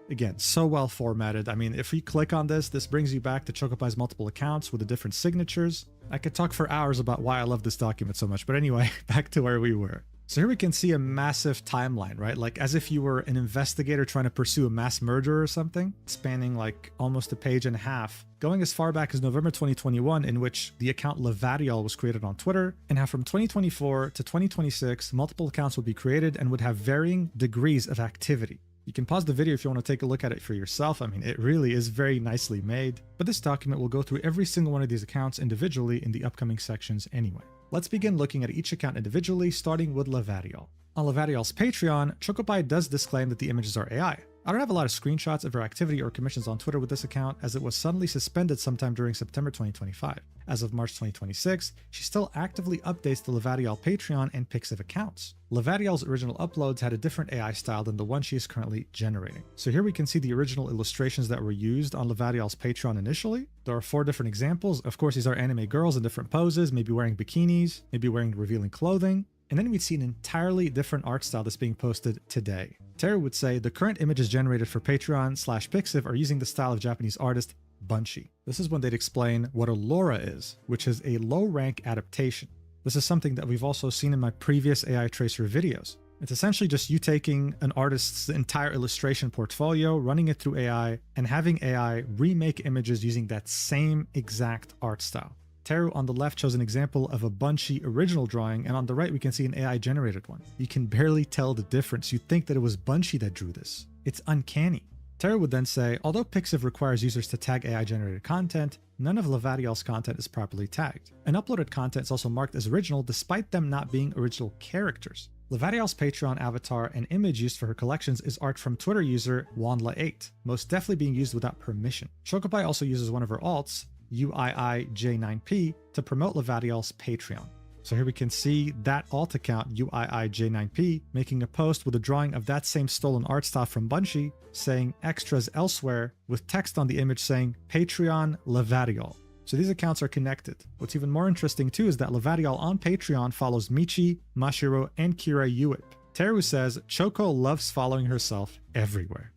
Again, so well formatted. I mean, if you click on this, this brings you back to Chocopie's multiple accounts with the different signatures. I could talk for hours about why I love this document so much, but anyway, back to where we were. So here we can see a massive timeline, right? Like as if you were an investigator trying to pursue a mass murder or something, spanning like almost a page and a half, going as far back as November 2021, in which the account Lavarial was created on Twitter, and how from 2024 to 2026, multiple accounts would be created and would have varying degrees of activity. You can pause the video if you want to take a look at it for yourself. I mean, it really is very nicely made, but this document will go through every single one of these accounts individually in the upcoming sections anyway. Let's begin looking at each account individually, starting with Lavarial. On Lavarial's Patreon, Chocopie does disclaim that the images are AI. I don't have a lot of screenshots of her activity or commissions on Twitter with this account, as it was suddenly suspended sometime during September 2025. As of March 2026, she still actively updates the Lavarial Patreon and Pixiv accounts. Lavarial's original uploads had a different AI style than the one she is currently generating. So here we can see the original illustrations that were used on Lavarial's Patreon initially. There are 4 different examples. Of course, these are anime girls in different poses, maybe wearing bikinis, maybe wearing revealing clothing. And then we'd see an entirely different art style that's being posted today. Tara would say the current images generated for Patreon/Pixiv are using the style of Japanese artist Bunshi. This is when they'd explain what a Laura is, which is a low-rank adaptation. This is something that we've also seen in my previous AI Tracer videos. It's essentially just you taking an artist's entire illustration portfolio, running it through AI, and having AI remake images using that same exact art style. Teru on the left shows an example of a Bunshi original drawing, and on the right we can see an AI-generated one. You can barely tell the difference. You'd think that it was Bunshi that drew this. It's uncanny. Teru would then say, although Pixiv requires users to tag AI-generated content, none of Lavarial's content is properly tagged. And uploaded content is also marked as original despite them not being original characters. Lavarial's Patreon avatar and image used for her collections is art from Twitter user Wanla8, most definitely being used without permission. Chocopie also uses one of her alts, UIIJ9P, to promote Lavarial's Patreon. So here we can see that alt account, UIIJ9P, making a post with a drawing of that same stolen art style from Bunshi, saying extras elsewhere, with text on the image saying Patreon Lavarial. So these accounts are connected. What's even more interesting too is that Lavarial on Patreon follows Michi, Mashiro, and Kira Uep. Teru says Choco loves following herself everywhere.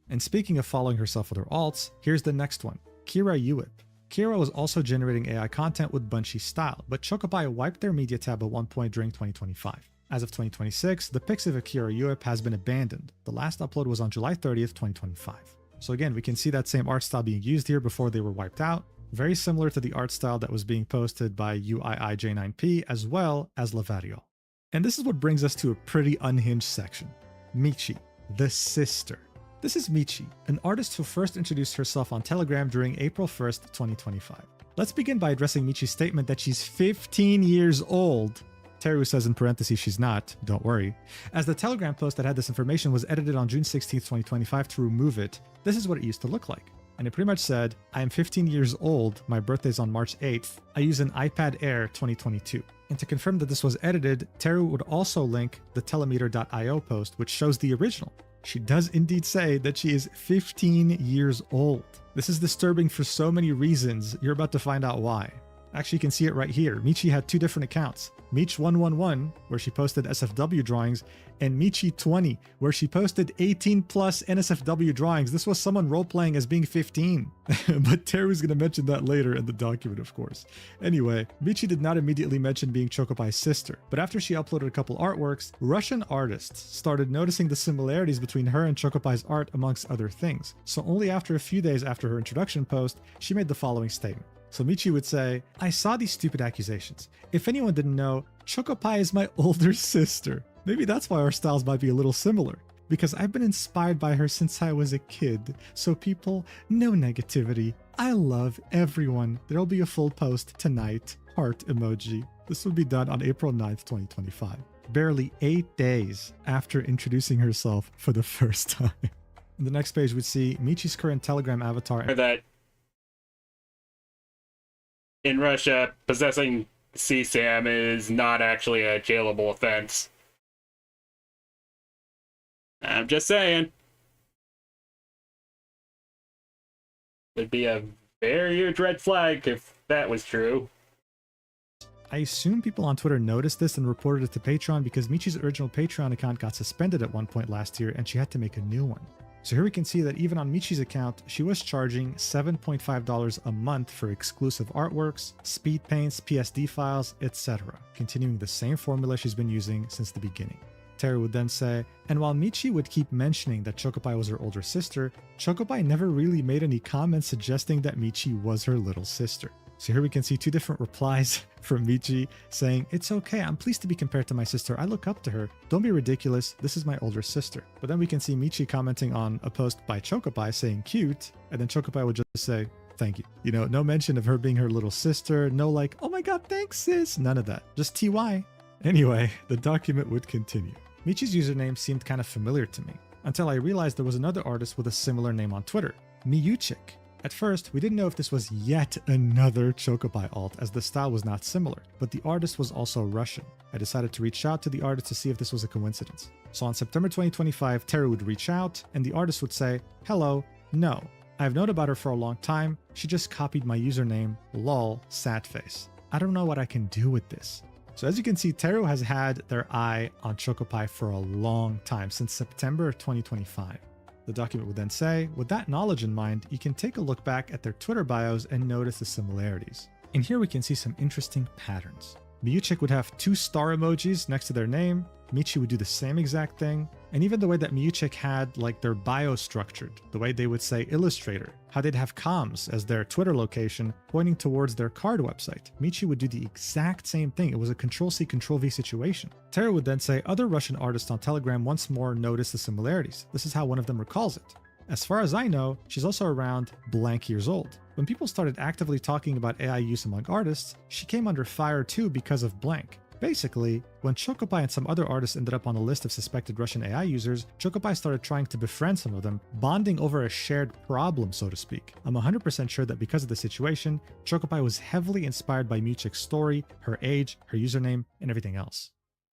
And speaking of following herself with her alts, here's the next one, Kira Uep. Kira was also generating AI content with Bunshi style, but Chocopie wiped their media tab at one point during 2025. As of 2026, the Pixiv of Kira Uep has been abandoned. The last upload was on July 30th, 2025. So again, we can see that same art style being used here before they were wiped out, very similar to the art style that was being posted by UIIJ9P as well as Lavarial. And this is what brings us to a pretty unhinged section, Michi, the sister. This is Michi, an artist who first introduced herself on Telegram during April 1st, 2025. Let's begin by addressing Michi's statement that she's 15 years old. Teru says in parentheses she's not, don't worry. As the Telegram post that had this information was edited on June 16th, 2025 to remove it, this is what it used to look like. And it pretty much said, I am 15 years old, my birthday's on March 8th, I use an iPad Air 2022. And to confirm that this was edited, Teru would also link the telemeter.io post, which shows the original. She does indeed say that she is 15 years old. This is disturbing for so many reasons. You're about to find out why. Actually, you can see it right here. Michi had two different accounts. Meech111, where she posted SFW drawings, and Michi20, where she posted 18 plus NSFW drawings. This was someone role-playing as being 15. But Teru's going to mention that later in the document, of course. Anyway, Michi did not immediately mention being Chocopai's sister, but after she uploaded a couple artworks, Russian artists started noticing the similarities between her and Chocopai's art, amongst other things. So only after a few days after her introduction post, she made the following statement. So Michi would say, I saw these stupid accusations. If anyone didn't know, Chocopai is my older sister. Maybe that's why our styles might be a little similar. Because I've been inspired by her since I was a kid. So people, no negativity. I love everyone. There'll be a full post tonight. Heart emoji. This will be done on April 9th, 2025. Barely 8 days after introducing herself for the first time. On the next page, we'd see Michi's current Telegram avatar. That in Russia, possessing CSAM is not actually a jailable offense. I'm just saying. It'd be a very huge red flag if that was true. I assume people on Twitter noticed this and reported it to Patreon because Michi's original Patreon account got suspended at one point last year and she had to make a new one. So here we can see that even on Michi's account, she was charging $7.5 a month for exclusive artworks, speed paints, PSD files, etc., continuing the same formula she's been using since the beginning. Teru would then say, and while Michi would keep mentioning that Chocopai was her older sister, Chocopai never really made any comments suggesting that Michi was her little sister. So here we can see two different replies from Michi saying, it's okay, I'm pleased to be compared to my sister, I look up to her, don't be ridiculous, this is my older sister. But then we can see Michi commenting on a post by Chocopai saying cute, and then Chocopai would just say, thank you. You know, no mention of her being her little sister, no like, oh my god, thanks sis, none of that, just TY. Anyway, the document would continue. Michi's username seemed kind of familiar to me, until I realized there was another artist with a similar name on Twitter, Miyuchik. At first, we didn't know if this was yet another Chocopai alt, as the style was not similar, but the artist was also Russian. I decided to reach out to the artist to see if this was a coincidence. So on September 2025, Teru would reach out, and the artist would say, hello, no, I've known about her for a long time, she just copied my username, lol, sad face. I don't know what I can do with this. So as you can see, Teru has had their eye on Chocopai for a long time, since September 2025. The document would then say, with that knowledge in mind, you can take a look back at their Twitter bios and notice the similarities. And here we can see some interesting patterns. Miyuchik would have 2 star emojis next to their name, Michi would do the same exact thing, and even the way that Miyuchik had like their bio structured, the way they would say Illustrator, how they'd have comms as their Twitter location pointing towards their card website. Michi would do the exact same thing. It was a Control-C, Control-V situation. Teru would then say other Russian artists on Telegram once more noticed the similarities. This is how one of them recalls it. As far as I know, she's also around blank years old. When people started actively talking about AI use among artists, she came under fire too because of blank. Basically, when Chocopai and some other artists ended up on a list of suspected Russian AI users, Chocopai started trying to befriend some of them, bonding over a shared problem, so to speak. I'm 100% sure that because of the situation, Chocopai was heavily inspired by Miyuchik's story, her age, her username, and everything else.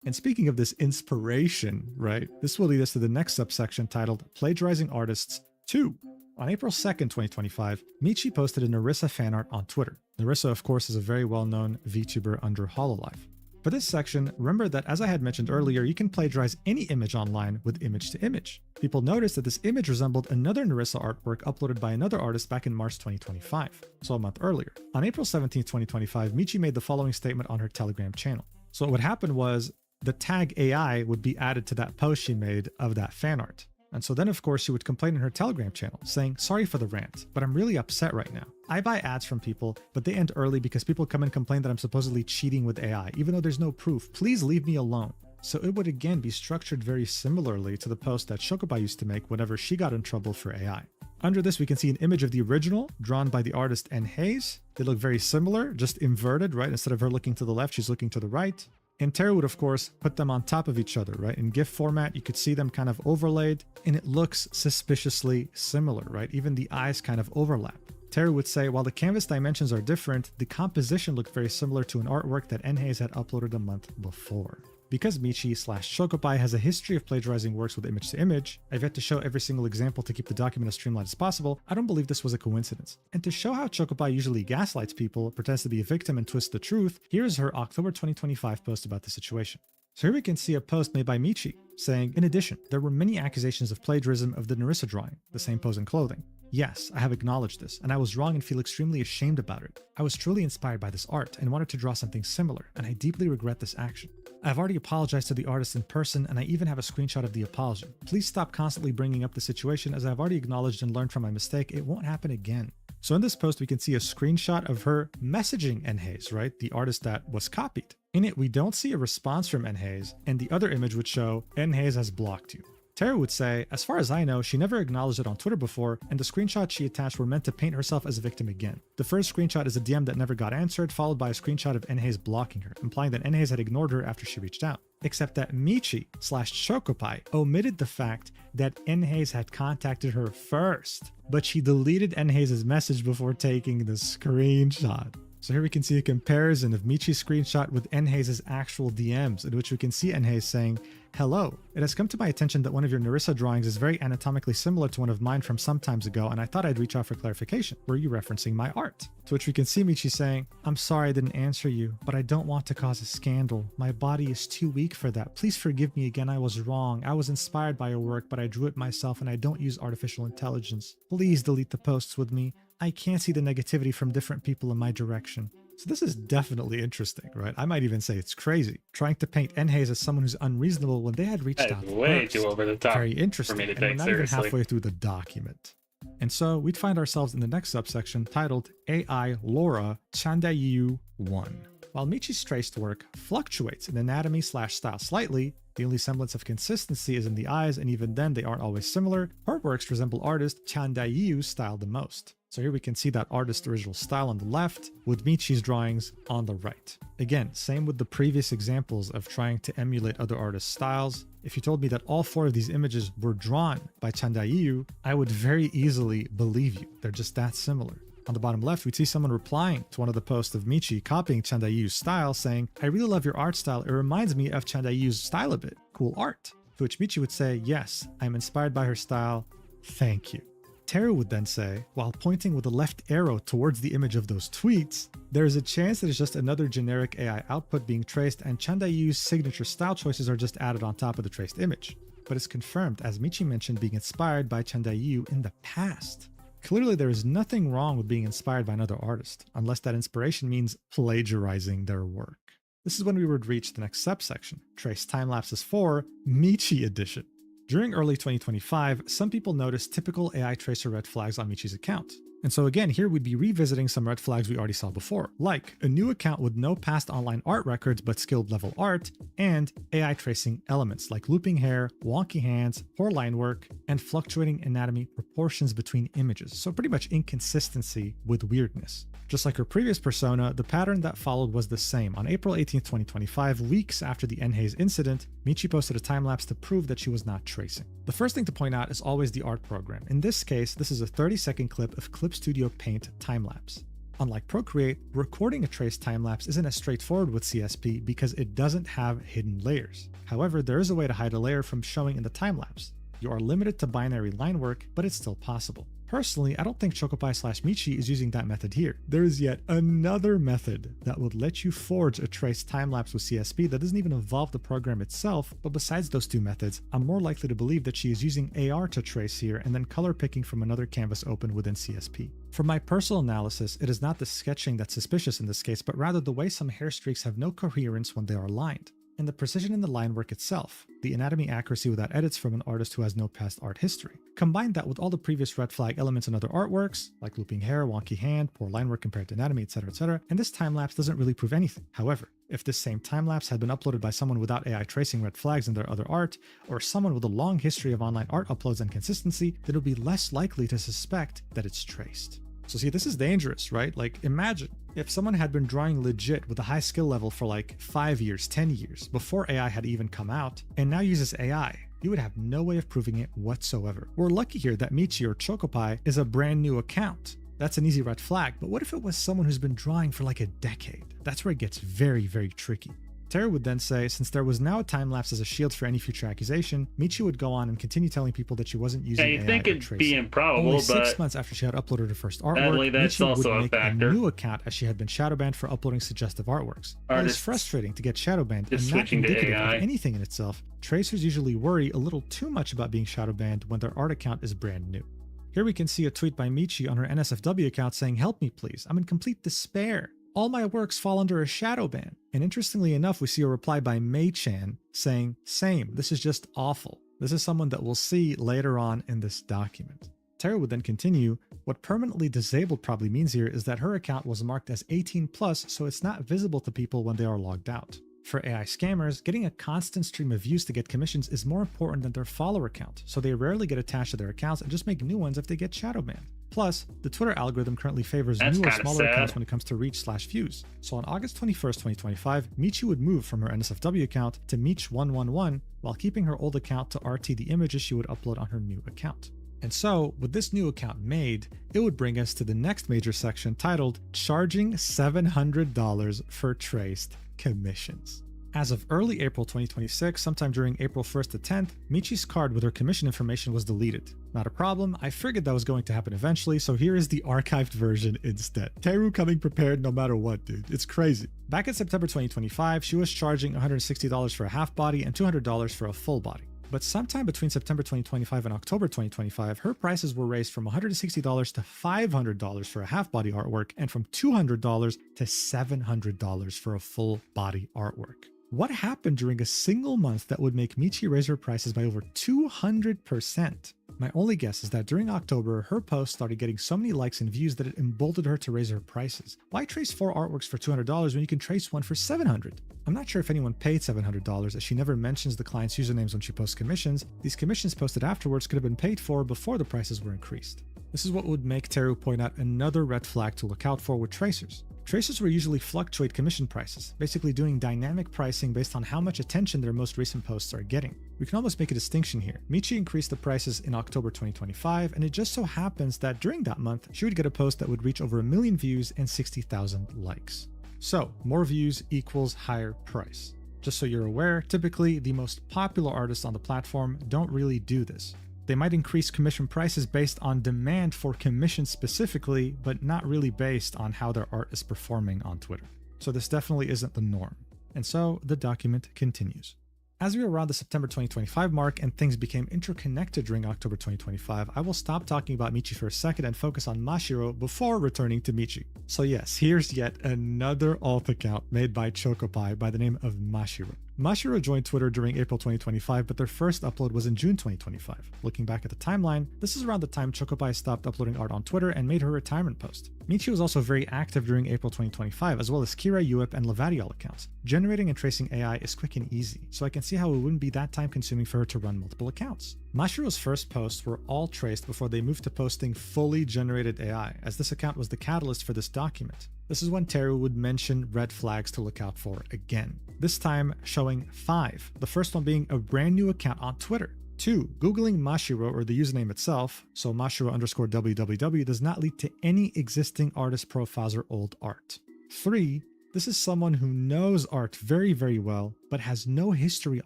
And speaking of this inspiration, right, this will lead us to the next subsection titled Plagiarizing Artists 2. On April 2nd, 2025, Michi posted a Narissa fanart on Twitter. Narissa, of course, is a very well-known VTuber under Hololive. For this section, remember that as I had mentioned earlier, you can plagiarize any image online with image to image. People noticed that this image resembled another Narissa artwork uploaded by another artist back in March 2025, so a month earlier. On April 17, 2025, Michi made the following statement on her Telegram channel. So what would happen was the tag AI would be added to that post she made of that fan art. And so then, of course, she would complain in her Telegram channel, saying, sorry for the rant, but I'm really upset right now. I buy ads from people, but they end early because people come and complain that I'm supposedly cheating with AI, even though there's no proof. Please leave me alone. So it would again be structured very similarly to the post that Chocopai used to make whenever she got in trouble for AI. Under this, we can see an image of the original drawn by the artist N. Hayes. They look very similar, just inverted, right? Instead of her looking to the left, she's looking to the right. And Teru would, of course, put them on top of each other, right? In GIF format, you could see them kind of overlaid, and it looks suspiciously similar, right? Even the eyes kind of overlap. Teru would say, while the canvas dimensions are different, the composition looked very similar to an artwork that N. Hayes had uploaded a month before. Because Michi/Chocopie has a history of plagiarizing works with image to image, I've yet to show every single example to keep the document as streamlined as possible. I don't believe this was a coincidence. And to show how Chocopie usually gaslights people, pretends to be a victim, and twists the truth, here's her October 2025 post about the situation. So here we can see a post made by Michi, saying, in addition, there were many accusations of plagiarism of the Narissa drawing, the same pose and clothing. Yes, I have acknowledged this, and I was wrong and feel extremely ashamed about it. I was truly inspired by this art and wanted to draw something similar, and I deeply regret this action. I have already apologized to the artist in person, and I even have a screenshot of the apology. Please stop constantly bringing up the situation, as I have already acknowledged and learned from my mistake. It won't happen again. So in this post, we can see a screenshot of her messaging Enhaze, right? The artist that was copied. In it, we don't see a response from Enhaze, and the other image would show Enhaze has blocked you. Tara would say, as far as I know, she never acknowledged it on Twitter before, and the screenshots she attached were meant to paint herself as a victim again. The first screenshot is a DM that never got answered, followed by a screenshot of Enhaze blocking her, implying that Enhaze had ignored her after she reached out. Except that Michi/Chocopie omitted the fact that Enhaze had contacted her first, but she deleted Enhaze's message before taking the screenshot. So here we can see a comparison of Michi's screenshot with Enhaze's actual DMs, in which we can see Enhaze saying, "Hello, it has come to my attention that one of your Narissa drawings is very anatomically similar to one of mine from some times ago, and I thought I'd reach out for clarification. Were you referencing my art?" To which we can see Michi saying, "I'm sorry I didn't answer you, but I don't want to cause a scandal. My body is too weak for that. Please forgive me again, I was wrong. I was inspired by your work, but I drew it myself and I don't use artificial intelligence. Please delete the posts with me. I can't see the negativity from different people in my direction." So this is definitely interesting, right? I might even say it's crazy. Trying to paint Enhaze as someone who's unreasonable when they had reached That out is way first. too over the top. Very interesting. for me to And we're take not seriously. even halfway through the document. And so we'd find ourselves in the next subsection titled AI Laura Chandayu 1. While Michi's traced work fluctuates in anatomy/style slightly, the only semblance of consistency is in the eyes, and even then they aren't always similar. Her works resemble artist Chandayi's style the most. So here we can see that artist's original style on the left, with Michi's drawings on the right. Again, same with the previous examples of trying to emulate other artists' styles. If you told me that all 4 of these images were drawn by Chandayu, I would very easily believe you. They're just that similar. On the bottom left, we'd see someone replying to one of the posts of Michi copying Chandayu's style, saying, "I really love your art style. It reminds me of Chandayu's style a bit. Cool art." To which Michi would say, "Yes, I'm inspired by her style. Thank you." Teru would then say, while pointing with the left arrow towards the image of those tweets, "There is a chance that it's just another generic AI output being traced and Chandayu's signature style choices are just added on top of the traced image." But it's confirmed, as Michi mentioned, being inspired by Chandayu in the past. Clearly, there is nothing wrong with being inspired by another artist, unless that inspiration means plagiarizing their work. This is when we would reach the next subsection, Trace Timelapses 4, Michi Edition. During early 2025, some people noticed typical AI tracer red flags on Michi's account. And so again, here we'd be revisiting some red flags we already saw before, like a new account with no past online art records but skilled level art, and AI tracing elements like looping hair, wonky hands, poor line work, and fluctuating anatomy proportions between images. So pretty much inconsistency with weirdness. Just like her previous persona, the pattern that followed was the same. On April 18, 2025, weeks after the Enhaze incident, Michi posted a time-lapse to prove that she was not tracing. The first thing to point out is always the art program. In this case, this is a 30-second clip of Clip Studio Paint time-lapse. Unlike Procreate, recording a trace time-lapse isn't as straightforward with CSP because it doesn't have hidden layers. However, there is a way to hide a layer from showing in the time-lapse. You are limited to binary line work, but it's still possible. Personally, I don't think Chocopie/Michi is using that method here. There is yet another method that would let you forge a trace time-lapse with CSP that doesn't even involve the program itself, but besides those 2 methods, I'm more likely to believe that she is using AR to trace here and then color picking from another canvas open within CSP. From my personal analysis, it is not the sketching that's suspicious in this case, but rather the way some hair streaks have no coherence when they are lined. And the precision in the line work itself, the anatomy accuracy without edits from an artist who has no past art history. Combine that with all the previous red flag elements in other artworks, like looping hair, wonky hand, poor line work compared to anatomy, etc., and this time-lapse doesn't really prove anything. However, if this same time-lapse had been uploaded by someone without AI tracing red flags in their other art, or someone with a long history of online art uploads and consistency, then it would be less likely to suspect that it's traced. So see, this is dangerous, right? Like, imagine if someone had been drawing legit with a high skill level for like 5 years, 10 years, before AI had even come out, and now uses AI. You would have no way of proving it whatsoever. We're lucky here that Michi or Chocopie is a brand new account. That's an easy red flag, but what if it was someone who's been drawing for like a decade? That's where it gets very, very tricky. Teru would then say, since there was now a time lapse as a shield for any future accusation, Michi would go on and continue telling people that she wasn't using AI. You think it'd be improbable, Only but 6 months after she had uploaded her first artwork, sadly, that's Michi also would a make factor. a new account as she had been shadow banned for uploading suggestive artworks. It is frustrating to get shadow banned and not indicative of anything in itself. Tracers usually worry a little too much about being shadow banned when their art account is brand new. Here we can see a tweet by Michi on her NSFW account saying, "Help me please, I'm in complete despair. All my works fall under a shadow ban." And interestingly enough, we see a reply by Mei-chan saying, "Same, this is just awful." This is someone that we'll see later on in this document. Teru would then continue, "What permanently disabled probably means here is that her account was marked as 18+, so it's not visible to people when they are logged out. For AI scammers, getting a constant stream of views to get commissions is more important than their follower count, so they rarely get attached to their accounts and just make new ones if they get shadow banned. Plus, the Twitter algorithm currently favors newer, smaller accounts when it comes to reach/views. So on August 21st, 2025, Michi would move from her NSFW account to Meech111 while keeping her old account to RT the images she would upload on her new account." And so, with this new account made, it would bring us to the next major section titled Charging $700 for Traced Commissions. As of early April 2026, sometime during April 1st to 10th, Michi's card with her commission information was deleted. Not a problem, I figured that was going to happen eventually, so here is the archived version instead. Teru coming prepared no matter what, dude. It's crazy. Back in September 2025, she was charging $160 for a half body and $200 for a full body. But sometime between September 2025 and October 2025, her prices were raised from $160 to $500 for a half body artwork and from $200 to $700 for a full body artwork. What happened during a single month that would make Michi raise her prices by over 200%? My only guess is that during October, her post started getting so many likes and views that it emboldened her to raise her prices. Why trace 4 artworks for $200 when you can trace one for $700? I'm not sure if anyone paid $700, as she never mentions the client's usernames when she posts commissions. These commissions posted afterwards could have been paid for before the prices were increased. This is what would make Teru point out another red flag to look out for with tracers. Tracers will usually fluctuate commission prices, basically doing dynamic pricing based on how much attention their most recent posts are getting. We can almost make a distinction here. Michi increased the prices in October 2025, and it just so happens that during that month, she would get a post that would reach over 1 million views and 60,000 likes. So, more views equals higher price. Just so you're aware, typically the most popular artists on the platform don't really do this. They might increase commission prices based on demand for commissions specifically, but not really based on how their art is performing on Twitter. So this definitely isn't the norm. And so the document continues. As we were around the September 2025 mark and things became interconnected during October 2025, I will stop talking about Michi for a second and focus on Mashiro before returning to Michi. So yes, here's yet another alt account made by Chocopie by the name of Mashiro. Mashiro joined Twitter during April 2025, but their first upload was in June 2025. Looking back at the timeline, this is around the time Chocopie stopped uploading art on Twitter and made her retirement post. Michi was also very active during April 2025, as well as Kira, Uip, and Levadiel accounts. Generating and tracing AI is quick and easy, so I can see how it wouldn't be that time consuming for her to run multiple accounts. Mashiro's first posts were all traced before they moved to posting fully generated AI, as this account was the catalyst for this document. This is when Teru would mention red flags to look out for again. This time showing 5, the first one being a brand new account on Twitter. 2, Googling Mashiro or the username itself, so Mashiro_www does not lead to any existing artist profiles or old art. 3, this is someone who knows art very, very well, but has no history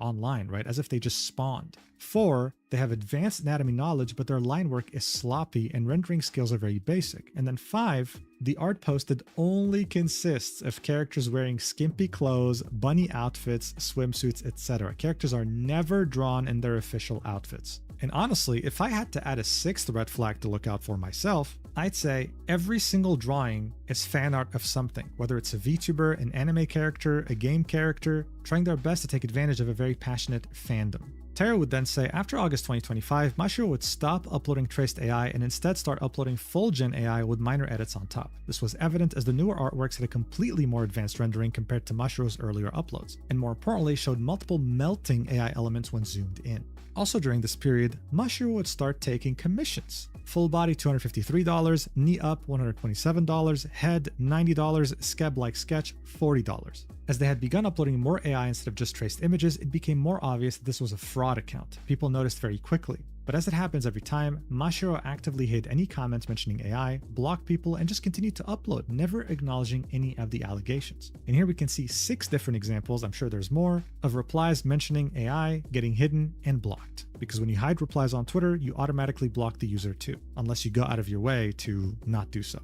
online, right? As if they just spawned. 4, they have advanced anatomy knowledge, but their line work is sloppy and rendering skills are very basic. And then 5, the art posted only consists of characters wearing skimpy clothes, bunny outfits, swimsuits, etc. Characters are never drawn in their official outfits. And honestly, if I had to add a 6th red flag to look out for myself, I'd say every single drawing is fan art of something, whether it's a VTuber, an anime character, a game character, trying their best to take advantage of a very passionate fandom. Teru would then say after August 2025, Mashiro would stop uploading traced AI and instead start uploading full gen AI with minor edits on top. This was evident as the newer artworks had a completely more advanced rendering compared to Mashiro's earlier uploads, and more importantly showed multiple melting AI elements when zoomed in. Also during this period, Mashiro would start taking commissions. Full body $253, knee up $127, head $90, skeb like sketch $40. As they had begun uploading more AI instead of just traced images, it became more obvious that this was a fraud account. People noticed very quickly. But as it happens every time, Mashiro actively hid any comments mentioning AI, blocked people, and just continued to upload, never acknowledging any of the allegations. And here we can see 6 different examples, I'm sure there's more, of replies mentioning AI, getting hidden, and blocked. Because when you hide replies on Twitter, you automatically block the user too, unless you go out of your way to not do so.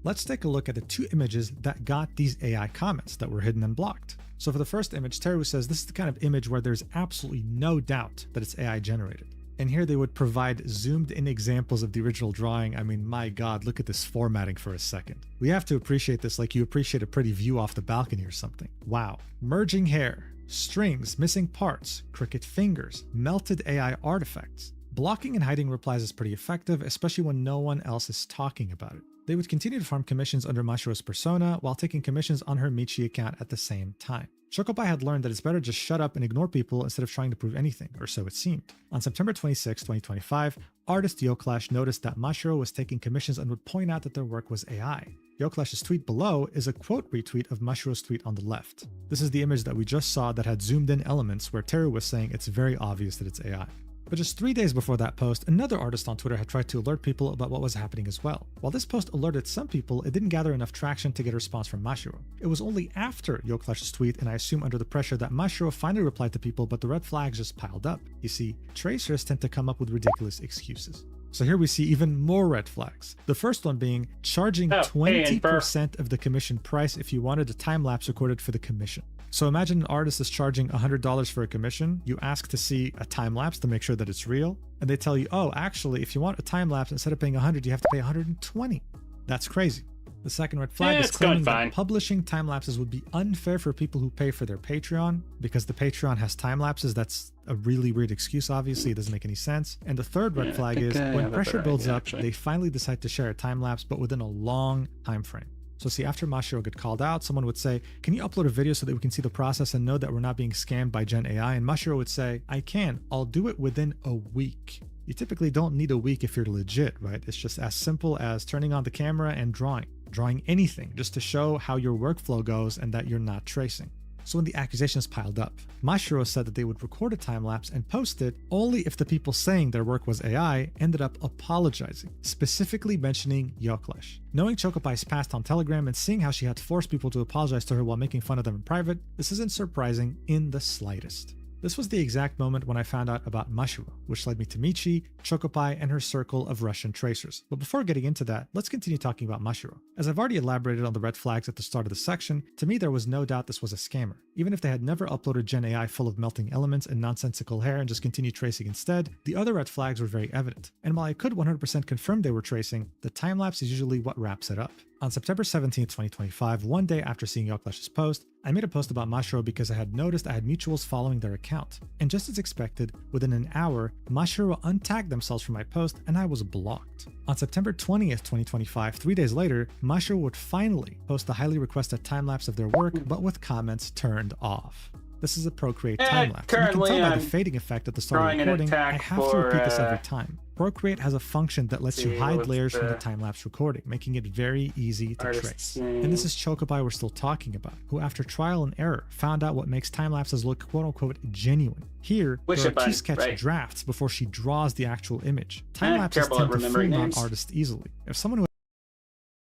Let's take a look at the 2 images that got these AI comments that were hidden and blocked. So for the first image, Teru says this is the kind of image where there's absolutely no doubt that it's AI generated. And here they would provide zoomed in examples of the original drawing. I mean, my God, look at this formatting for a second. We have to appreciate this like you appreciate a pretty view off the balcony or something. Wow. Merging hair, strings, missing parts, cricket fingers, melted AI artifacts. Blocking and hiding replies is pretty effective, especially when no one else is talking about it. They would continue to farm commissions under Mashiro's persona while taking commissions on her Michi account at the same time. Chocopi had learned that it's better just shut up and ignore people instead of trying to prove anything, or so it seemed. On September 26, 2025, artist YoClash noticed that Mashiro was taking commissions and would point out that their work was AI. YoClash's tweet below is a quote retweet of Mashiro's tweet on the left. This is the image that we just saw that had zoomed in elements where Teru was saying it's very obvious that it's AI. But just 3 days before that post, another artist on Twitter had tried to alert people about what was happening as well. While this post alerted some people, it didn't gather enough traction to get a response from Mashiro. It was only after YoClash's tweet, and I assume under the pressure, that Mashiro finally replied to people, but the red flags just piled up. You see, tracers tend to come up with ridiculous excuses. So here we see even more red flags. The first one being charging 20% of the commission price if you wanted a time-lapse recorded for the commission. So imagine an artist is charging $100 for a commission, you ask to see a time-lapse to make sure that it's real, and they tell you, oh, actually, if you want a time-lapse, instead of paying $100, you have to pay $120. That's crazy. The second red flag is claiming that publishing time-lapses would be unfair for people who pay for their Patreon, because the Patreon has time-lapses. That's a really weird excuse, obviously. It doesn't make any sense. And the third red flag is when pressure builds up, they finally decide to share a time-lapse, but within a long time frame. So see, after Mashiro got called out, someone would say, can you upload a video so that we can see the process and know that we're not being scammed by Gen AI? And Mashiro would say, I can. I'll do it within a week. You typically don't need a week if you're legit, right? It's just as simple as turning on the camera and drawing anything just to show how your workflow goes and that you're not tracing. So when the accusations piled up, Mashiro said that they would record a time-lapse and post it only if the people saying their work was AI ended up apologizing, specifically mentioning YoClash. Knowing Chocopai's past on Telegram and seeing how she had forced people to apologize to her while making fun of them in private, this isn't surprising in the slightest. This was the exact moment when I found out about Mashiro, which led me to Michi, Chocopai, and her circle of Russian tracers. But before getting into that, let's continue talking about Mashiro. As I've already elaborated on the red flags at the start of the section, to me there was no doubt this was a scammer. Even if they had never uploaded Gen AI full of melting elements and nonsensical hair and just continued tracing instead, the other red flags were very evident. And while I could 100% confirm they were tracing, the time-lapse is usually what wraps it up. On September 17, 2025, one day after seeing YoClash's post, I made a post about Mashiro because I had noticed I had mutuals following their account. And just as expected, within an hour, Mashiro untagged themselves from my post and I was blocked. On September 20th, 2025, 3 days later, Mashiro would finally post the highly requested time-lapse of their work, but with comments turned off. This is a Procreate time-lapse. You can tell by the fading effect at the start of the recording, I have to repeat this every time. Procreate has a function that lets you hide layers from the time-lapse recording, making it very easy to trace. And this is Chocopi we're still talking about, who after trial and error found out what makes time-lapses look quote-unquote genuine. Here, there are 2 sketch drafts before she draws the actual image. Time-lapses tend to fool on artists easily. If someone who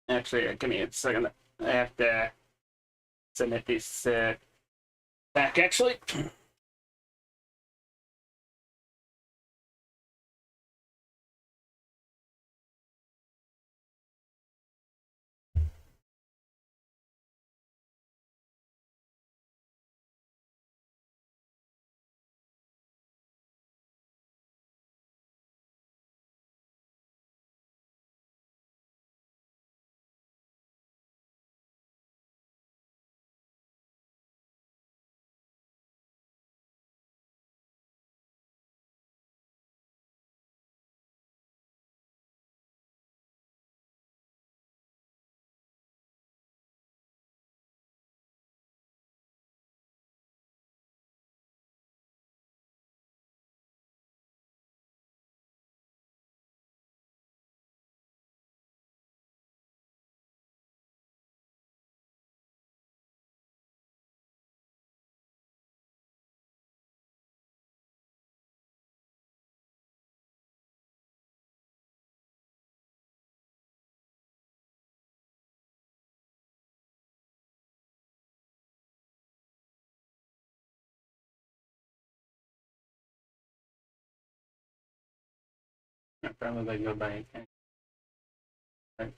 Actually, give me a second. I have to submit these back, actually. Probably go by intent. Right.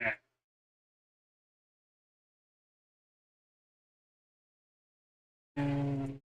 Yeah. Um,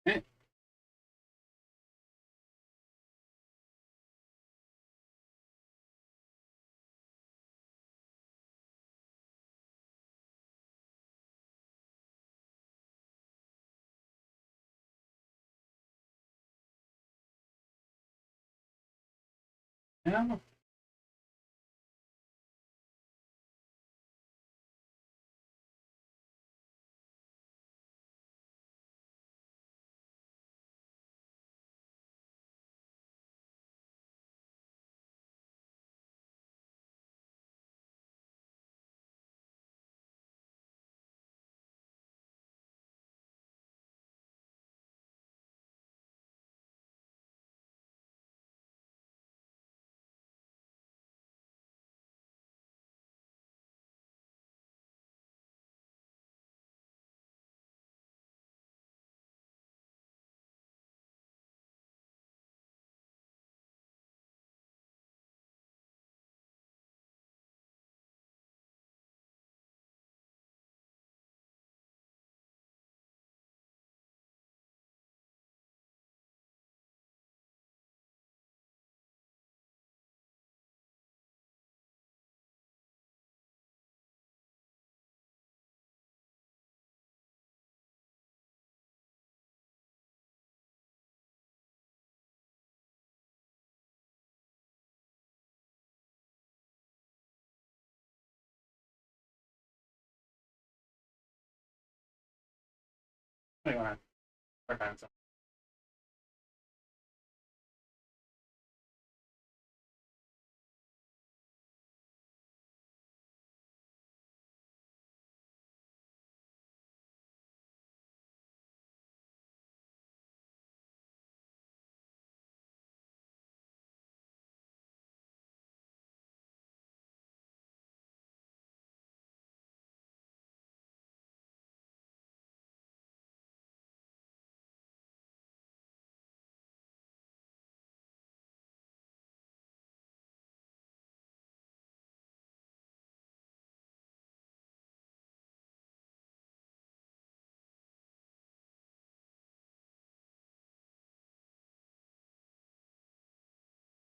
eh, no. Wait, hold on. Work on something.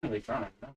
Really fun. No?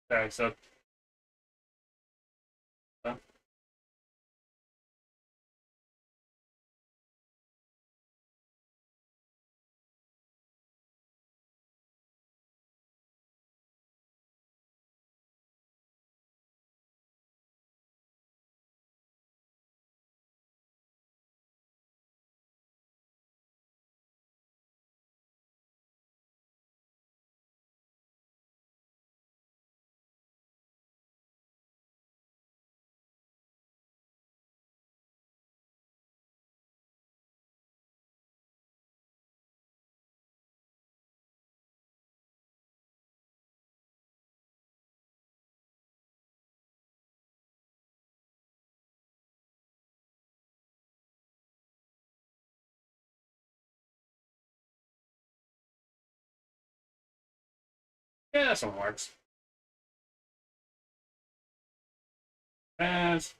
Alright, so yeah, that one works. As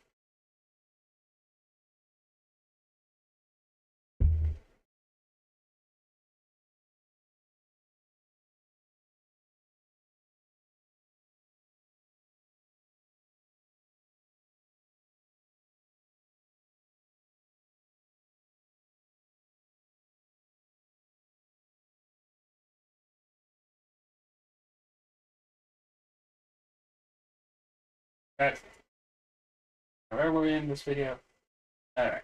that. Where were we in this video? Alright.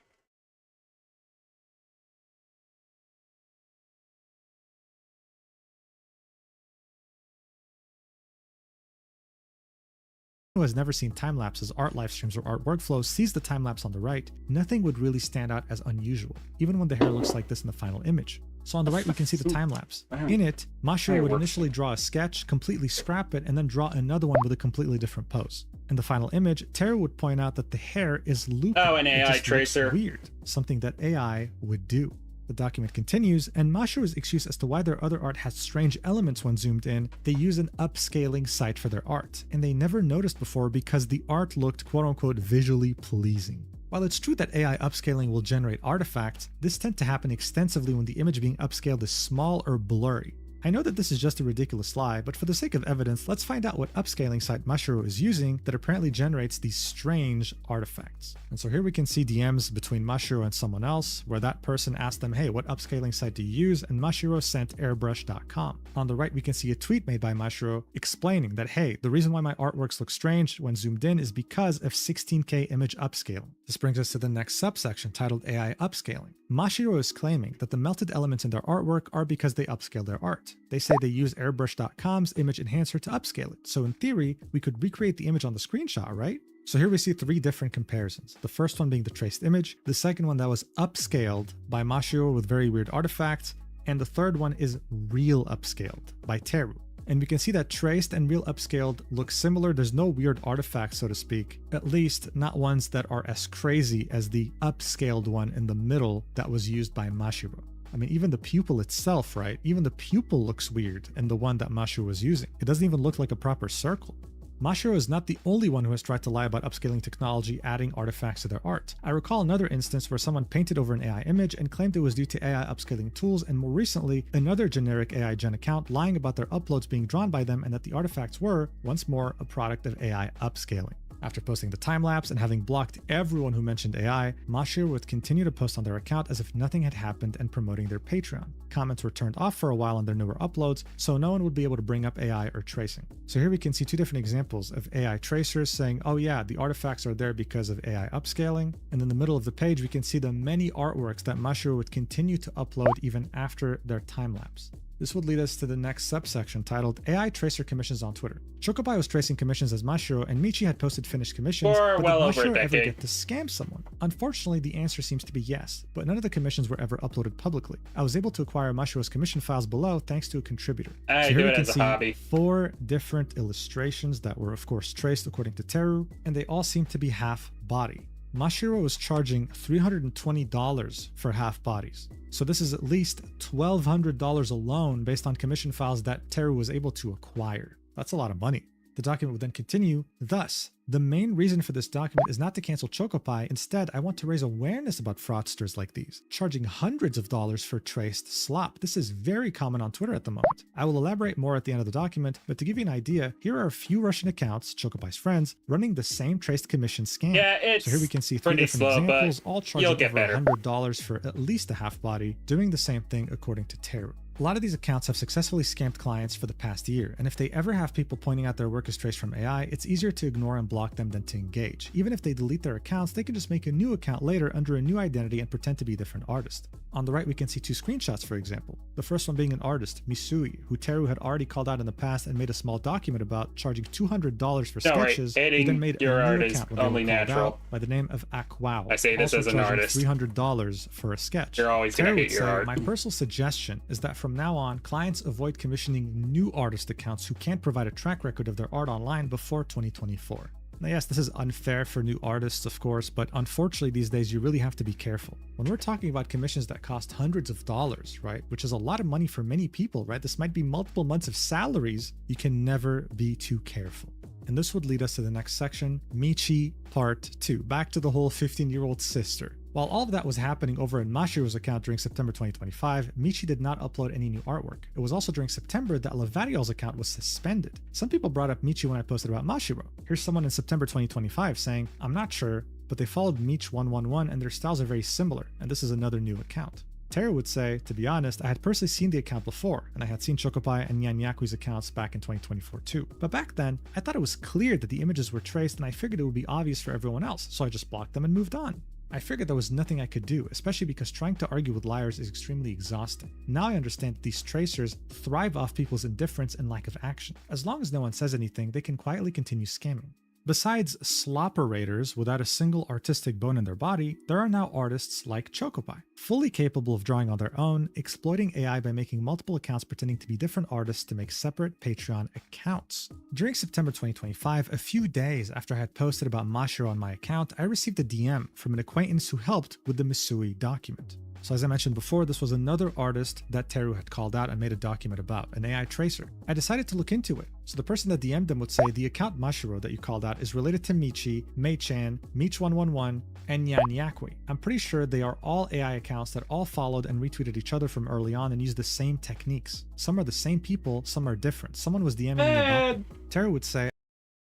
Who has never seen time lapses, art live streams, or art workflows sees the time lapse on the right, nothing would really stand out as unusual, even when the hair looks like this in the final image. So on the right, we can see the time lapse. In it, Mashiro would initially draw a sketch, completely scrap it, and then draw another one with a completely different pose. In the final image, Teru would point out that the hair is looping. Oh, an It AI just tracer. looks weird, something that AI would do. The document continues, and Mashiro's excuse as to why their other art has strange elements when zoomed in, they use an upscaling site for their art, and they never noticed before because the art looked quote-unquote visually pleasing. While it's true that AI upscaling will generate artifacts, this tends to happen extensively when the image being upscaled is small or blurry. I know that this is just a ridiculous lie, but for the sake of evidence, let's find out what upscaling site Mashiro is using that apparently generates these strange artifacts. And so here we can see DMs between Mashiro and someone else, where that person asked them, hey, what upscaling site do you use? And Mashiro sent airbrush.com. On the right, we can see a tweet made by Mashiro explaining that, hey, the reason why my artworks look strange when zoomed in is because of 16K image upscaling. This brings us to the next subsection titled AI upscaling. Mashiro is claiming that the melted elements in their artwork are because they upscale their art. They say they use airbrush.com's image enhancer to upscale it. So in theory, we could recreate the image on the screenshot, right? So here we see three different comparisons. The first one being the traced image, the second one that was upscaled by Mashiro with very weird artifacts, and the third one is real upscaled by Teru. And we can see that traced and real upscaled look similar. There's no weird artifacts, so to speak, at least not ones that are as crazy as the upscaled one in the middle that was used by Mashiro. I mean, even the pupil itself, right? Even the pupil looks weird in the one that Mashiro was using. It doesn't even look like a proper circle. Mashiro is not the only one who has tried to lie about upscaling technology, adding artifacts to their art. I recall another instance where someone painted over an AI image and claimed it was due to AI upscaling tools, and more recently, another generic AI gen account lying about their uploads being drawn by them and that the artifacts were, once more, a product of AI upscaling. After posting the time-lapse and having blocked everyone who mentioned AI, Mashiro would continue to post on their account as if nothing had happened and promoting their Patreon. Comments were turned off for a while on their newer uploads, so no one would be able to bring up AI or tracing. So here we can see two different examples of AI tracers saying, oh yeah, the artifacts are there because of AI upscaling, and in the middle of the page we can see the many artworks that Mashiro would continue to upload even after their time-lapse. This would lead us to the next subsection titled AI Tracer Commissions on Twitter. Chocopi was tracing commissions as Mashiro, and Michi had posted finished commissions, For but well did over a Mashiro ever decade. get to scam someone? Unfortunately, the answer seems to be yes, but none of the commissions were ever uploaded publicly. I was able to acquire Mashiro's commission files below thanks to a contributor. I so do here we it can as a see hobby. 4 different illustrations that were of course traced according to Teru, and they all seem to be half body. Mashiro was charging $320 for half bodies. So this is at least $1,200 alone based on commission files that Teru was able to acquire. That's a lot of money. The document would then continue, thus, the main reason for this document is not to cancel Chocopi. Instead, I want to raise awareness about fraudsters like these, charging hundreds of dollars for traced slop. This is very common on Twitter at the moment. I will elaborate more at the end of the document, but to give you an idea, here are a few Russian accounts, Chocopi's friends, running the same traced commission scam. Yeah, it's so here we can see 3 pretty different slow, examples, but all you'll charging get over better. $100 for at least a half body, doing the same thing according to Teru. A lot of these accounts have successfully scammed clients for the past year, and if they ever have people pointing out their work is traced from AI, it's easier to ignore and block them than to engage. Even if they delete their accounts, they can just make a new account later under a new identity and pretend to be a different artist. On the right, we can see 2 screenshots, for example. The first one being an artist, Misui, who Teru had already called out in the past and made a small document about, charging $200 for Don't worry, sketches. He editing then made your a art new is account when they only were called natural. out by the name of Akwao, I say this also as an charging artist. $300 for a sketch. You're always gonna Teru hate would your say, art. my personal suggestion is that from now on, clients avoid commissioning new artist accounts who can't provide a track record of their art online before 2024. Now, yes, this is unfair for new artists, of course, but unfortunately these days you really have to be careful. When we're talking about commissions that cost hundreds of dollars, right, which is a lot of money for many people, right, this might be multiple months of salaries, you can never be too careful. And this would lead us to the next section, Michi Part 2, back to the whole 15-year-old sister. While all of that was happening over in Mashiro's account during September 2025, Michi did not upload any new artwork. It was also during September that Lavariel's account was suspended. Some people brought up Michi when I posted about Mashiro. Here's someone in September 2025 saying, I'm not sure, but they followed Mich111 and their styles are very similar, and this is another new account. Teru would say, to be honest, I had personally seen the account before, and I had seen Chocopi and Nyanyaku's accounts back in 2024 too. But back then, I thought it was clear that the images were traced and I figured it would be obvious for everyone else, so I just blocked them and moved on. I figured there was nothing I could do, especially because trying to argue with liars is extremely exhausting. Now I understand that these tracers thrive off people's indifference and lack of action. As long as no one says anything, they can quietly continue scamming. Besides slopperators without a single artistic bone in their body, there are now artists like Chocopi, fully capable of drawing on their own, exploiting AI by making multiple accounts pretending to be different artists to make separate Patreon accounts. During September 2025, a few days after I had posted about Mashiro on my account, I received a DM from an acquaintance who helped with the Misui document. So as I mentioned before, this was another artist that Teru had called out and made a document about, an AI tracer. I decided to look into it. So the person that DM'd them would say, the account Mashiro that you called out is related to Michi, Mei-chan, Mich111, and Nyanyakui. I'm pretty sure they are all AI accounts that all followed and retweeted each other from early on and used the same techniques. Some are the same people, some are different. Someone was DMing me about them. Teru would say,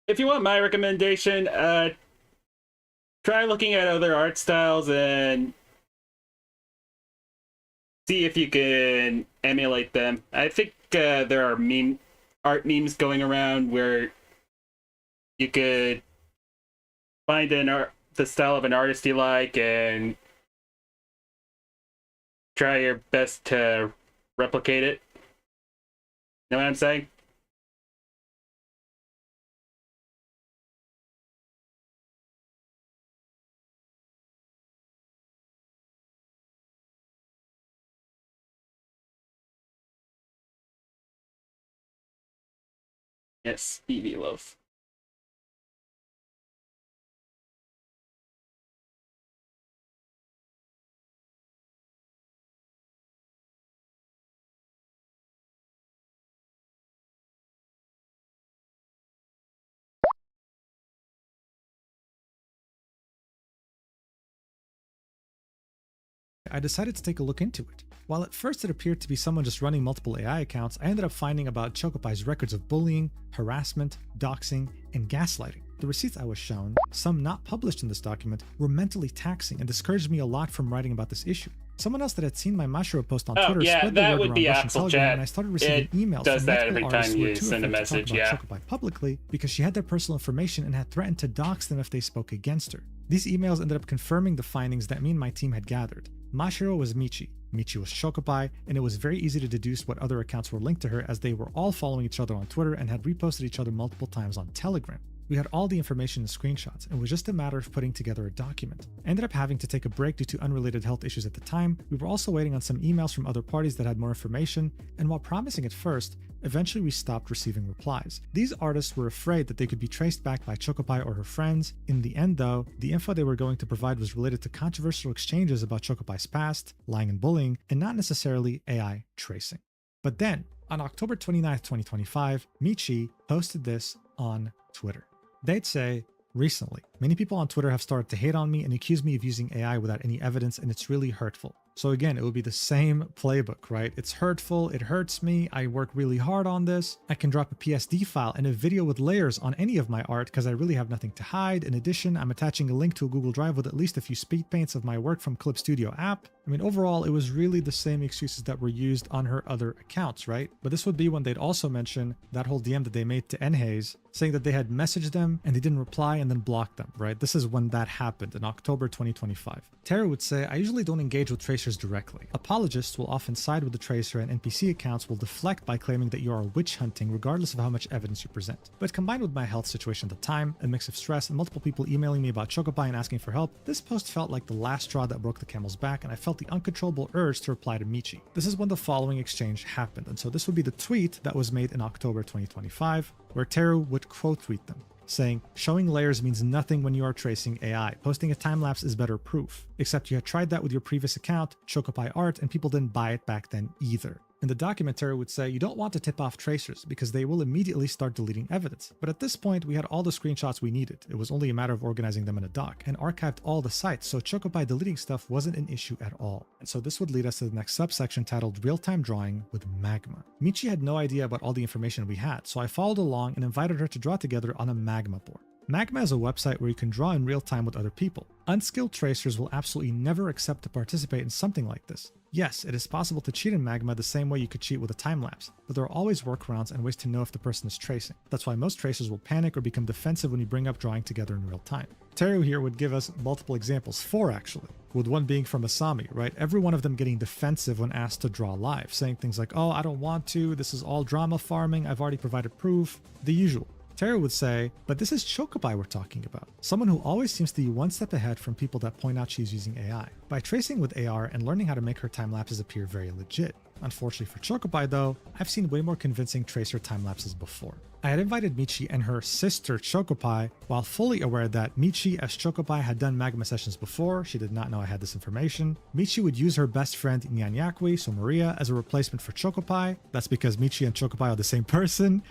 If you want my recommendation, try looking at other art styles and see if you can emulate them. I think there are art memes going around where you could find the style of an artist you like and try your best to replicate it. Know what I'm saying? Yes, Evie Loaf. I decided to take a look into it. While at first it appeared to be someone just running multiple AI accounts, I ended up finding about Chocopai's records of bullying, harassment, doxing, and gaslighting. The receipts I was shown, some not published in this document, were mentally taxing and discouraged me a lot from writing about this issue. Someone else that had seen my Mashiro post on Twitter spread the word around Russian Telegram, and I started receiving emails from multiple artists who were too afraid to talk about Chocopai publicly because she had their personal information and had threatened to dox them if they spoke against her. These emails ended up confirming the findings that me and my team had gathered. Mashiro was Michi, Michi was Chocopai, and it was very easy to deduce what other accounts were linked to her as they were all following each other on Twitter and had reposted each other multiple times on Telegram. We had all the information in screenshots, and it was just a matter of putting together a document. I ended up having to take a break due to unrelated health issues at the time. We were also waiting on some emails from other parties that had more information, and while promising at first, eventually we stopped receiving replies. These artists were afraid that they could be traced back by Chocopai or her friends. In the end though, the info they were going to provide was related to controversial exchanges about Chocopai's past, lying and bullying, and not necessarily AI tracing. But then, on October 29th, 2025, Michi posted this on Twitter. They'd say, recently, many people on Twitter have started to hate on me and accuse me of using AI without any evidence, and it's really hurtful. So again, it would be the same playbook, right? It's hurtful, it hurts me, I work really hard on this. I can drop a PSD file and a video with layers on any of my art because I really have nothing to hide. In addition, I'm attaching a link to a Google Drive with at least a few speed paints of my work from Clip Studio app. I mean, overall, it was really the same excuses that were used on her other accounts, right? But this would be when they'd also mention that whole DM that they made to Enhaze, saying that they had messaged them and they didn't reply and then blocked them, right? This is when that happened in October 2025. Tara would say, I usually don't engage with tracers directly. Apologists will often side with the tracer and NPC accounts will deflect by claiming that you are witch hunting regardless of how much evidence you present. But combined with my health situation at the time, a mix of stress and multiple people emailing me about Chocopai and asking for help, this post felt like the last straw that broke the camel's back and I felt the uncontrollable urge to reply to Michi. This is when the following exchange happened, and so this would be the tweet that was made in October 2025, where Teru would quote tweet them, saying, showing layers means nothing when you are tracing AI. Posting a time-lapse is better proof. Except you had tried that with your previous account, Chocopai Art, and people didn't buy it back then either. In the document, Teru would say, you don't want to tip off tracers because they will immediately start deleting evidence. But at this point, we had all the screenshots we needed. It was only a matter of organizing them in a doc and archived all the sites, so Chocopai deleting stuff wasn't an issue at all. And so this would lead us to the next subsection titled Real-Time Drawing with Magma. Michi had no idea about all the information we had, so I followed along and invited her to draw together on a Magma board. Magma is a website where you can draw in real time with other people. Unskilled tracers will absolutely never accept to participate in something like this. Yes, it is possible to cheat in Magma the same way you could cheat with a time-lapse, but there are always workarounds and ways to know if the person is tracing. That's why most tracers will panic or become defensive when you bring up drawing together in real time. Teru here would give us multiple examples, 4 actually, with one being from Asami, right? Every one of them getting defensive when asked to draw live, saying things like, oh, I don't want to, this is all drama farming, I've already provided proof, the usual. Tara would say, but this is Chocopai we're talking about. Someone who always seems to be one step ahead from people that point out she's using AI. By tracing with AR and learning how to make her time lapses appear very legit. Unfortunately for Chocopai though, I've seen way more convincing tracer time lapses before. I had invited Michi and her sister Chocopai, while fully aware that Michi as Chocopai had done Magma sessions before. She did not know I had this information. Michi would use her best friend Nyanyakwi, so Maria, as a replacement for Chocopai. That's because Michi and Chocopai are the same person.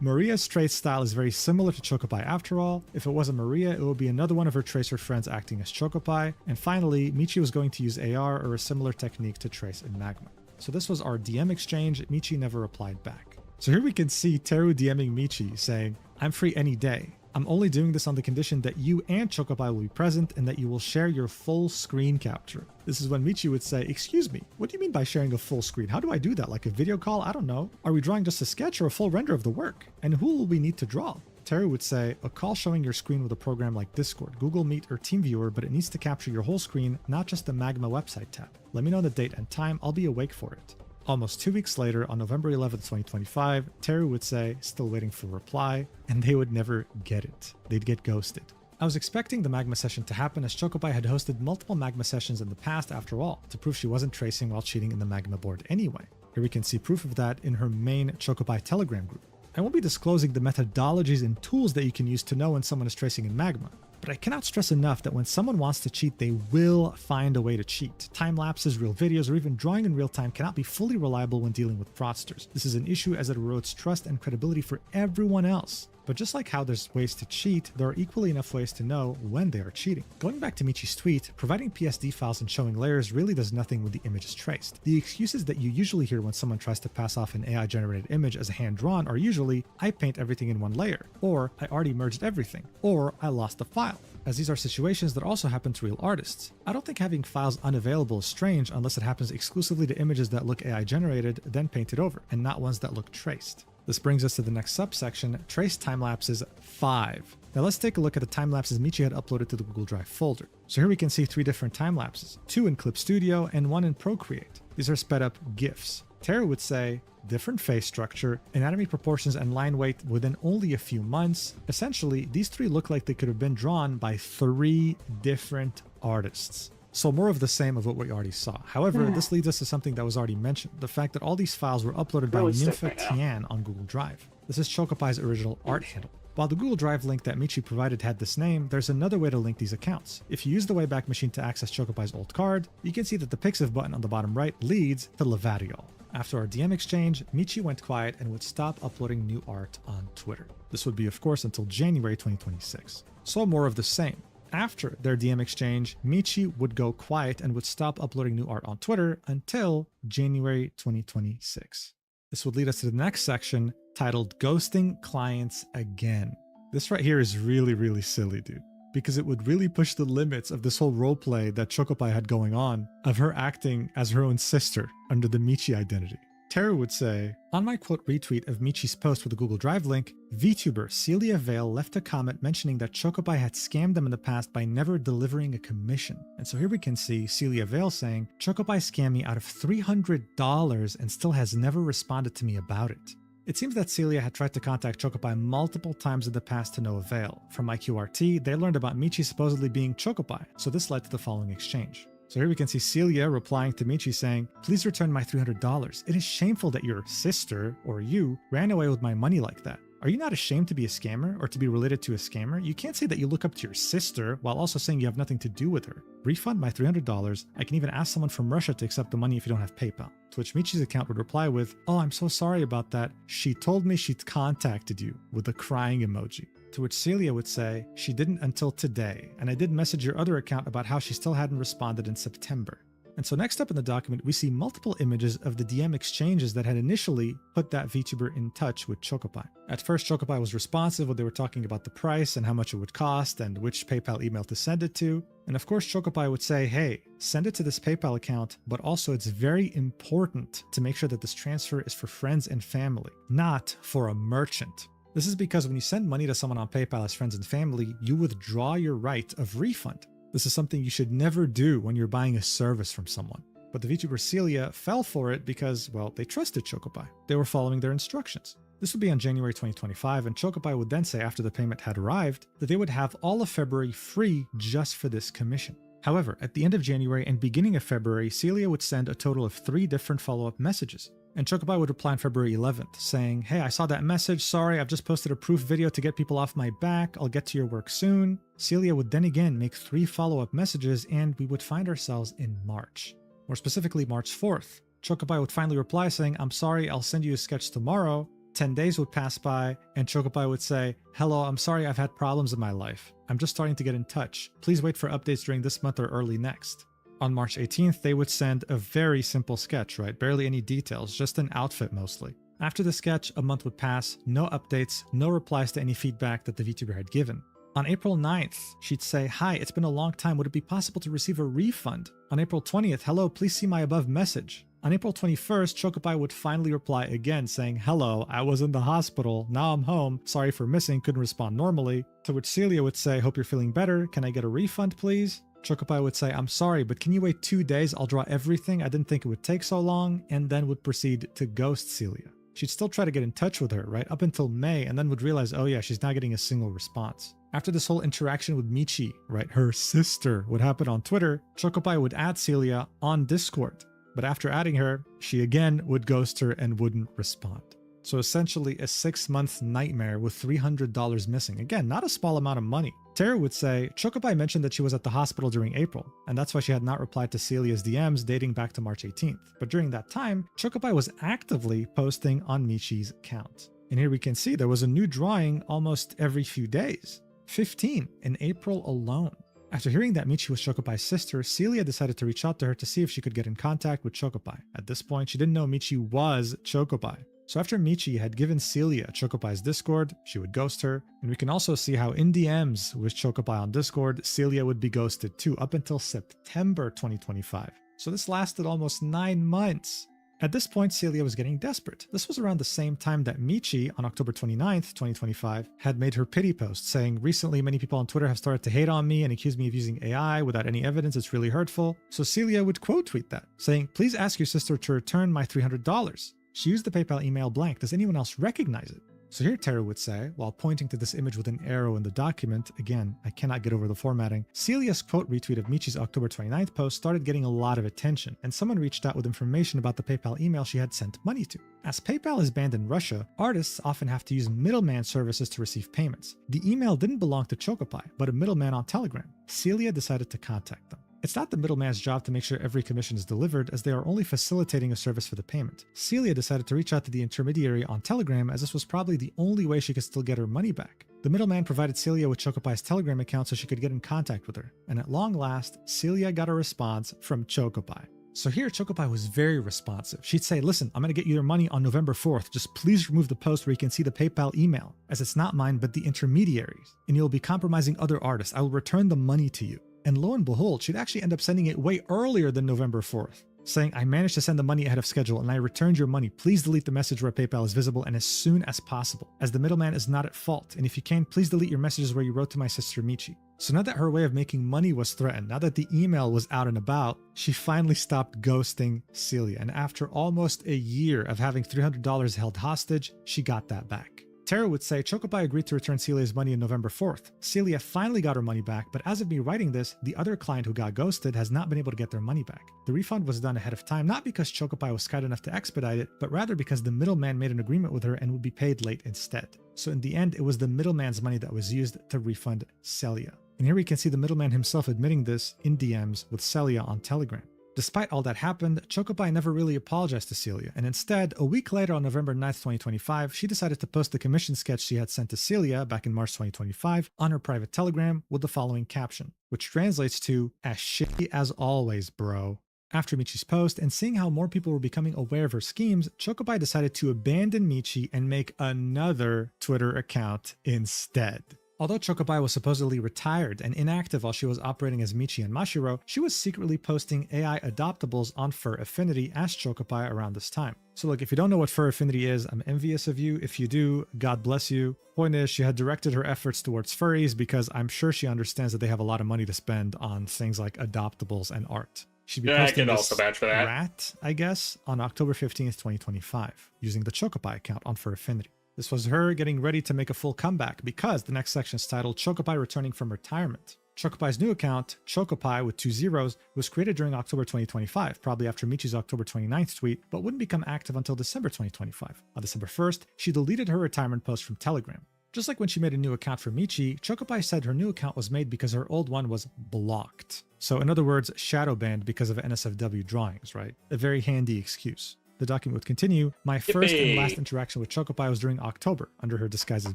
Maria's trace style is very similar to Chocopai after all. If it wasn't Maria, it would be another one of her tracer friends acting as Chocopai. And finally, Michi was going to use AR or a similar technique to trace in Magma. So this was our DM exchange. Michi never replied back. So here we can see Teru DMing Michi saying, I'm free any day. I'm only doing this on the condition that you and Chocopai will be present and that you will share your full screen capture. This is when Michi would say, excuse me, what do you mean by sharing a full screen? How do I do that? Like a video call? I don't know. Are we drawing just a sketch or a full render of the work? And who will we need to draw? Teru would say, a call showing your screen with a program like Discord, Google Meet, or TeamViewer, but it needs to capture your whole screen, not just the Magma website tab. Let me know the date and time. I'll be awake for it. Almost 2 weeks later, on November 11th, 2025, Teru would say, still waiting for a reply, and they would never get it. They'd get ghosted. I was expecting the Magma session to happen as Chocopai had hosted multiple Magma sessions in the past after all, to prove she wasn't tracing while cheating in the Magma board anyway. Here we can see proof of that in her main Chocopai Telegram group. I won't be disclosing the methodologies and tools that you can use to know when someone is tracing in Magma. But I cannot stress enough that when someone wants to cheat, they will find a way to cheat. Time lapses, real videos, or even drawing in real time cannot be fully reliable when dealing with fraudsters. This is an issue as it erodes trust and credibility for everyone else. But just like how there's ways to cheat, there are equally enough ways to know when they are cheating. Going back to Michi's tweet, providing PSD files and showing layers really does nothing when the image is traced. The excuses that you usually hear when someone tries to pass off an AI-generated image as a hand-drawn are usually, I paint everything in one layer, or I already merged everything, or I lost the file, as these are situations that also happen to real artists. I don't think having files unavailable is strange unless it happens exclusively to images that look AI-generated, then painted over, and not ones that look traced. This brings us to the next subsection, Trace Timelapses 5. Now let's take a look at the timelapses Michi had uploaded to the Google Drive folder. So here we can see 3 different timelapses, 2 in Clip Studio and 1 in Procreate. These are sped up GIFs. Tara would say, different face structure, anatomy proportions, and line weight within only a few months. Essentially, these 3 look like they could have been drawn by 3 different artists. So more of the same of what we already saw. However, this leads us to something that was already mentioned, the fact that all these files were uploaded by Nympha Tian on Google Drive. This is Chocopai's original art handle. While the Google Drive link that Michi provided had this name, there's another way to link these accounts. If you use the Wayback Machine to access Chocopai's old card, you can see that the Pixiv button on the bottom right leads to Levariol. After our DM exchange, Michi went quiet and would stop uploading new art on Twitter. This would be, of course, until January 2026. So more of the same. After their DM exchange, Michi would go quiet and would stop uploading new art on Twitter until January 2026. This would lead us to the next section titled Ghosting Clients Again. This right here is really silly, dude, because it would really push the limits of this whole roleplay that Chocopai had going on of her acting as her own sister under the Michi identity. Tara would say, on my quote retweet of Michi's post with the Google Drive link, Vtuber Celia Vale left a comment mentioning that Chocopai had scammed them in the past by never delivering a commission. And so here we can see Celia Vale saying, Chocopai scammed me out of $300 and still has never responded to me about it. It seems that Celia had tried to contact Chocopai multiple times in the past to no avail. From my QRT, they learned about Michi supposedly being Chocopai, so this led to the following exchange. So here we can see Celia replying to Michi saying, please return my $300. It is shameful that your sister, or you, ran away with my money like that. Are you not ashamed to be a scammer or to be related to a scammer? You can't say that you look up to your sister while also saying you have nothing to do with her. Refund my $300. I can even ask someone from Russia to accept the money if you don't have PayPal. To which Michi's account would reply with, oh, I'm so sorry about that. She told me she'd contacted you, with a crying emoji. To which Celia would say, she didn't until today, and I did message your other account about how she still hadn't responded in September. And so next up in the document, we see multiple images of the DM exchanges that had initially put that VTuber in touch with Chocopai. At first, Chocopai was responsive when they were talking about the price and how much it would cost and which PayPal email to send it to. And of course, Chocopai would say, hey, send it to this PayPal account, but also it's very important to make sure that this transfer is for friends and family, not for a merchant. This is because when you send money to someone on PayPal as friends and family, you withdraw your right of refund. This is something you should never do when you're buying a service from someone. But the VTuber Celia fell for it because, well, they trusted Chocopai. They were following their instructions. This would be on January 2025, and Chocopai would then say after the payment had arrived that they would have all of February free just for this commission. However, at the end of January and beginning of February, Celia would send a total of 3 different follow-up messages. And Chocopai would reply on February 11th, saying, hey, I saw that message, sorry, I've just posted a proof video to get people off my back, I'll get to your work soon. Celia would then again make 3 follow-up messages, and we would find ourselves in March. More specifically, March 4th. Chocopai would finally reply saying, I'm sorry, I'll send you a sketch tomorrow. 10 days would pass by, and Chocopai would say, hello, I'm sorry I've had problems in my life. I'm just starting to get in touch. Please wait for updates during this month or early next. On March 18th, they would send a very simple sketch, right? Barely any details, just an outfit mostly. After the sketch, a month would pass, no updates, no replies to any feedback that the VTuber had given. On April 9th, she'd say, hi, it's been a long time, would it be possible to receive a refund? On April 20th, hello, please see my above message. On April 21st, Chocopai would finally reply again saying, hello, I was in the hospital, now I'm home, sorry for missing, couldn't respond normally. To which Celia would say, hope you're feeling better, can I get a refund please? Chocopai would say, I'm sorry, but can you wait 2 days? I'll draw everything. I didn't think it would take so long, and then would proceed to ghost Celia. She'd still try to get in touch with her, right, up until May, and then would realize, oh yeah, she's not getting a single response. After this whole interaction with Michi, right, her sister, would happen on Twitter, Chocopai would add Celia on Discord. But after adding her, she again would ghost her and wouldn't respond. So essentially a 6-month nightmare with $300 missing. Again, not a small amount of money. Tara would say Chocopie mentioned that she was at the hospital during April, and that's why she had not replied to Celia's DMs dating back to March 18th. But during that time, Chocopie was actively posting on Michi's account. And here we can see there was a new drawing almost every few days. 15 in April alone. After hearing that Michi was Chocopie's sister, Celia decided to reach out to her to see if she could get in contact with Chocopie. At this point, she didn't know Michi was Chocopie. So after Michi had given Celia Chocopie's Discord, she would ghost her, and we can also see how in DMs with Chocopie on Discord, Celia would be ghosted too, up until September 2025. So this lasted almost 9 months. At this point, Celia was getting desperate. This was around the same time that Michi, on October 29th, 2025, had made her pity post saying, recently many people on Twitter have started to hate on me and accuse me of using AI without any evidence. It's really hurtful. So Celia would quote tweet that, saying, please ask your sister to return my $300. She used the PayPal email blank. Does anyone else recognize it? So here Tara would say, while pointing to this image with an arrow in the document, again, I cannot get over the formatting, Celia's quote retweet of Michi's October 29th post started getting a lot of attention, and someone reached out with information about the PayPal email she had sent money to. As PayPal is banned in Russia, artists often have to use middleman services to receive payments. The email didn't belong to Chocopie, but a middleman on Telegram. Celia decided to contact them. It's not the middleman's job to make sure every commission is delivered, as they are only facilitating a service for the payment. Celia decided to reach out to the intermediary on Telegram, as this was probably the only way she could still get her money back. The middleman provided Celia with Chocopie's Telegram account so she could get in contact with her, and at long last, Celia got a response from Chocopie. So here, Chocopie was very responsive. She'd say, listen, I'm going to get you your money on November 4th. Just please remove the post where you can see the PayPal email, as it's not mine but the intermediaries, and you'll be compromising other artists. I will return the money to you. And lo and behold, she'd actually end up sending it way earlier than November 4th, saying, I managed to send the money ahead of schedule and I returned your money. Please delete the message where PayPal is visible and as soon as possible, as the middleman is not at fault. And if you can, please delete your messages where you wrote to my sister Michi. So now that her way of making money was threatened, now that the email was out and about, she finally stopped ghosting Celia. And after almost a year of having $300 held hostage, she got that back. Tara would say Chocopie agreed to return Celia's money on November 4th. Celia finally got her money back, but as of me writing this, the other client who got ghosted has not been able to get their money back. The refund was done ahead of time, not because Chocopie was kind enough to expedite it, but rather because the middleman made an agreement with her and would be paid late instead. So in the end, it was the middleman's money that was used to refund Celia. And here we can see the middleman himself admitting this in DMs with Celia on Telegram. Despite all that happened, Chocopie never really apologized to Celia, and instead, a week later on November 9th, 2025, she decided to post the commission sketch she had sent to Celia back in March 2025 on her private Telegram with the following caption, which translates to, as shitty as always, bro. After Michi's post, and seeing how more people were becoming aware of her schemes, Chocopie decided to abandon Michi and make another Twitter account instead. Although Chocopie was supposedly retired and inactive while she was operating as Michi and Mashiro, she was secretly posting AI adoptables on Fur Affinity as Chocopie around this time. So look, if you don't know what Fur Affinity is, I'm envious of you. If you do, God bless you. Point is, she had directed her efforts towards furries because I'm sure she understands that they have a lot of money to spend on things like adoptables and art. She'd be posting this rat, I guess, on October 15th, 2025, using the Chocopie account on Fur Affinity. This was her getting ready to make a full comeback because the next section is titled Chocopie Returning from Retirement. Chocopie's new account, Chocopie with 2 zeros, was created during October 2025, probably after Michi's October 29th tweet, but wouldn't become active until December 2025. On December 1st, she deleted her retirement post from Telegram. Just like when she made a new account for Michi, Chocopie said her new account was made because her old one was blocked. So in other words, shadow banned because of NSFW drawings, right? A very handy excuse. The document would continue, my first and last interaction with Chocopie was during October, under her disguise as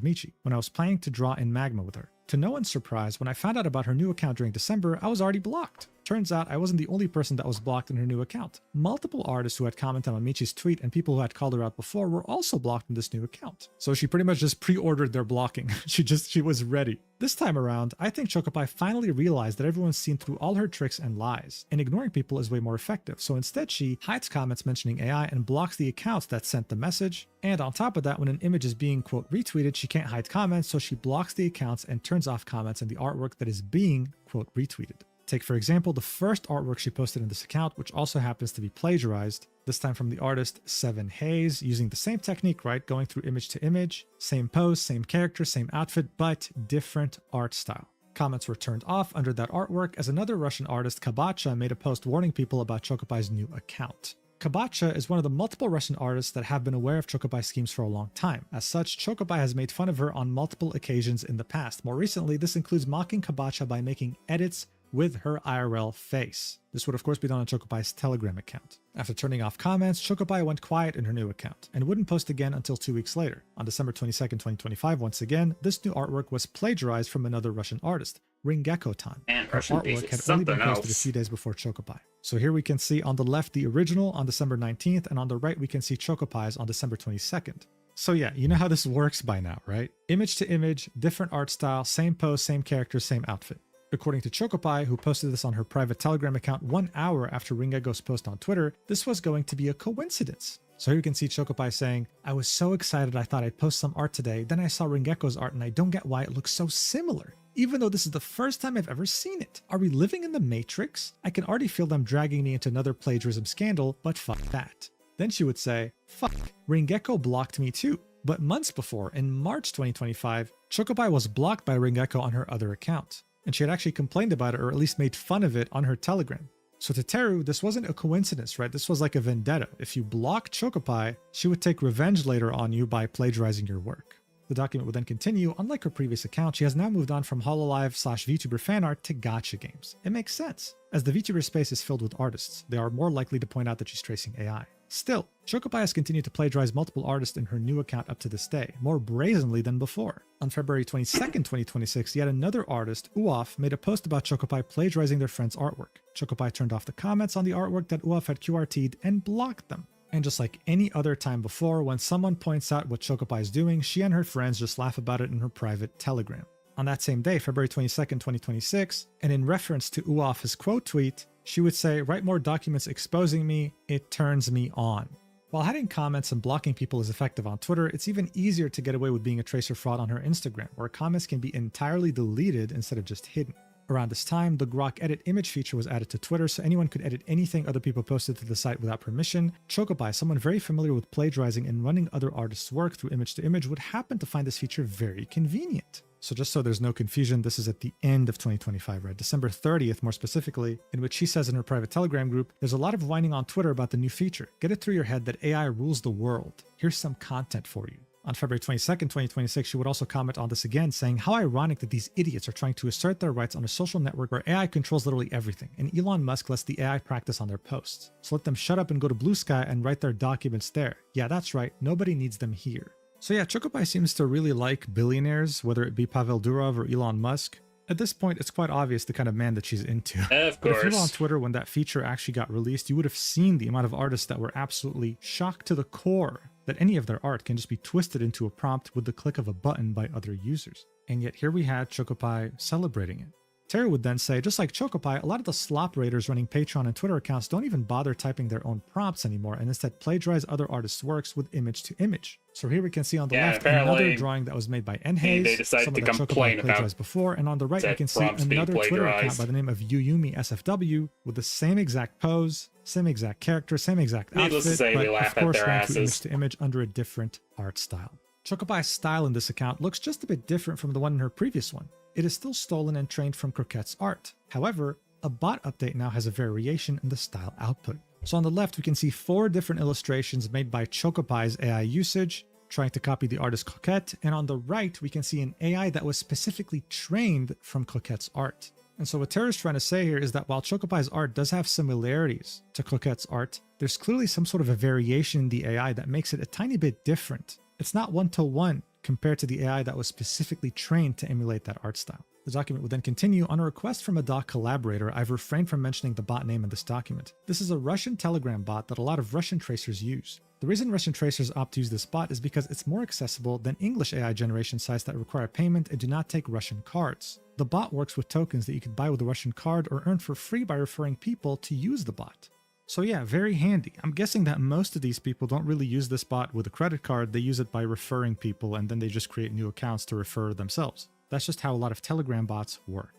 Michi, when I was planning to draw in Magma with her. To no one's surprise, when I found out about her new account during December, I was already blocked. Turns out I wasn't the only person that was blocked in her new account. Multiple artists who had commented on Michi's tweet and people who had called her out before were also blocked in this new account. So she pretty much just pre-ordered their blocking. she was ready. This time around, I think Chocopie finally realized that everyone's seen through all her tricks and lies, and ignoring people is way more effective. So instead, she hides comments mentioning AI and blocks the accounts that sent the message. And on top of that, when an image is being, quote, retweeted, she can't hide comments, so she blocks the accounts and turns off comments in the artwork that is being, quote, retweeted. Take, for example, the first artwork she posted in this account, which also happens to be plagiarized, this time from the artist Seven Hayes, using the same technique, right? Going through image to image, same pose, same character, same outfit, but different art style. Comments were turned off under that artwork as another Russian artist, Kabacha, made a post warning people about Chocopie's new account. Kabacha is one of the multiple Russian artists that have been aware of Chocopai's schemes for a long time. As such, Chocopai has made fun of her on multiple occasions in the past. More recently, this includes mocking Kabacha by making edits with her IRL face. This would of course be done on Chocopai's Telegram account. After turning off comments, Chocopai went quiet in her new account and wouldn't post again until 2 weeks later. On December 22nd, 2025, once again, this new artwork was plagiarized from another Russian artist, Ringekko-tan. And Her Russian artwork piece had is only been something posted a else. few days before Chocopai. So here we can see on the left the original on December 19th, and on the right we can see Chocopai's on December 22nd. So yeah, you know how this works by now, right? Image to image, different art style, same pose, same character, same outfit. According to Chocopai, who posted this on her private Telegram account 1 hour after Ringekko's post on Twitter, this was going to be a coincidence. So here you can see Chocopai saying, "I was so excited I thought I'd post some art today, then I saw Ringekko's art and I don't get why it looks so similar. Even though this is the first time I've ever seen it. Are we living in the Matrix? I can already feel them dragging me into another plagiarism scandal, but fuck that." Then she would say, "Fuck, Ringekko blocked me too." But months before, in March 2025, Chocopai was blocked by Ringekko on her other account. And she had actually complained about it, or at least made fun of it on her Telegram. So to Teru, this wasn't a coincidence, right? This was like a vendetta. If you blocked Chocopai, she would take revenge later on you by plagiarizing your work. The document would then continue. Unlike her previous account, she has now moved on from Hololive/VTuber fan art to gacha games. It makes sense. As the VTuber space is filled with artists, they are more likely to point out that she's tracing AI. Still, Chocopai has continued to plagiarize multiple artists in her new account up to this day, more brazenly than before. On February 22nd, 2026, yet another artist, Uof, made a post about Chocopai plagiarizing their friend's artwork. Chocopai turned off the comments on the artwork that Uof had QRT'd and blocked them. And just like any other time before, when someone points out what Chocopai is doing, she and her friends just laugh about it in her private Telegram. On that same day, February 22nd, 2026, and in reference to Uof's quote tweet, she would say, "Write more documents exposing me, it turns me on." While hiding comments and blocking people is effective on Twitter, it's even easier to get away with being a tracer fraud on her Instagram, where comments can be entirely deleted instead of just hidden. Around this time, the Grok Edit image feature was added to Twitter, so anyone could edit anything other people posted to the site without permission. Chocopai, someone very familiar with plagiarizing and running other artists' work through image to image, would happen to find this feature very convenient. So just so there's no confusion, this is at the end of 2025, right? December 30th, more specifically, in which she says in her private Telegram group, "There's a lot of whining on Twitter about the new feature. Get it through your head that AI rules the world. Here's some content for you." On February 22nd, 2026, she would also comment on this again, saying, "How ironic that these idiots are trying to assert their rights on a social network where AI controls literally everything, and Elon Musk lets the AI practice on their posts. So let them shut up and go to Blue Sky and write their documents there. Yeah, that's right, nobody needs them here." So yeah, Chocopai seems to really like billionaires, whether it be Pavel Durov or Elon Musk. At this point, it's quite obvious the kind of man that she's into. Of But if you course. were on Twitter when that feature actually got released, you would have seen the amount of artists that were absolutely shocked to the core that any of their art can just be twisted into a prompt with the click of a button by other users. And yet here we had Chocopai celebrating it. Terry would then say, just like Chocopai, a lot of the slop raiders running Patreon and Twitter accounts don't even bother typing their own prompts anymore and instead plagiarize other artists' works with image to image. So here we can see on the Yeah, left apparently another drawing that was made by Enhaze, they decided someone to that complain Chocopai about plagiarized before, and on the right we said can see prompts being another Twitter account plagiarized. by the name of Yuyumi SFW with the same exact pose, same exact character, same exact Needless to outfit, say, we but laugh of course at their ran through image asses. to image under a different art style. Chocopai's style in this account looks just a bit different from the one in her previous one. It is still stolen and trained from Croquette's art. However, a bot update now has a variation in the style output. So on the left, we can see 4 different illustrations made by Chocopai's AI usage, trying to copy the artist Croquette, and on the right, we can see an AI that was specifically trained from Croquette's art. And so what Tara's trying to say here is that while Chocopai's art does have similarities to Croquette's art, there's clearly some sort of a variation in the AI that makes it a tiny bit different. It's not one-to-one compared to the AI that was specifically trained to emulate that art style. The document would then continue. On a request from a doc collaborator, I've refrained from mentioning the bot name in this document. This is a Russian Telegram bot that a lot of Russian tracers use. The reason Russian tracers opt to use this bot is because it's more accessible than English AI generation sites that require payment and do not take Russian cards. The bot works with tokens that you can buy with a Russian card or earn for free by referring people to use the bot. So yeah, very handy. I'm guessing that most of these people don't really use this bot with a credit card, they use it by referring people and then they just create new accounts to refer themselves. That's just how a lot of Telegram bots work.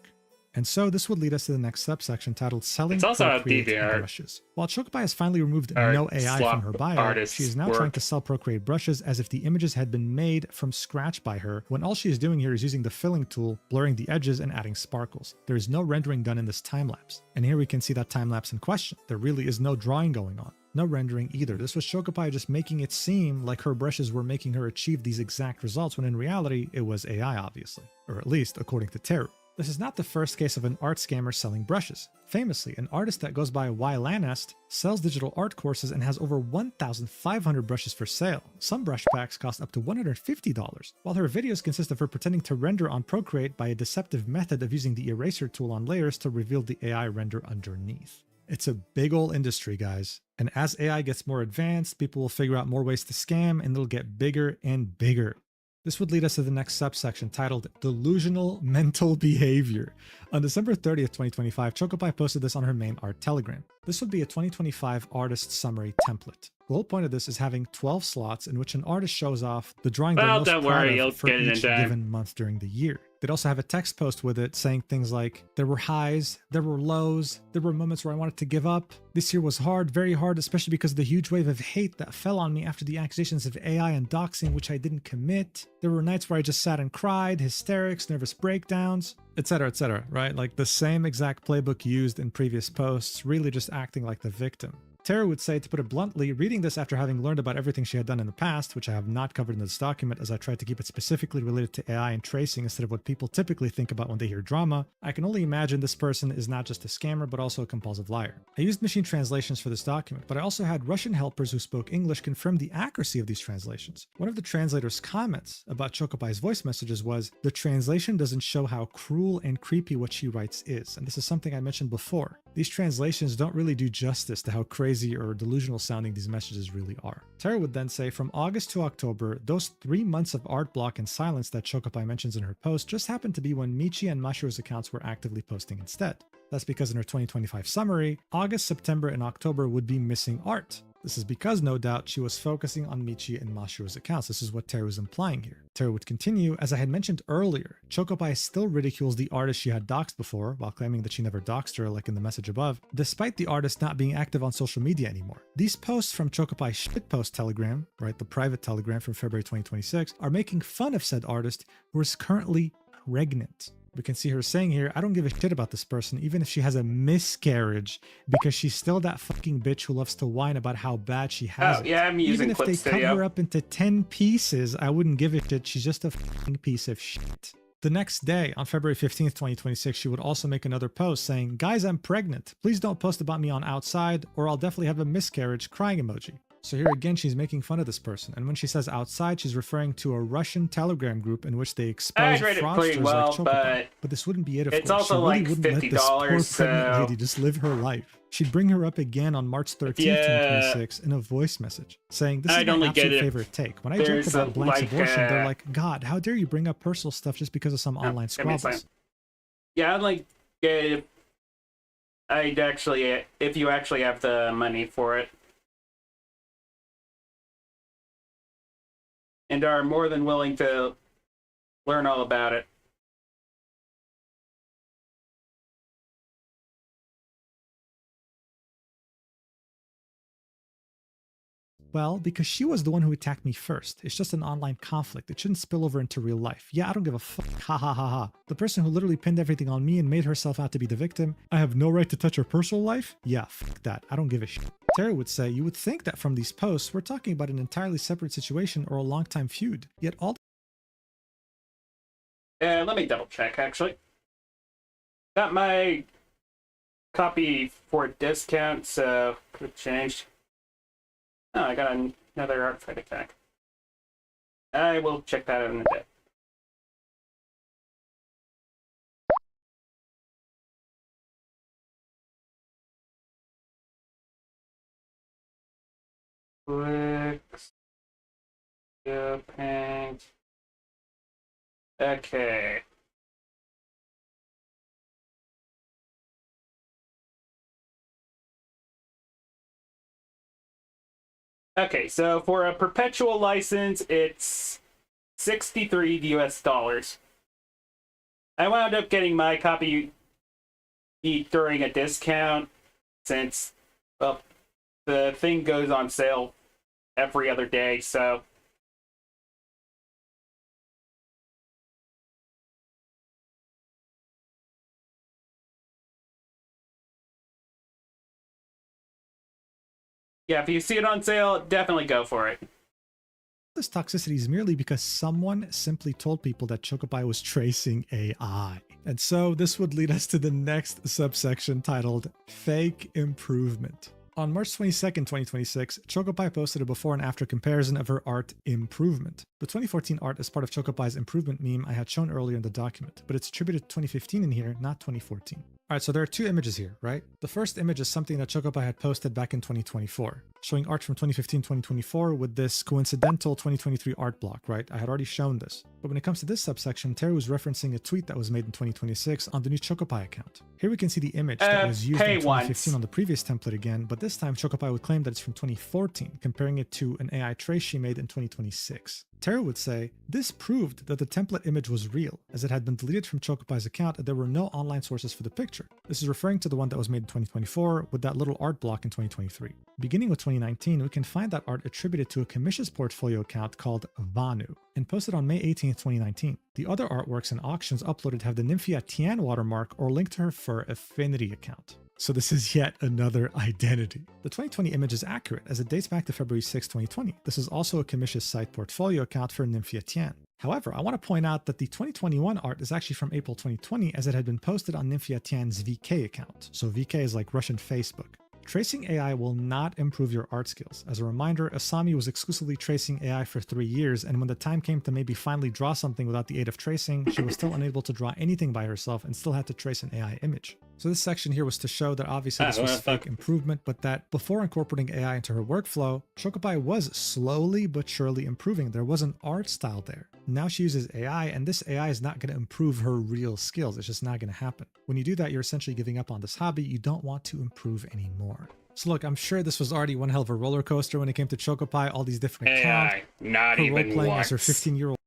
And so this would lead us to the next subsection titled Selling It's also how Procreate DeviantArt Brushes. While Chocopai has finally removed Art no AI from slop her bio, artists she is now work. trying to sell Procreate brushes as if the images had been made from scratch by her, when all she is doing here is using the filling tool, blurring the edges and adding sparkles. There is no rendering done in this time lapse. And here we can see that time lapse in question. There really is no drawing going on. No rendering either. This was Chocopie just making it seem like her brushes were making her achieve these exact results when in reality it was AI obviously, or at least according to Teru. This is not the first case of an art scammer selling brushes. Famously, an artist that goes by Ylanest sells digital art courses and has over 1,500 brushes for sale. Some brush packs cost up to $150, while her videos consist of her pretending to render on Procreate by a deceptive method of using the eraser tool on layers to reveal the AI render underneath. It's a big ol' industry, guys. And as AI gets more advanced, people will figure out more ways to scam and it'll get bigger and bigger. This would lead us to the next subsection titled Delusional Mental Behavior. On December 30th, 2025, Chocopie posted this on her main art telegram. This would be a 2025 artist summary template. The whole point of this is having 12 slots in which an artist shows off the drawing they're most proud of for each given month during the year. They'd also have a text post with it saying things like, there were highs, there were lows, there were moments where I wanted to give up. This year was hard, very hard, especially because of the huge wave of hate that fell on me after the accusations of AI and doxing, which I didn't commit. There were nights where I just sat and cried, hysterics, nervous breakdowns, etc., right? Like the same exact playbook used in previous posts, really just acting like the victim. Teru would say, to put it bluntly, reading this after having learned about everything she had done in the past, which I have not covered in this document as I tried to keep it specifically related to AI and tracing instead of what people typically think about when they hear drama, I can only imagine this person is not just a scammer but also a compulsive liar. I used machine translations for this document, but I also had Russian helpers who spoke English confirm the accuracy of these translations. One of the translator's comments about Chocopie's voice messages was, the translation doesn't show how cruel and creepy what she writes is, and this is something I mentioned before. These translations don't really do justice to how crazy or delusional sounding these messages really are. Teru would then say, from August to October, those 3 months of art block and silence that Chocopie mentions in her post just happened to be when Michi and Mashuro's accounts were actively posting instead. That's because in her 2025 summary, August, September, and October would be missing art. This is because, no doubt, she was focusing on Michi and Mashuro's accounts. This is what Teru is implying here. Teru would continue, as I had mentioned earlier, Chocopie still ridicules the artist she had doxed before, while claiming that she never doxed her, like in the message above, despite the artist not being active on social media anymore. These posts from Chocopie's shitpost telegram, right, the private telegram from February 2026, are making fun of said artist who is currently pregnant. We can see her saying here, I don't give a shit about this person, even if she has a miscarriage, because she's still that fucking bitch who loves to whine about how bad she has it. Yeah, I'm using Even if they cut her up into 10 pieces, I wouldn't give a shit. She's just a fucking piece of shit. The next day, on February 15th, 2026, she would also make another post saying, guys, I'm pregnant. Please don't post about me on outside, or I'll definitely have a miscarriage, crying emoji. So here again, she's making fun of this person. And when she says outside, she's referring to a Russian Telegram group in which they expose fraudsters like Chocopie. But this wouldn't be it, of course. Also she really like wouldn't let this poor pregnant lady just live her life. She'd bring her up again on March 13th, 2026 in a voice message, saying, this is my absolute favorite take. When I joke about Blank's abortion, they're like, God, how dare you bring up personal stuff just because of some online squabbles? Yeah, I'd like if you actually have the money for it. And are more than willing to learn all about it. Well, because she was the one who attacked me first. It's just an online conflict. It shouldn't spill over into real life. Yeah, I don't give a fuck. Ha ha ha ha. The person who literally pinned everything on me and made herself out to be the victim, I have no right to touch her personal life? Yeah, fuck that. I don't give a shit. Teru would say, you would think that from these posts, we're talking about an entirely separate situation or a long-time feud. Yet all... Let me double check, actually. Got my copy for discount, so could have changed. Oh, I got another art fight attack. I will check that out in a bit. Clicks. Yeah, paint. Okay. Okay, so for a perpetual license, it's $63 US. I wound up getting my copy during a discount since, well, the thing goes on sale every other day, so... Yeah, if you see it on sale, definitely go for it. This toxicity is merely because someone simply told people that Chocopi was tracing AI. And so this would lead us to the next subsection titled Fake Improvement. On March 22nd, 2026, Chocopi posted a before and after comparison of her art improvement. The 2014 art is part of Chocopi's improvement meme I had shown earlier in the document, but it's attributed to 2015 in here, not 2014. Alright, so there are two images here, right? The first image is something that Chocopi had posted back in 2024, showing art from 2015-2024 with this coincidental 2023 art block, right? I had already shown this. But when it comes to this subsection, Terry was referencing a tweet that was made in 2026 on the new Chocopi account. Here we can see the image that was used in 2015 on the previous template again, but this time Chocopi would claim that it's from 2014, comparing it to an AI trace she made in 2026. Terry would say, this proved that the template image was real, as it had been deleted from Chocopi's account and there were no online sources for the picture. This is referring to the one that was made in 2024 with that little art block in 2023. Beginning with 2019, we can find that art attributed to a Commission's portfolio account called Vanu and posted on May 18th, 2019. The other artworks and auctions uploaded have the Nymphia Tian watermark or linked to her Fur Affinity account. So this is yet another identity. The 2020 image is accurate as it dates back to February 6, 2020. This is also a Commission's site portfolio account for Nymphia Tian. However, I want to point out that the 2021 art is actually from April 2020 as it had been posted on Nymphia Tian's VK account. So VK is like Russian Facebook. Tracing AI will not improve your art skills. As a reminder, Asami was exclusively tracing AI for 3 years, and when the time came to maybe finally draw something without the aid of tracing, she was still unable to draw anything by herself and still had to trace an AI image. So this section here was to show that obviously this was fake improvement, but that before incorporating AI into her workflow, Chocopi was slowly but surely improving. There was an art style there. Now she uses AI, and this AI is not going to improve her real skills. It's just not going to happen. When you do that, you're essentially giving up on this hobby. You don't want to improve anymore. So look, I'm sure this was already one hell of a roller coaster when it came to Chocopi, all these different accounts. Not her even role-playing once. as her 15-year-old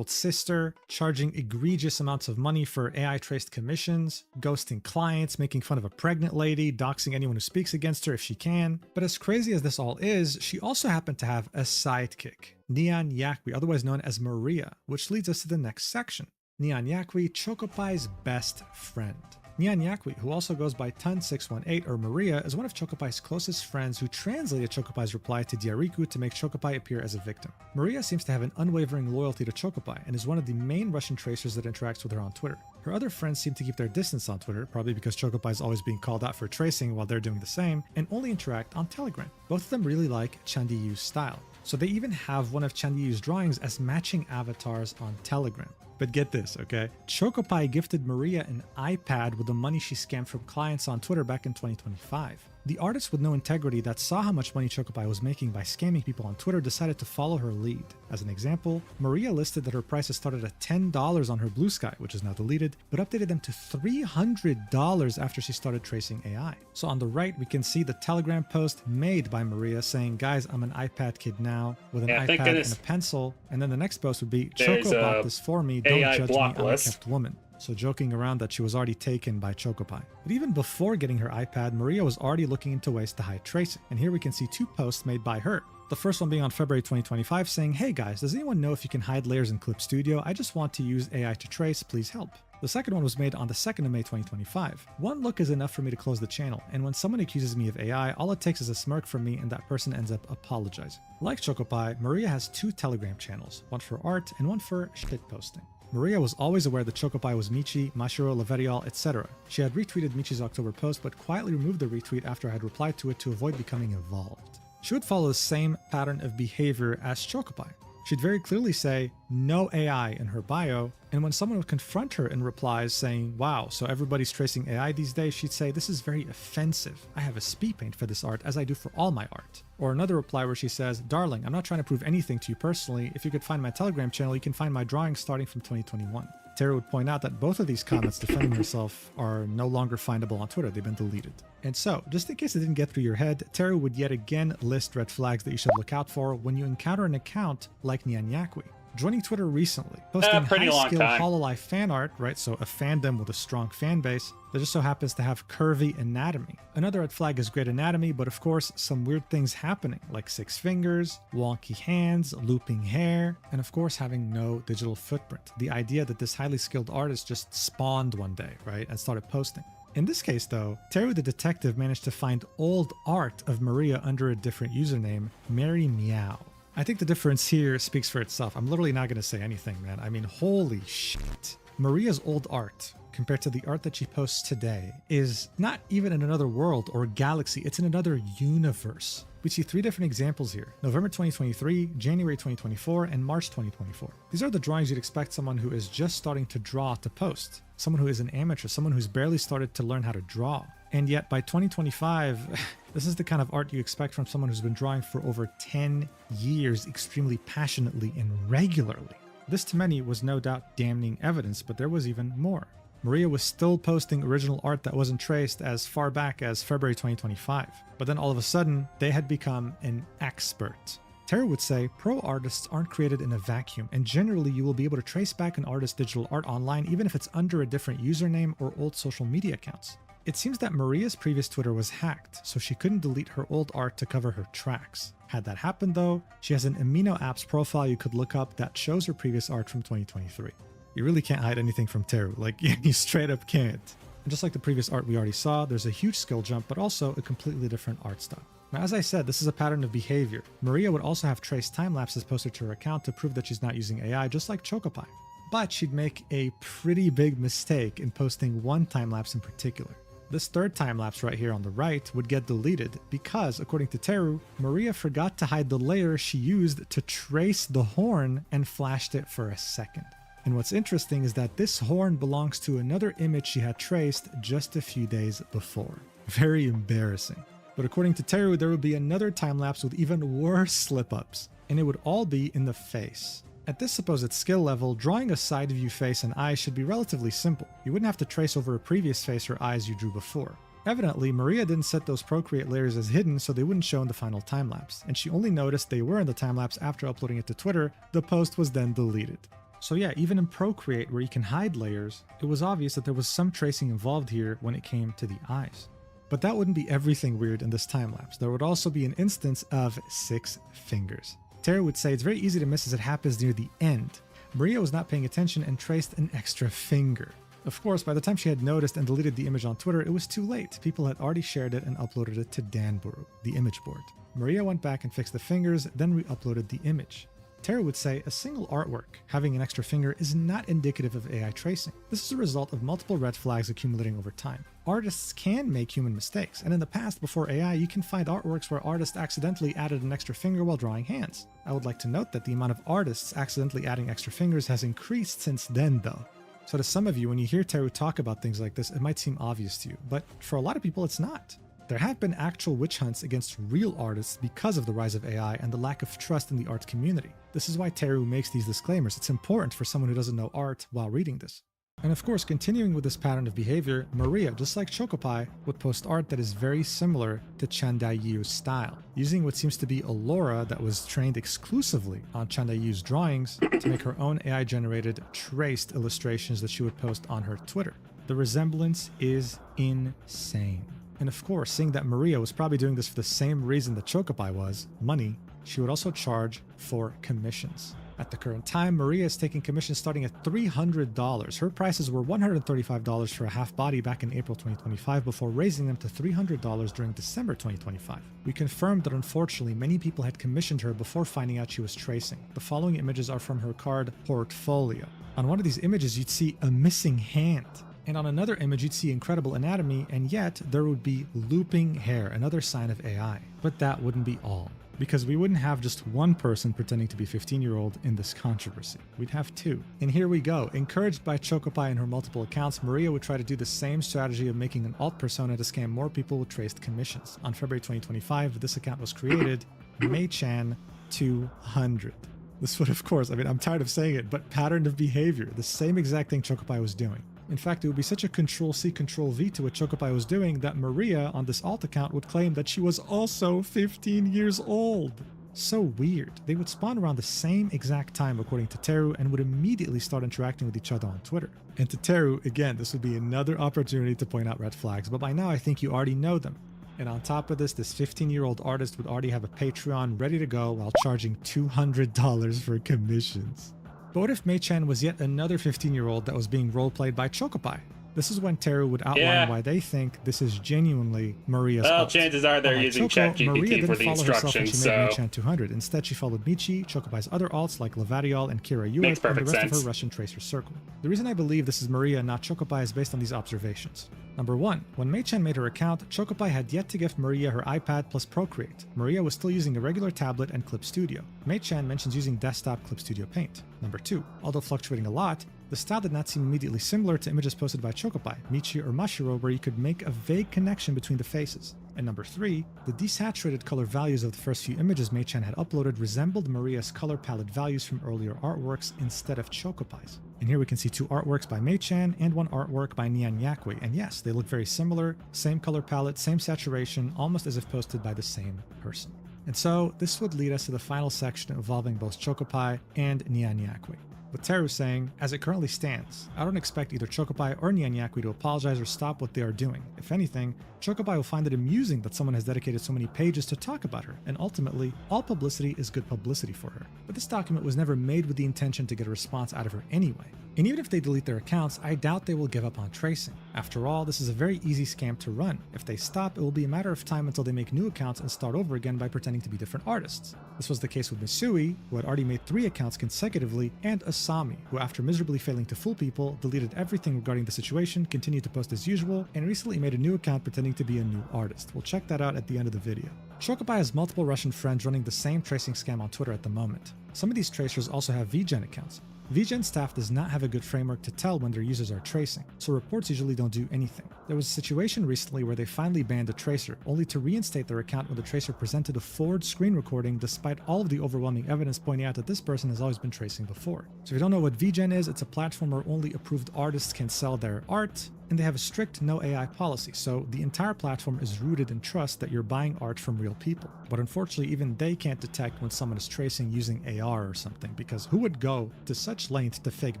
sister, charging egregious amounts of money for AI-traced commissions, ghosting clients, making fun of a pregnant lady, doxing anyone who speaks against her if she can. But as crazy as this all is, she also happened to have a sidekick, Neon Yakwi, otherwise known as Maria, which leads us to the next section. Neon Yakwi, Chocopi's best friend. Neon Yakwi, who also goes by Tun618 or Maria, is one of Chocopi's closest friends who translated Chocopi's reply to Diariku to make Chocopi appear as a victim. Maria seems to have an unwavering loyalty to Chocopi and is one of the main Russian tracers that interacts with her on Twitter. Her other friends seem to keep their distance on Twitter, probably because Chocopi is always being called out for tracing while they're doing the same, and only interact on Telegram. Both of them really like Chandiyu's style, so they even have one of Chandiyu's drawings as matching avatars on Telegram. But get this, okay? Chocopi gifted Maria an iPad with the money she scammed from clients on Twitter back in 2025. The artist with no integrity that saw how much money Chocopi was making by scamming people on Twitter decided to follow her lead. As an example, Maria listed that her prices started at $10 on her Blue Sky, which is now deleted, but updated them to $300 after she started tracing AI. So on the right, we can see the Telegram post made by Maria saying, guys, I'm an iPad kid now, with an iPad and a pencil. And then the next post would be, Choco bought this for me, don't AI judge me, I'm a list. kept woman. So joking around that she was already taken by Chocopi. But even before getting her iPad, Maria was already looking into ways to hide tracing. And here we can see 2 posts made by her. The first one being on February 2025 saying, hey guys, does anyone know if you can hide layers in Clip Studio? I just want to use AI to trace, please help. The second one was made on the 2nd of May 2025. One look is enough for me to close the channel, and when someone accuses me of AI, all it takes is a smirk from me and that person ends up apologizing. Like Chocopi, Maria has 2 Telegram channels, one for art and one for shit posting. Maria was always aware that Chocopi was Michi, Mashiro, Laverial, etc. She had retweeted Michi's October post, but quietly removed the retweet after I had replied to it to avoid becoming involved. She would follow the same pattern of behavior as Chocopi. She'd very clearly say, no AI in her bio, and when someone would confront her in replies saying, wow, so everybody's tracing AI these days, she'd say, this is very offensive. I have a speed paint for this art as I do for all my art. Or another reply where she says, darling, I'm not trying to prove anything to you personally. If you could find my Telegram channel, you can find my drawings starting from 2021. Tara would point out that both of these comments defending herself are no longer findable on Twitter. They've been deleted. And so, just in case it didn't get through your head, Tara would yet again list red flags that you should look out for when you encounter an account like Neon Yakwi. Joining Twitter recently, posting high-skill Hololive fan art, right? So a fandom with a strong fan base that just so happens to have curvy anatomy. Another red flag is great anatomy, but of course, some weird things happening, like 6 fingers, wonky hands, looping hair, and of course, having no digital footprint. The idea that this highly skilled artist just spawned one day, right, and started posting. In this case though, Teru the detective managed to find old art of Maria under a different username, Mary Meow. I think the difference here speaks for itself. I'm literally not going to say anything, man. I mean, holy shit. Maria's old art, compared to the art that she posts today, is not even in another world or galaxy, it's in another universe. We see 3 different examples here: November 2023, January 2024, and March 2024. These are the drawings you'd expect someone who is just starting to draw to post. Someone who is an amateur, someone who's barely started to learn how to draw. And yet by 2025, this is the kind of art you expect from someone who's been drawing for over 10 years extremely passionately and regularly. This to many was no doubt damning evidence, but there was even more. Maria was still posting original art that wasn't traced as far back as February 2025. But then all of a sudden, they had become an expert. Teru would say pro artists aren't created in a vacuum, and generally you will be able to trace back an artist's digital art online even if it's under a different username or old social media accounts. It seems that Maria's previous Twitter was hacked, so she couldn't delete her old art to cover her tracks. Had that happened though, she has an Amino Apps profile you could look up that shows her previous art from 2023. You really can't hide anything from Teru, like you straight up can't. And just like the previous art we already saw, there's a huge skill jump, but also a completely different art style. Now, as I said, this is a pattern of behavior. Maria would also have traced time lapses posted to her account to prove that she's not using AI, just like Chocopie. But she'd make a pretty big mistake in posting one time lapse in particular. This third time lapse right here on the right would get deleted because, according to Teru, Maria forgot to hide the layer she used to trace the horn and flashed it for a second. And what's interesting is that this horn belongs to another image she had traced just a few days before. Very embarrassing. But according to Teru, there would be another time lapse with even worse slip-ups, and it would all be in the face. At this supposed skill level, drawing a side view face and eyes should be relatively simple. You wouldn't have to trace over a previous face or eyes you drew before. Evidently, Maria didn't set those Procreate layers as hidden so they wouldn't show in the final time-lapse, and she only noticed they were in the time-lapse after uploading it to Twitter. The post was then deleted. So yeah, even in Procreate, where you can hide layers, it was obvious that there was some tracing involved here when it came to the eyes. But that wouldn't be everything weird in this time-lapse. There would also be an instance of 6 fingers. Teru would say it's very easy to miss as it happens near the end. Maria was not paying attention and traced an extra finger. Of course, by the time she had noticed and deleted the image on Twitter, it was too late. People had already shared it and uploaded it to Danburu, the image board. Maria went back and fixed the fingers, then re-uploaded the image. Teru would say a single artwork having an extra finger is not indicative of AI tracing. This is a result of multiple red flags accumulating over time. Artists can make human mistakes, and in the past, before AI, you can find artworks where artists accidentally added an extra finger while drawing hands. I would like to note that the amount of artists accidentally adding extra fingers has increased since then though. So to some of you, when you hear Teru talk about things like this, it might seem obvious to you, but for a lot of people it's not. There have been actual witch hunts against real artists because of the rise of AI and the lack of trust in the art community. This is why Teru makes these disclaimers. It's important for someone who doesn't know art while reading this. And of course, continuing with this pattern of behavior, Maria, just like Chocopie, would post art that is very similar to Chandaiyu's style, using what seems to be a Laura that was trained exclusively on Chandaiyu's drawings to make her own AI-generated traced illustrations that she would post on her Twitter. The resemblance is insane. And of course, seeing that Maria was probably doing this for the same reason that Chocopie was, money, she would also charge for commissions. At the current time, Maria is taking commissions starting at $300. Her prices were $135 for a half body back in April 2025 before raising them to $300 during December 2025. We confirmed that unfortunately many people had commissioned her before finding out she was tracing. The following images are from her card portfolio. On one of these images, you'd see a missing hand. And on another image, you'd see incredible anatomy, and yet there would be looping hair, another sign of AI. But that wouldn't be all, because we wouldn't have just one person pretending to be a 15-year-old in this controversy. We'd have 2. And here we go. Encouraged by Chocopie and her multiple accounts, Maria would try to do the same strategy of making an alt persona to scam more people with traced commissions. On February 2025, this account was created, May-chan 200. This would, of course, I'm tired of saying it, but pattern of behavior, the same exact thing Chocopie was doing. In fact, it would be such a Control-C, Control-V to what Chocopie was doing that Maria, on this alt account, would claim that she was also 15 years old. So weird. They would spawn around the same exact time, according to Teru, and would immediately start interacting with each other on Twitter. And to Teru, again, this would be another opportunity to point out red flags, but by now I think you already know them. And on top of this 15-year-old artist would already have a Patreon ready to go while charging $200 for commissions. But what if Mei-chan was yet another 15-year-old that was being roleplayed by Chocopie? This is when Teru would outline why they think this is genuinely Maria's art. Chances are they're Unlike using Choco, Maria ChatGPT for didn't the follow herself when instructions, she made so Mei-chan 200. Instead, she followed Michi, Chocopai's other alts like Lavariol and Kira Ewart, and the perfect rest of sense. her Russian tracer circle. The reason I believe this is Maria and not Chocopai is based on these observations. Number 1. When Mei-chan made her account, Chocopai had yet to gift Maria her iPad plus Procreate. Maria was still using a regular tablet and Clip Studio. Mei-chan mentions using desktop Clip Studio Paint. Number 2. Although fluctuating a lot, the style did not seem immediately similar to images posted by Chocopai, Michi, or Mashiro where you could make a vague connection between the faces. And number 3, the desaturated color values of the first few images Mei-chan had uploaded resembled Maria's color palette values from earlier artworks instead of Chocopai's. And here we can see 2 artworks by Mei-chan and 1 artwork by Nian Yakui, and yes, they look very similar, same color palette, same saturation, almost as if posted by the same person. And so, this would lead us to the final section involving both Chocopai and Nian Yakui. With Teru saying, as it currently stands, I don't expect either Chocopai or Nian Yakui to apologize or stop what they are doing. If anything, Chocopai will find it amusing that someone has dedicated so many pages to talk about her, and ultimately, all publicity is good publicity for her. But this document was never made with the intention to get a response out of her anyway. And even if they delete their accounts, I doubt they will give up on tracing. After all, this is a very easy scam to run. If they stop, it will be a matter of time until they make new accounts and start over again by pretending to be different artists. This was the case with Misui, who had already made 3 accounts consecutively, and Asami, who after miserably failing to fool people, deleted everything regarding the situation, continued to post as usual, and recently made a new account pretending to be a new artist. We'll check that out at the end of the video. Chocopai has multiple Russian friends running the same tracing scam on Twitter at the moment. Some of these tracers also have VGen accounts. VGen staff does not have a good framework to tell when their users are tracing, so reports usually don't do anything. There was a situation recently where they finally banned a tracer, only to reinstate their account when the tracer presented a forward screen recording despite all of the overwhelming evidence pointing out that this person has always been tracing before. So if you don't know what VGen is, it's a platform where only approved artists can sell their art, and they have a strict no AI policy, so the entire platform is rooted in trust that you're buying art from real people. But unfortunately, even they can't detect when someone is tracing using AR or something, because who would go to such length to fake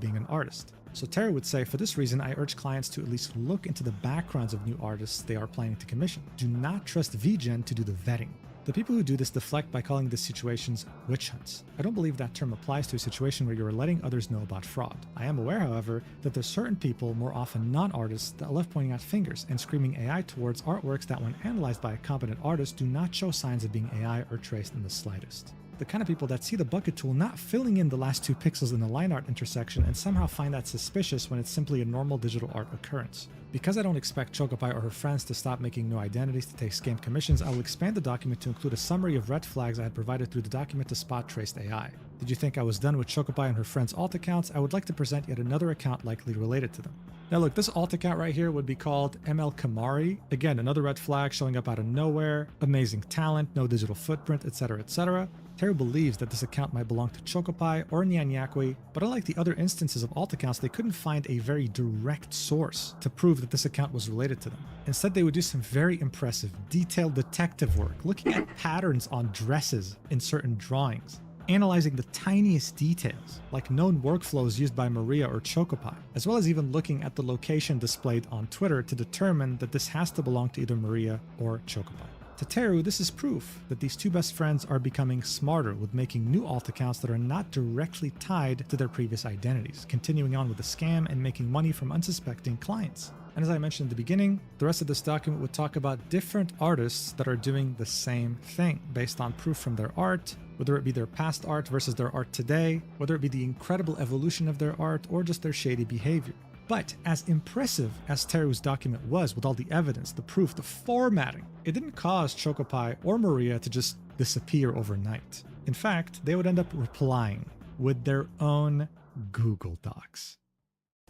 being an artist? So Teru would say, for this reason, I urge clients to at least look into the backgrounds of new artists they are planning to commission. Do not trust VGen to do the vetting. The people who do this deflect by calling these situations witch hunts. I don't believe that term applies to a situation where you are letting others know about fraud. I am aware, however, that there's certain people, more often non-artists, that love pointing out fingers and screaming AI towards artworks that when analyzed by a competent artist do not show signs of being AI or traced in the slightest. The kind of people that see the bucket tool not filling in the last 2 pixels in the line art intersection and somehow find that suspicious when it's simply a normal digital art occurrence. Because I don't expect Chocopai or her friends to stop making new identities to take scam commissions, I will expand the document to include a summary of red flags I had provided through the document to spot traced AI. Did you think I was done with Chocopai and her friends' alt accounts? I would like to present yet another account likely related to them. Now look, this alt account right here would be called ML Kamari. Again, another red flag showing up out of nowhere, amazing talent, no digital footprint, etc, etc. Teru believes that this account might belong to Chocopai or Nian Yakui, but unlike the other instances of alt accounts, they couldn't find a very direct source to prove that this account was related to them. Instead, they would do some very impressive, detailed detective work, looking at patterns on dresses in certain drawings, analyzing the tiniest details, like known workflows used by Maria or Chocopai, as well as even looking at the location displayed on Twitter to determine that this has to belong to either Maria or Chocopai. To Teru, this is proof that these 2 best friends are becoming smarter with making new alt accounts that are not directly tied to their previous identities, continuing on with the scam and making money from unsuspecting clients. And as I mentioned in the beginning, the rest of this document would talk about different artists that are doing the same thing based on proof from their art, whether it be their past art versus their art today, whether it be the incredible evolution of their art or just their shady behavior. But as impressive as Teru's document was with all the evidence, the proof, the formatting, it didn't cause Chocopai or Maria to just disappear overnight. In fact, they would end up replying with their own Google Docs.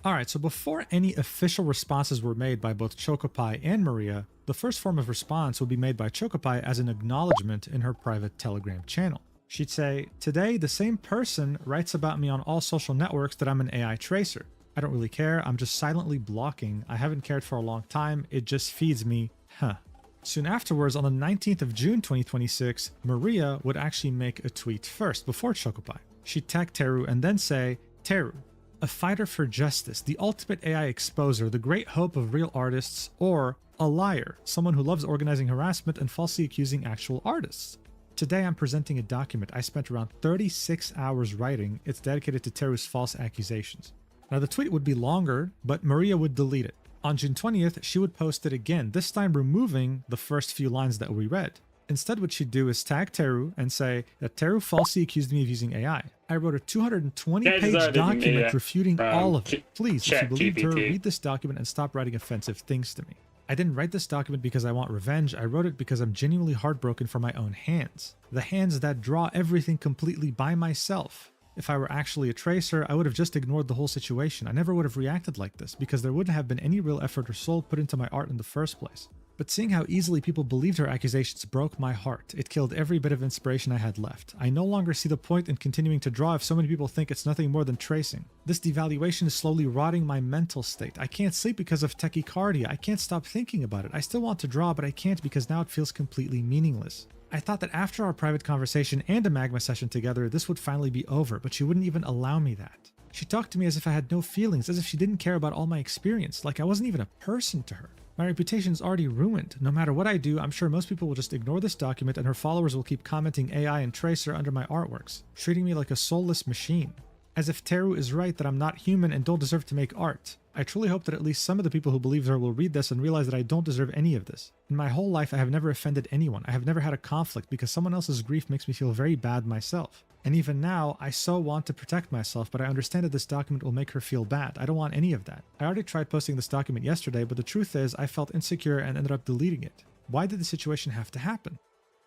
Alright, so before any official responses were made by both Chocopai and Maria, the first form of response would be made by Chocopai as an acknowledgement in her private Telegram channel. She'd say, "Today, the same person writes about me on all social networks that I'm an AI tracer. I don't really care, I'm just silently blocking. I haven't cared for a long time, it just feeds me, huh." Soon afterwards, on the 19th of June 2026, Maria would actually make a tweet first, before Chocopai. She'd tag Teru and then say, "Teru, a fighter for justice, the ultimate AI exposer, the great hope of real artists, or a liar, someone who loves organizing harassment and falsely accusing actual artists. Today I'm presenting a document I spent around 36 hours writing. It's dedicated to Teru's false accusations." Now the tweet would be longer, but Maria would delete it. On June 20th, she would post it again, this time removing the first few lines that we read. Instead, what she'd do is tag Teru and say that Teru falsely accused me of using AI. I wrote a 220-page document refuting all of it. Please, if you believed her, read this document and stop writing offensive things to me. I didn't write this document because I want revenge. I wrote it because I'm genuinely heartbroken for my own hands. The hands that draw everything completely by myself. If I were actually a tracer, I would have just ignored the whole situation. I never would have reacted like this because there wouldn't have been any real effort or soul put into my art in the first place. But seeing how easily people believed her accusations broke my heart. It killed every bit of inspiration I had left. I no longer see the point in continuing to draw if so many people think it's nothing more than tracing. This devaluation is slowly rotting my mental state. I can't sleep because of tachycardia. I can't stop thinking about it. I still want to draw, but I can't because now it feels completely meaningless. I thought that after our private conversation and a magma session together, this would finally be over, but she wouldn't even allow me that. She talked to me as if I had no feelings, as if she didn't care about all my experience, like I wasn't even a person to her. My reputation is already ruined. No matter what I do, I'm sure most people will just ignore this document and her followers will keep commenting AI and Tracer under my artworks, treating me like a soulless machine. As if Teru is right that I'm not human and don't deserve to make art. I truly hope that at least some of the people who believe her will read this and realize that I don't deserve any of this. In my whole life, I have never offended anyone. I have never had a conflict because someone else's grief makes me feel very bad myself. And even now, I so want to protect myself, but I understand that this document will make her feel bad. I don't want any of that. I already tried posting this document yesterday, but the truth is I felt insecure and ended up deleting it. Why did the situation have to happen?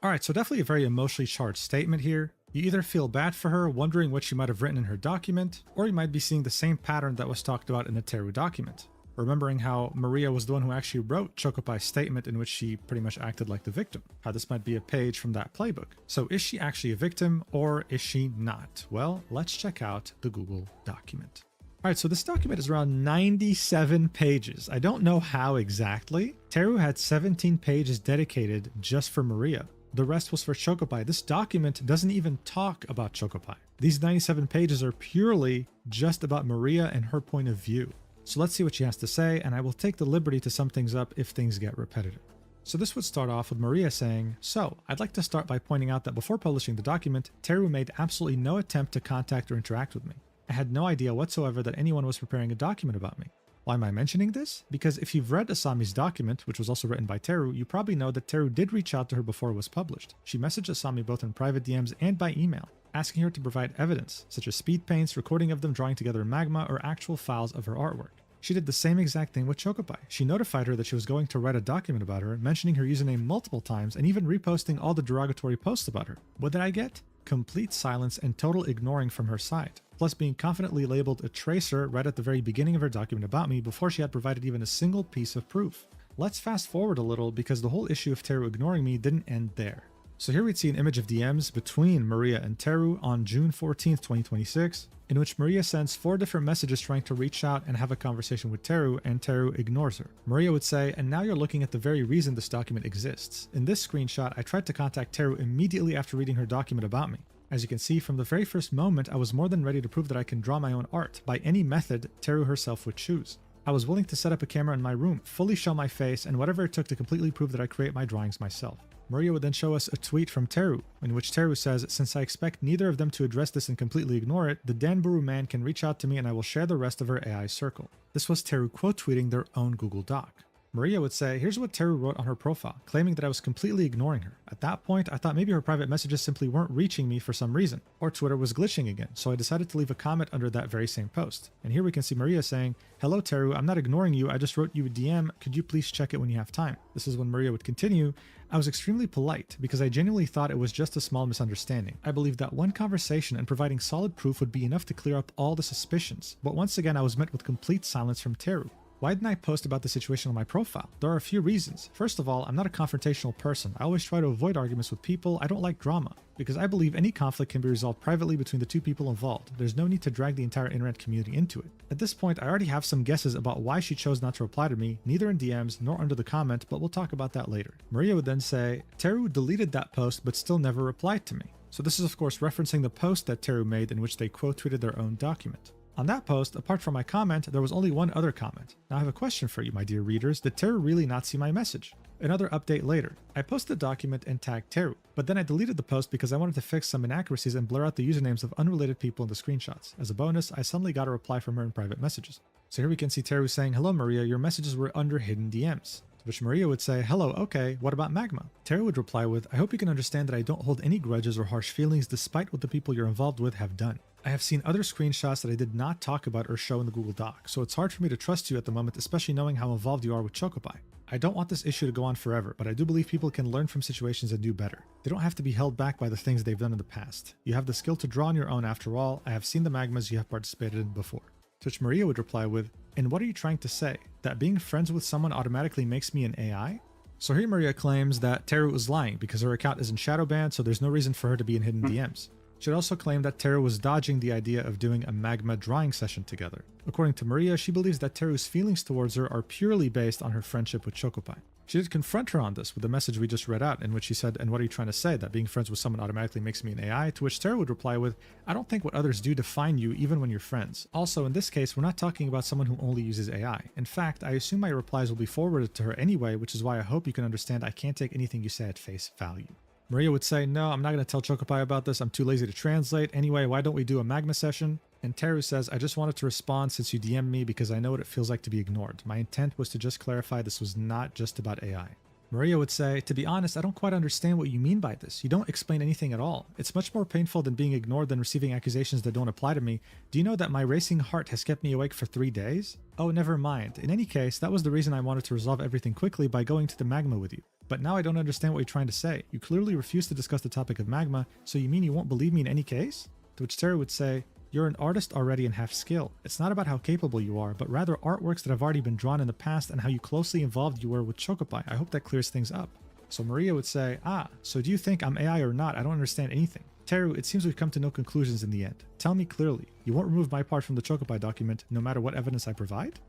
Alright, so definitely a very emotionally charged statement here. You either feel bad for her, wondering what she might have written in her document, or you might be seeing the same pattern that was talked about in the Teru document. Remembering how Maria was the one who actually wrote Chocopai's statement in which she pretty much acted like the victim. How this might be a page from that playbook. So is she actually a victim, or is she not? Well, let's check out the Google document. Alright, so this document is around 97 pages. I don't know how exactly. Teru had 17 pages dedicated just for Maria. The rest was for Chocopai. This document doesn't even talk about Chocopai. These 97 pages are purely just about Maria and her point of view. So let's see what she has to say, and I will take the liberty to sum things up if things get repetitive. So this would start off with Maria saying, "So, I'd like to start by pointing out that before publishing the document, Teru made absolutely no attempt to contact or interact with me. I had no idea whatsoever that anyone was preparing a document about me. Why am I mentioning this? Because if you've read Asami's document, which was also written by Teru, you probably know that Teru did reach out to her before it was published. She messaged Asami both in private DMs and by email, asking her to provide evidence, such as speed paints, recording of them drawing together in magma, or actual files of her artwork. She did the same exact thing with Chocopai. She notified her that she was going to write a document about her, mentioning her username multiple times and even reposting all the derogatory posts about her. What did I get? Complete silence and total ignoring from her side, plus being confidently labeled a tracer right at the very beginning of her document about me before she had provided even a single piece of proof. Let's fast forward a little because the whole issue of Teru ignoring me didn't end there. So here we'd see an image of DMs between Maria and Teru on June 14th, 2026, in which Maria sends 4 different messages trying to reach out and have a conversation with Teru, and Teru ignores her. Maria would say, "And now you're looking at the very reason this document exists. In this screenshot, I tried to contact Teru immediately after reading her document about me. As you can see, from the very first moment, I was more than ready to prove that I can draw my own art, by any method Teru herself would choose. I was willing to set up a camera in my room, fully show my face, and whatever it took to completely prove that I create my drawings myself." Maria would then show us a tweet from Teru, in which Teru says, "Since I expect neither of them to address this and completely ignore it, the Danburu man can reach out to me and I will share the rest of her AI circle." This was Teru quote tweeting their own Google Doc. Maria would say, "Here's what Teru wrote on her profile, claiming that I was completely ignoring her. At that point, I thought maybe her private messages simply weren't reaching me for some reason, or Twitter was glitching again, so I decided to leave a comment under that very same post." And here we can see Maria saying, "Hello Teru, I'm not ignoring you, I just wrote you a DM, could you please check it when you have time?" This is when Maria would continue, "I was extremely polite because I genuinely thought it was just a small misunderstanding. I believed that one conversation and providing solid proof would be enough to clear up all the suspicions, but once again I was met with complete silence from Teru. Why didn't I post about the situation on my profile? There are a few reasons. First of all, I'm not a confrontational person. I always try to avoid arguments with people. I don't like drama, because I believe any conflict can be resolved privately between the two people involved. There's no need to drag the entire internet community into it. At this point, I already have some guesses about why she chose not to reply to me, neither in DMs nor under the comment, but we'll talk about that later." Maria would then say, "Teru deleted that post but still never replied to me." So this is of course referencing the post that Teru made in which they quote tweeted their own document. On that post, apart from my comment, there was only one other comment. Now I have a question for you, my dear readers. Did Teru really not see my message? Another update later. I posted the document and tagged Teru, but then I deleted the post because I wanted to fix some inaccuracies and blur out the usernames of unrelated people in the screenshots. As a bonus, I suddenly got a reply from her in private messages. So here we can see Teru saying, "Hello Maria, your messages were under hidden DMs." To which Maria would say, "Hello, okay, what about magma?" Teru would reply with, "I hope you can understand that I don't hold any grudges or harsh feelings despite what the people you're involved with have done. I have seen other screenshots that I did not talk about or show in the Google Doc, so it's hard for me to trust you at the moment, especially knowing how involved you are with Chocopi. I don't want this issue to go on forever, but I do believe people can learn from situations and do better. They don't have to be held back by the things they've done in the past. You have the skill to draw on your own after all. I have seen the magmas you have participated in before." To which Maria would reply with, "And what are you trying to say? That being friends with someone automatically makes me an AI?" So here Maria claims that Teru was lying because her account isn't shadow banned, so there's no reason for her to be in hidden DMs. She also claimed that Teru was dodging the idea of doing a magma drawing session together. According to Maria, she believes that Teru's feelings towards her are purely based on her friendship with Chocopi. She did confront her on this with the message we just read out, in which she said, "And what are you trying to say? That being friends with someone automatically makes me an AI?" To which Teru would reply with, "I don't think what others do define you even when you're friends. Also, in this case, we're not talking about someone who only uses AI. In fact, I assume my replies will be forwarded to her anyway, which is why I hope you can understand I can't take anything you say at face value." Maria would say, "No, I'm not going to tell Chocopi about this. I'm too lazy to translate. Anyway, why don't we do a magma session?" And Teru says, "I just wanted to respond since you DM'd me because I know what it feels like to be ignored. My intent was to just clarify this was not just about AI." Maria would say, "To be honest, I don't quite understand what you mean by this. You don't explain anything at all. It's much more painful than being ignored than receiving accusations that don't apply to me. Do you know that my racing heart has kept me awake for 3 days? Oh, never mind. In any case, that was the reason I wanted to resolve everything quickly by going to the magma with you. But now I don't understand what you're trying to say. You clearly refuse to discuss the topic of magma, so you mean you won't believe me in any case?" To which Teru would say, "You're an artist already and have skill. It's not about how capable you are, but rather artworks that have already been drawn in the past and how you closely involved you were with Chocopi. I hope that clears things up." So Maria would say, "So do you think I'm AI or not? I don't understand anything. Teru, it seems we've come to no conclusions in the end. Tell me clearly, you won't remove my part from the Chocopi document no matter what evidence I provide?"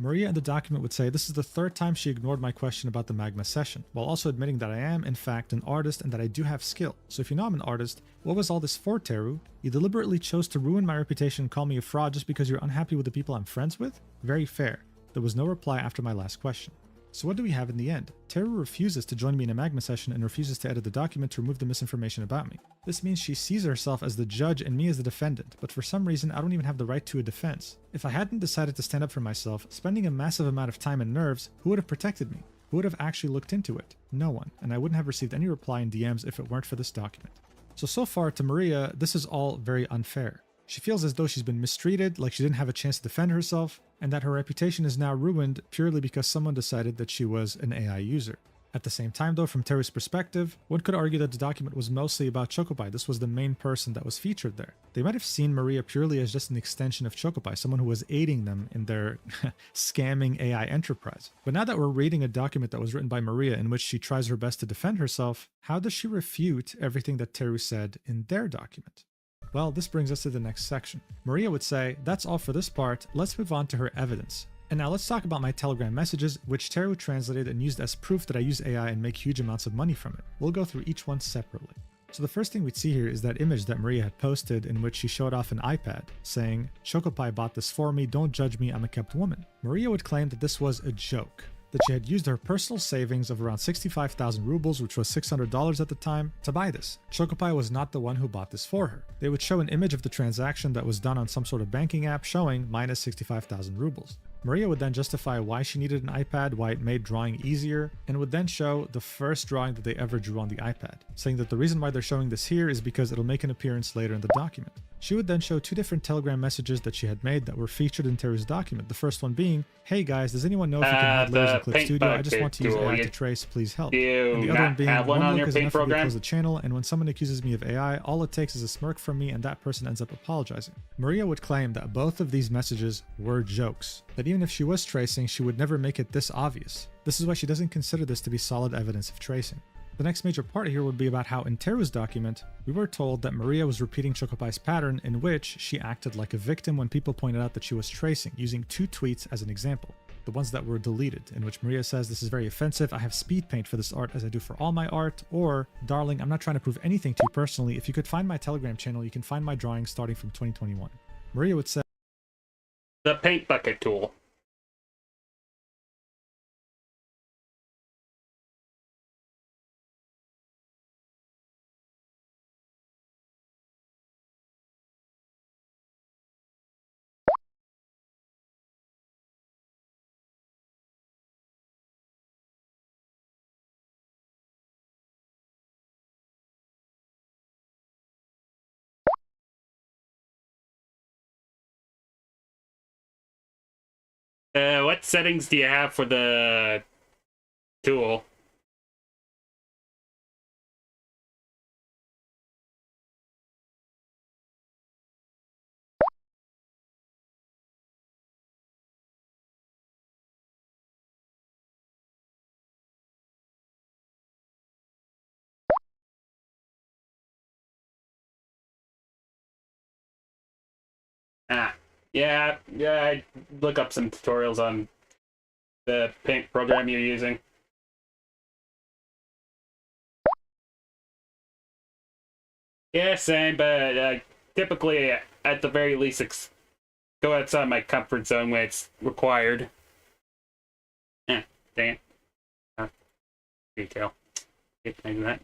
Maria in the document would say this is the 3rd time she ignored my question about the magma session, while also admitting that I am, in fact, an artist and that I do have skill. So if you know I'm an artist, what was all this for, Teru? You deliberately chose to ruin my reputation and call me a fraud just because you're unhappy with the people I'm friends with? Very fair. There was no reply after my last question. So what do we have in the end? Teru refuses to join me in a magma session and refuses to edit the document to remove the misinformation about me. This means she sees herself as the judge and me as the defendant, but for some reason I don't even have the right to a defense. If I hadn't decided to stand up for myself, spending a massive amount of time and nerves, who would have protected me? Who would have actually looked into it? No one, and I wouldn't have received any reply in DMs if it weren't for this document. So far to Maria, this is all very unfair. She feels as though she's been mistreated, like she didn't have a chance to defend herself, and that her reputation is now ruined purely because someone decided that she was an AI user. At the same time though, from Teru's perspective, one could argue that the document was mostly about Chocopi. This was the main person that was featured there. They might have seen Maria purely as just an extension of Chocopi, someone who was aiding them in their scamming AI enterprise. But now that we're reading a document that was written by Maria in which she tries her best to defend herself, how does she refute everything that Teru said in their document? Well, this brings us to the next section. Maria would say, "That's all for this part, let's move on to her evidence. And now let's talk about my Telegram messages, which Teru translated and used as proof that I use AI and make huge amounts of money from it. We'll go through each one separately." So the first thing we'd see here is that image that Maria had posted in which she showed off an iPad, saying, "Chocopi bought this for me, don't judge me, I'm a kept woman." Maria would claim that this was a joke, that she had used her personal savings of around 65,000 rubles, which was $600 at the time, to buy this. Chocopi was not the one who bought this for her. They would show an image of the transaction that was done on some sort of banking app showing minus 65,000 rubles. Maria would then justify why she needed an iPad, why it made drawing easier, and would then show the first drawing that they ever drew on the iPad, saying that the reason why they're showing this here is because it'll make an appearance later in the document. She would then show 2 different Telegram messages that she had made that were featured in Teru's document. The first one being, "Hey guys, does anyone know if you can hide layers in Clip Studio? I just want to use AI to trace, please help." And the other one being, "One look is enough for me to close the channel, and when someone accuses me of AI, all it takes is a smirk from me and that person ends up apologizing." Maria would claim that both of these messages were jokes, that even if she was tracing, she would never make it this obvious. This is why she doesn't consider this to be solid evidence of tracing. The next major part here would be about how in Teru's document, we were told that Maria was repeating Chocopi's pattern in which she acted like a victim when people pointed out that she was tracing, using 2 tweets as an example. The ones that were deleted, in which Maria says, "This is very offensive, I have speed paint for this art as I do for all my art," or, "Darling, I'm not trying to prove anything to you personally, if you could find my Telegram channel, you can find my drawings starting from 2021. Maria would say, The paint bucket tool. what settings do you have for the tool? Ah, yeah, I look up some tutorials on the paint program you're using. Yeah, same, but typically, at the very least, go outside my comfort zone when it's required. Eh, dang it. Detail. Keep thinking that.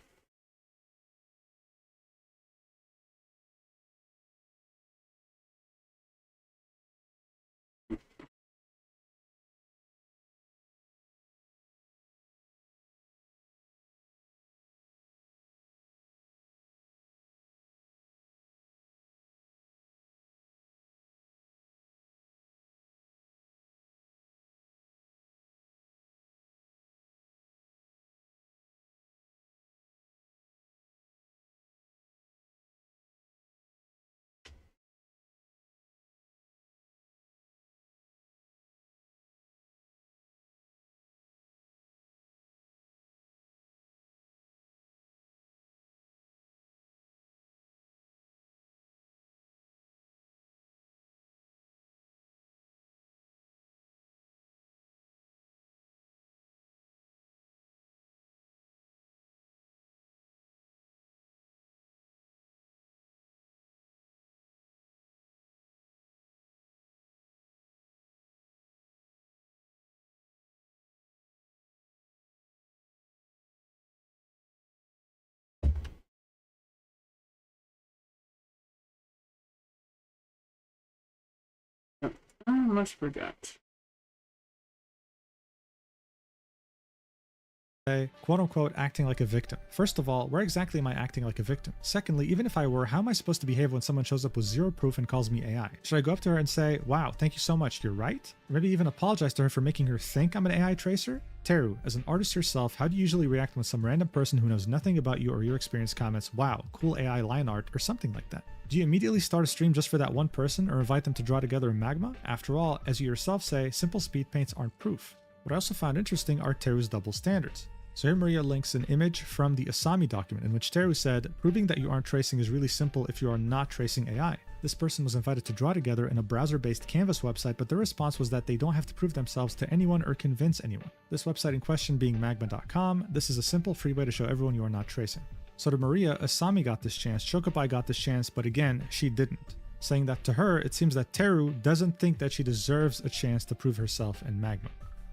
I almost forgot. Quote unquote acting like a victim. First of all, where exactly am I acting like a victim? Secondly, even if I were, how am I supposed to behave when someone shows up with zero proof and calls me AI? Should I go up to her and say, wow, thank you so much, you're right? Or maybe even apologize to her for making her think I'm an AI tracer? Teru, as an artist yourself, how do you usually react when some random person who knows nothing about you or your experience comments, wow, cool AI line art, or something like that? Do you immediately start a stream just for that one person or invite them to draw together in magma? After all, as you yourself say, simple speed paints aren't proof. What I also found interesting are Teru's double standards. So here Maria links an image from the Asami document in which Teru said, proving that you aren't tracing is really simple if you are not tracing AI. This person was invited to draw together in a browser-based Canvas website, but their response was that they don't have to prove themselves to anyone or convince anyone. This website in question being magma.com, this is a simple free way to show everyone you are not tracing. So to Maria, Asami got this chance, Chocopi got this chance, but again, she didn't. Saying that to her, it seems that Teru doesn't think that she deserves a chance to prove herself in Magma.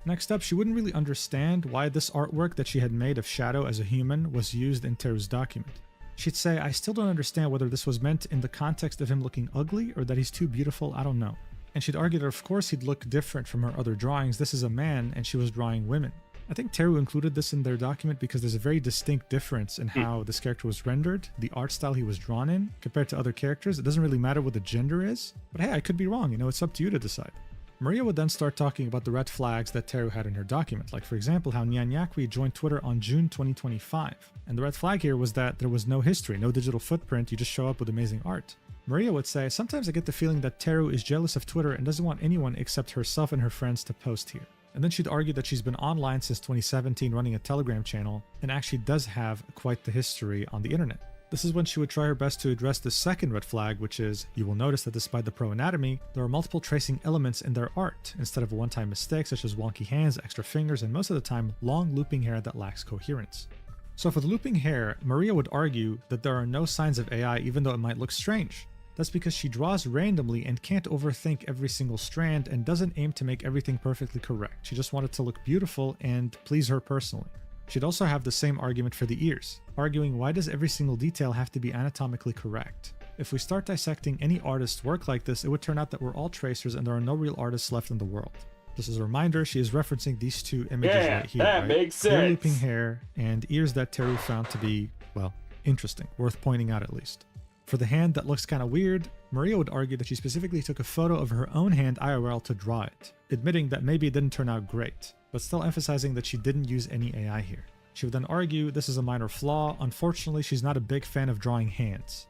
Next up, she wouldn't really understand why this artwork that she had made of Shadow as a human was used in Teru's document. She'd say, I still don't understand whether this was meant in the context of him looking ugly or that he's too beautiful, I don't know. And she'd argue that of course he'd look different from her other drawings, this is a man and she was drawing women. I think Teru included this in their document because there's a very distinct difference in how this character was rendered, the art style he was drawn in, compared to other characters. It doesn't really matter what the gender is, but hey, I could be wrong, it's up to you to decide. Maria would then start talking about the red flags that Teru had in her document, like for example how Nyanyakwi joined Twitter on June 2025. And the red flag here was that there was no history, no digital footprint, you just show up with amazing art. Maria would say, sometimes I get the feeling that Teru is jealous of Twitter and doesn't want anyone except herself and her friends to post here. And then she'd argue that she's been online since 2017 running a Telegram channel and actually does have quite the history on the internet. This is when she would try her best to address the second red flag, which is, you will notice that despite the pro anatomy, there are multiple tracing elements in their art, instead of a one-time mistake such as wonky hands, extra fingers, and most of the time, long looping hair that lacks coherence. So for the looping hair, Maria would argue that there are no signs of AI even though it might look strange. That's because she draws randomly and can't overthink every single strand and doesn't aim to make everything perfectly correct. She just wanted to look beautiful and please her personally. She'd also have the same argument for the ears, arguing why does every single detail have to be anatomically correct? If we start dissecting any artist's work like this, it would turn out that we're all tracers and there are no real artists left in the world. Just as a reminder, she is referencing these two images right here. That makes sense. Clear looping hair and ears that Teru found to be, well, interesting, worth pointing out at least. For the hand that looks kind of weird, Maria would argue that she specifically took a photo of her own hand IRL to draw it, admitting that maybe it didn't turn out great, but still emphasizing that she didn't use any AI here. She would then argue this is a minor flaw. Unfortunately, she's not a big fan of drawing hands.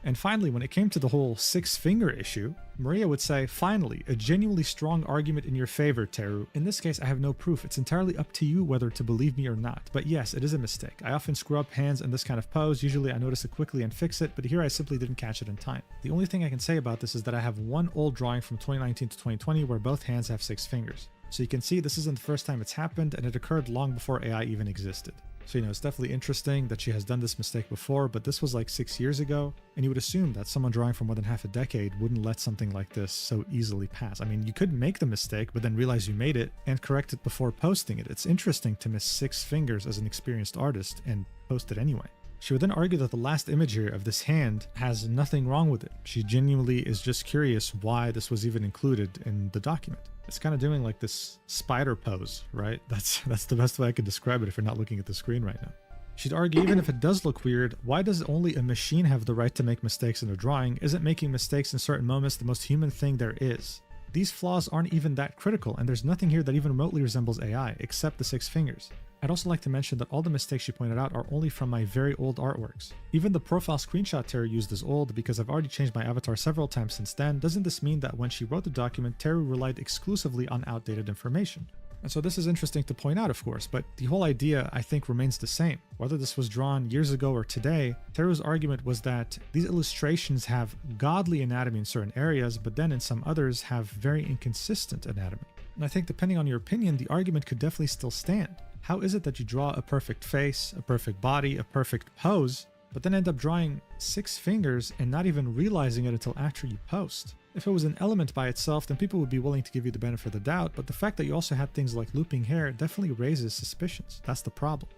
And finally, when it came to the whole 6-finger issue, Maria would say, finally, a genuinely strong argument in your favor, Teru. In this case, I have no proof. It's entirely up to you whether to believe me or not. But yes, it is a mistake. I often screw up hands in this kind of pose. Usually I notice it quickly and fix it, but here I simply didn't catch it in time. The only thing I can say about this is that I have one old drawing from 2019 to 2020 where both hands have 6 fingers. So you can see this isn't the first time it's happened, and it occurred long before AI even existed. So, it's definitely interesting that she has done this mistake before, but this was like 6 years ago, and you would assume that someone drawing for more than half a decade wouldn't let something like this so easily pass. I mean, you could make the mistake, but then realize you made it and correct it before posting it. It's interesting to miss 6 fingers as an experienced artist and post it anyway. She would then argue that the last image here of this hand has nothing wrong with it. She genuinely is just curious why this was even included in the document. It's kind of doing like this spider pose, right? That's the best way I could describe it if you're not looking at the screen right now. She'd argue even if it does look weird, why does only a machine have the right to make mistakes in a drawing? Isn't making mistakes in certain moments the most human thing there is? These flaws aren't even that critical, and there's nothing here that even remotely resembles AI, except the 6 fingers. I'd also like to mention that all the mistakes she pointed out are only from my very old artworks. Even the profile screenshot Teru used is old because I've already changed my avatar several times since then. Doesn't this mean that when she wrote the document, Teru relied exclusively on outdated information? And so this is interesting to point out, of course, but the whole idea, I think, remains the same. Whether this was drawn years ago or today, Teru's argument was that these illustrations have godly anatomy in certain areas, but then in some others have very inconsistent anatomy. And I think depending on your opinion, the argument could definitely still stand. How is it that you draw a perfect face, a perfect body, a perfect pose, but then end up drawing 6 fingers and not even realizing it until after you post? If it was an element by itself, then people would be willing to give you the benefit of the doubt, but the fact that you also had things like looping hair definitely raises suspicions. That's the problem.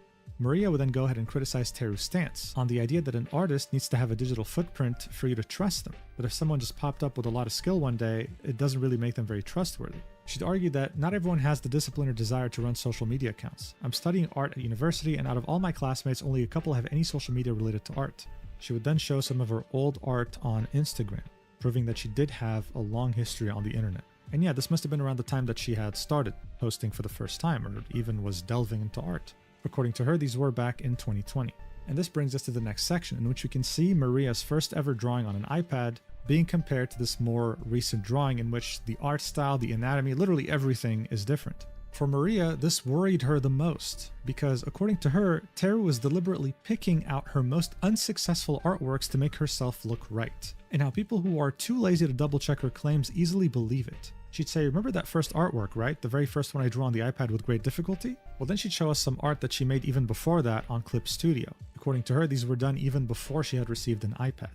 Maria would then go ahead and criticize Teru's stance on the idea that an artist needs to have a digital footprint for you to trust them. But if someone just popped up with a lot of skill one day, it doesn't really make them very trustworthy. She'd argue that not everyone has the discipline or desire to run social media accounts. I'm studying art at university, and out of all my classmates, only a couple have any social media related to art. She would then show some of her old art on Instagram, proving that she did have a long history on the internet. And yeah, this must have been around the time that she had started posting for the first time, or even was delving into art. According to her, these were back in 2020. And this brings us to the next section, in which we can see Maria's first ever drawing on an iPad being compared to this more recent drawing in which the art style, the anatomy, literally everything is different. For Maria, this worried her the most, because according to her, Teru was deliberately picking out her most unsuccessful artworks to make herself look right, and how people who are too lazy to double check her claims easily believe it. She'd say, remember that first artwork, right? The very first one I drew on the iPad with great difficulty? Well, then she'd show us some art that she made even before that on Clip Studio. According to her, these were done even before she had received an iPad.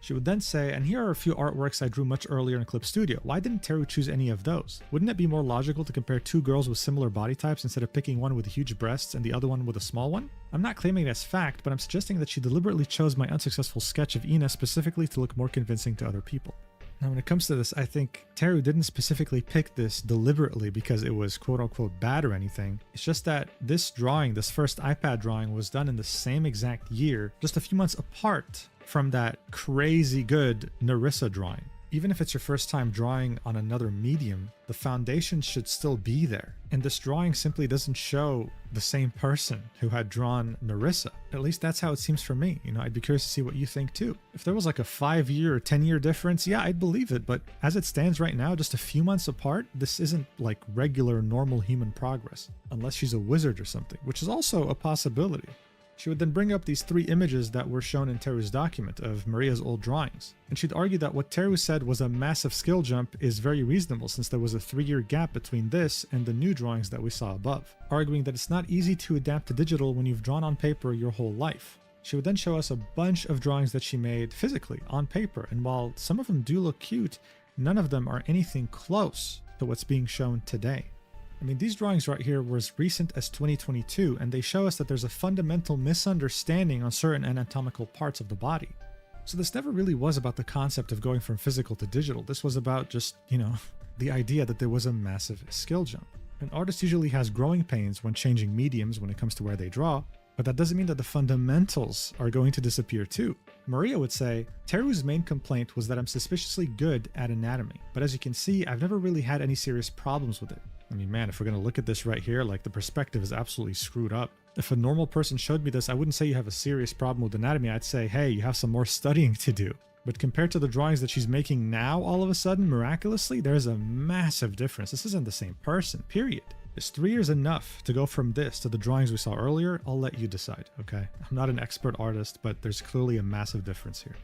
She would then say, and here are a few artworks I drew much earlier in Clip Studio. Why didn't Teru choose any of those? Wouldn't it be more logical to compare 2 girls with similar body types instead of picking one with huge breasts and the other one with a small one? I'm not claiming it as fact, but I'm suggesting that she deliberately chose my unsuccessful sketch of Ina specifically to look more convincing to other people. Now, when it comes to this, I think Teru didn't specifically pick this deliberately because it was quote-unquote bad or anything. It's just that this drawing, this first iPad drawing, was done in the same exact year, just a few months apart from that crazy good Narissa drawing. Even if it's your first time drawing on another medium, the foundation should still be there. And this drawing simply doesn't show the same person who had drawn Narissa. At least that's how it seems for me. I'd be curious to see what you think too. If there was like a 5-year or 10-year difference, yeah, I'd believe it. But as it stands right now, just a few months apart, this isn't like regular, normal human progress. Unless she's a wizard or something, which is also a possibility. She would then bring up these 3 images that were shown in Teru's document of Maria's old drawings. And she'd argue that what Teru said was a massive skill jump is very reasonable since there was a 3-year gap between this and the new drawings that we saw above, arguing that it's not easy to adapt to digital when you've drawn on paper your whole life. She would then show us a bunch of drawings that she made physically on paper, and while some of them do look cute, none of them are anything close to what's being shown today. I mean, these drawings right here were as recent as 2022, and they show us that there's a fundamental misunderstanding on certain anatomical parts of the body. So this never really was about the concept of going from physical to digital. This was about just, the idea that there was a massive skill jump. An artist usually has growing pains when changing mediums when it comes to where they draw, but that doesn't mean that the fundamentals are going to disappear too. Maria would say, Teru's main complaint was that I'm suspiciously good at anatomy, but as you can see, I've never really had any serious problems with it. I mean, man, if we're going to look at this right here, like the perspective is absolutely screwed up. If a normal person showed me this, I wouldn't say you have a serious problem with anatomy. I'd say, hey, you have some more studying to do. But compared to the drawings that she's making now, all of a sudden, miraculously, there's a massive difference. This isn't the same person, period. Is 3 years enough to go from this to the drawings we saw earlier? I'll let you decide, okay? I'm not an expert artist, but there's clearly a massive difference here.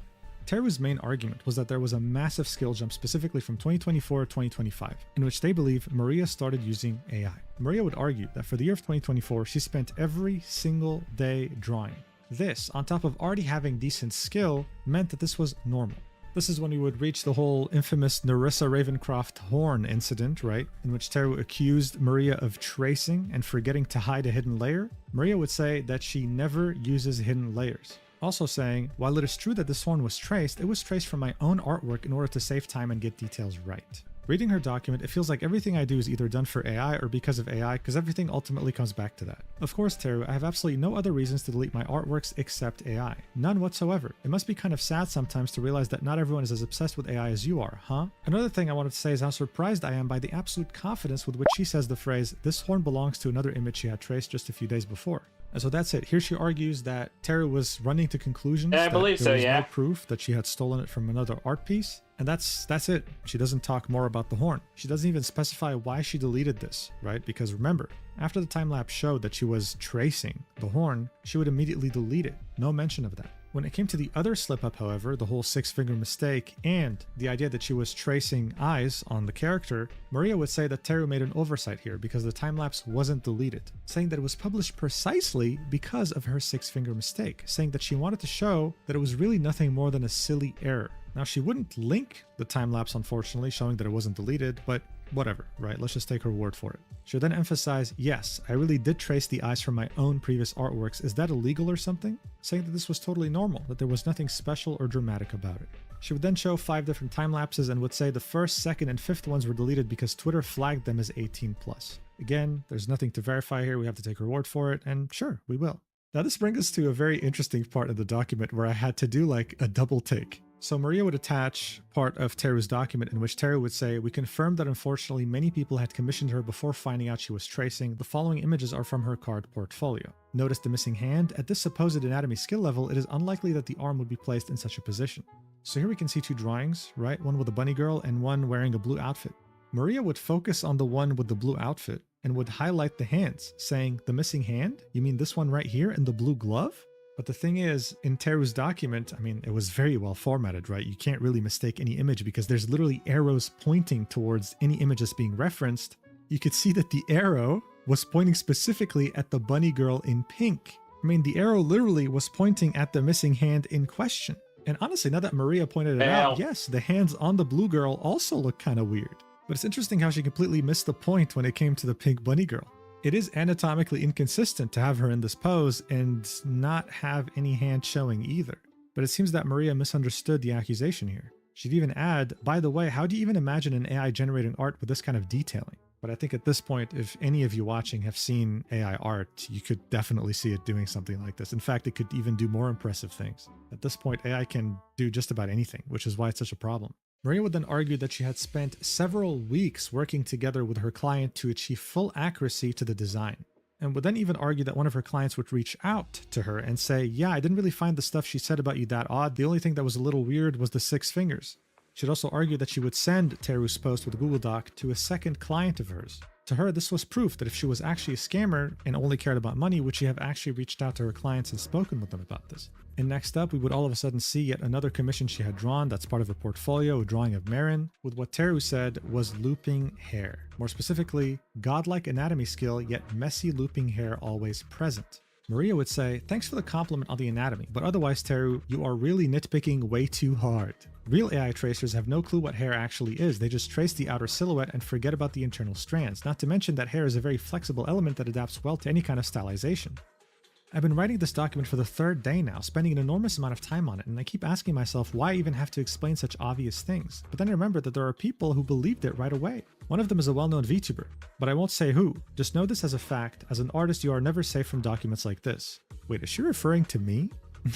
Teru's main argument was that there was a massive skill jump specifically from 2024 to 2025, in which they believe Maria started using AI. Maria would argue that for the year of 2024, she spent every single day drawing. This, on top of already having decent skill, meant that this was normal. This is when we would reach the whole infamous Narissa Ravencroft horn incident, right? In which Teru accused Maria of tracing and forgetting to hide a hidden layer. Maria would say that she never uses hidden layers. Also saying, while it is true that this horn was traced, it was traced from my own artwork in order to save time and get details right. Reading her document, it feels like everything I do is either done for AI or because of AI, because everything ultimately comes back to that. Of course, Teru, I have absolutely no other reasons to delete my artworks except AI. None whatsoever. It must be kind of sad sometimes to realize that not everyone is as obsessed with AI as you are, huh? Another thing I wanted to say is how surprised I am by the absolute confidence with which she says the phrase, this horn belongs to another image she had traced just a few days before. And so that's it. Here she argues that Teru was running to conclusions I believe that there was so, yeah. no proof that she had stolen it from another art piece. And that's it. She doesn't talk more about the horn. She doesn't even specify why she deleted this, right? Because remember, after the time-lapse showed that she was tracing the horn, she would immediately delete it. No mention of that. When it came to the other slip-up, however, the whole six-finger mistake and the idea that she was tracing eyes on the character, Maria would say that Teru made an oversight here because the time-lapse wasn't deleted, saying that it was published precisely because of her six-finger mistake, saying that she wanted to show that it was really nothing more than a silly error. Now, she wouldn't link the time-lapse, unfortunately, showing that it wasn't deleted, but whatever, right? Let's just take her word for it. She would then emphasize, yes, I really did trace the eyes from my own previous artworks. Is that illegal or something? Saying that this was totally normal, that there was nothing special or dramatic about it. She would then show 5 different time lapses and would say the first, second, and fifth ones were deleted because Twitter flagged them as 18+. Again, there's nothing to verify here. We have to take her word for it, and sure, we will. Now, this brings us to a very interesting part of the document where I had to do like a double take. So Maria would attach part of Teru's document in which Teru would say, we confirmed that unfortunately many people had commissioned her before finding out she was tracing. The following images are from her card portfolio. Notice the missing hand. At this supposed anatomy skill level, it is unlikely that the arm would be placed in such a position. So here we can see 2 drawings, right? One with a bunny girl and one wearing a blue outfit. Maria would focus on the one with the blue outfit and would highlight the hands, saying, the missing hand? You mean this one right here in the blue glove? But the thing is, in Teru's document, I mean, it was very well formatted, right? You can't really mistake any image because there's literally arrows pointing towards any image that's being referenced. You could see that the arrow was pointing specifically at the bunny girl in pink. I mean, the arrow literally was pointing at the missing hand in question. And honestly, now that Maria pointed it out, yes, the hands on the blue girl also look kind of weird. But it's interesting how she completely missed the point when it came to the pink bunny girl. It is anatomically inconsistent to have her in this pose and not have any hand showing either. But it seems that Maria misunderstood the accusation here. She'd even add, by the way, how do you even imagine an AI generating art with this kind of detailing? But I think at this point, if any of you watching have seen AI art, you could definitely see it doing something like this. In fact, it could even do more impressive things. At this point, AI can do just about anything, which is why it's such a problem. Maria would then argue that she had spent several weeks working together with her client to achieve full accuracy to the design, and would then even argue that one of her clients would reach out to her and say, yeah, I didn't really find the stuff she said about you that odd. The only thing that was a little weird was the 6 fingers. She'd also argue that she would send Teru's post with a Google Doc to a second client of hers. To her, this was proof that if she was actually a scammer and only cared about money, would she have actually reached out to her clients and spoken with them about this? And next up, we would all of a sudden see yet another commission she had drawn that's part of her portfolio, a drawing of Marin, with what Teru said was looping hair. More specifically, godlike anatomy skill, yet messy looping hair always present. Maria would say, thanks for the compliment on the anatomy, but otherwise, Teru, you are really nitpicking way too hard. Real AI tracers have no clue what hair actually is. They just trace the outer silhouette and forget about the internal strands, not to mention that hair is a very flexible element that adapts well to any kind of stylization. I've been writing this document for the 3rd day now, spending an enormous amount of time on it, and I keep asking myself why I even have to explain such obvious things. But then I remember that there are people who believed it right away. One of them is a well-known Vtuber, but I won't say who. Just know this as a fact, as an artist you are never safe from documents like this. Wait, is she referring to me?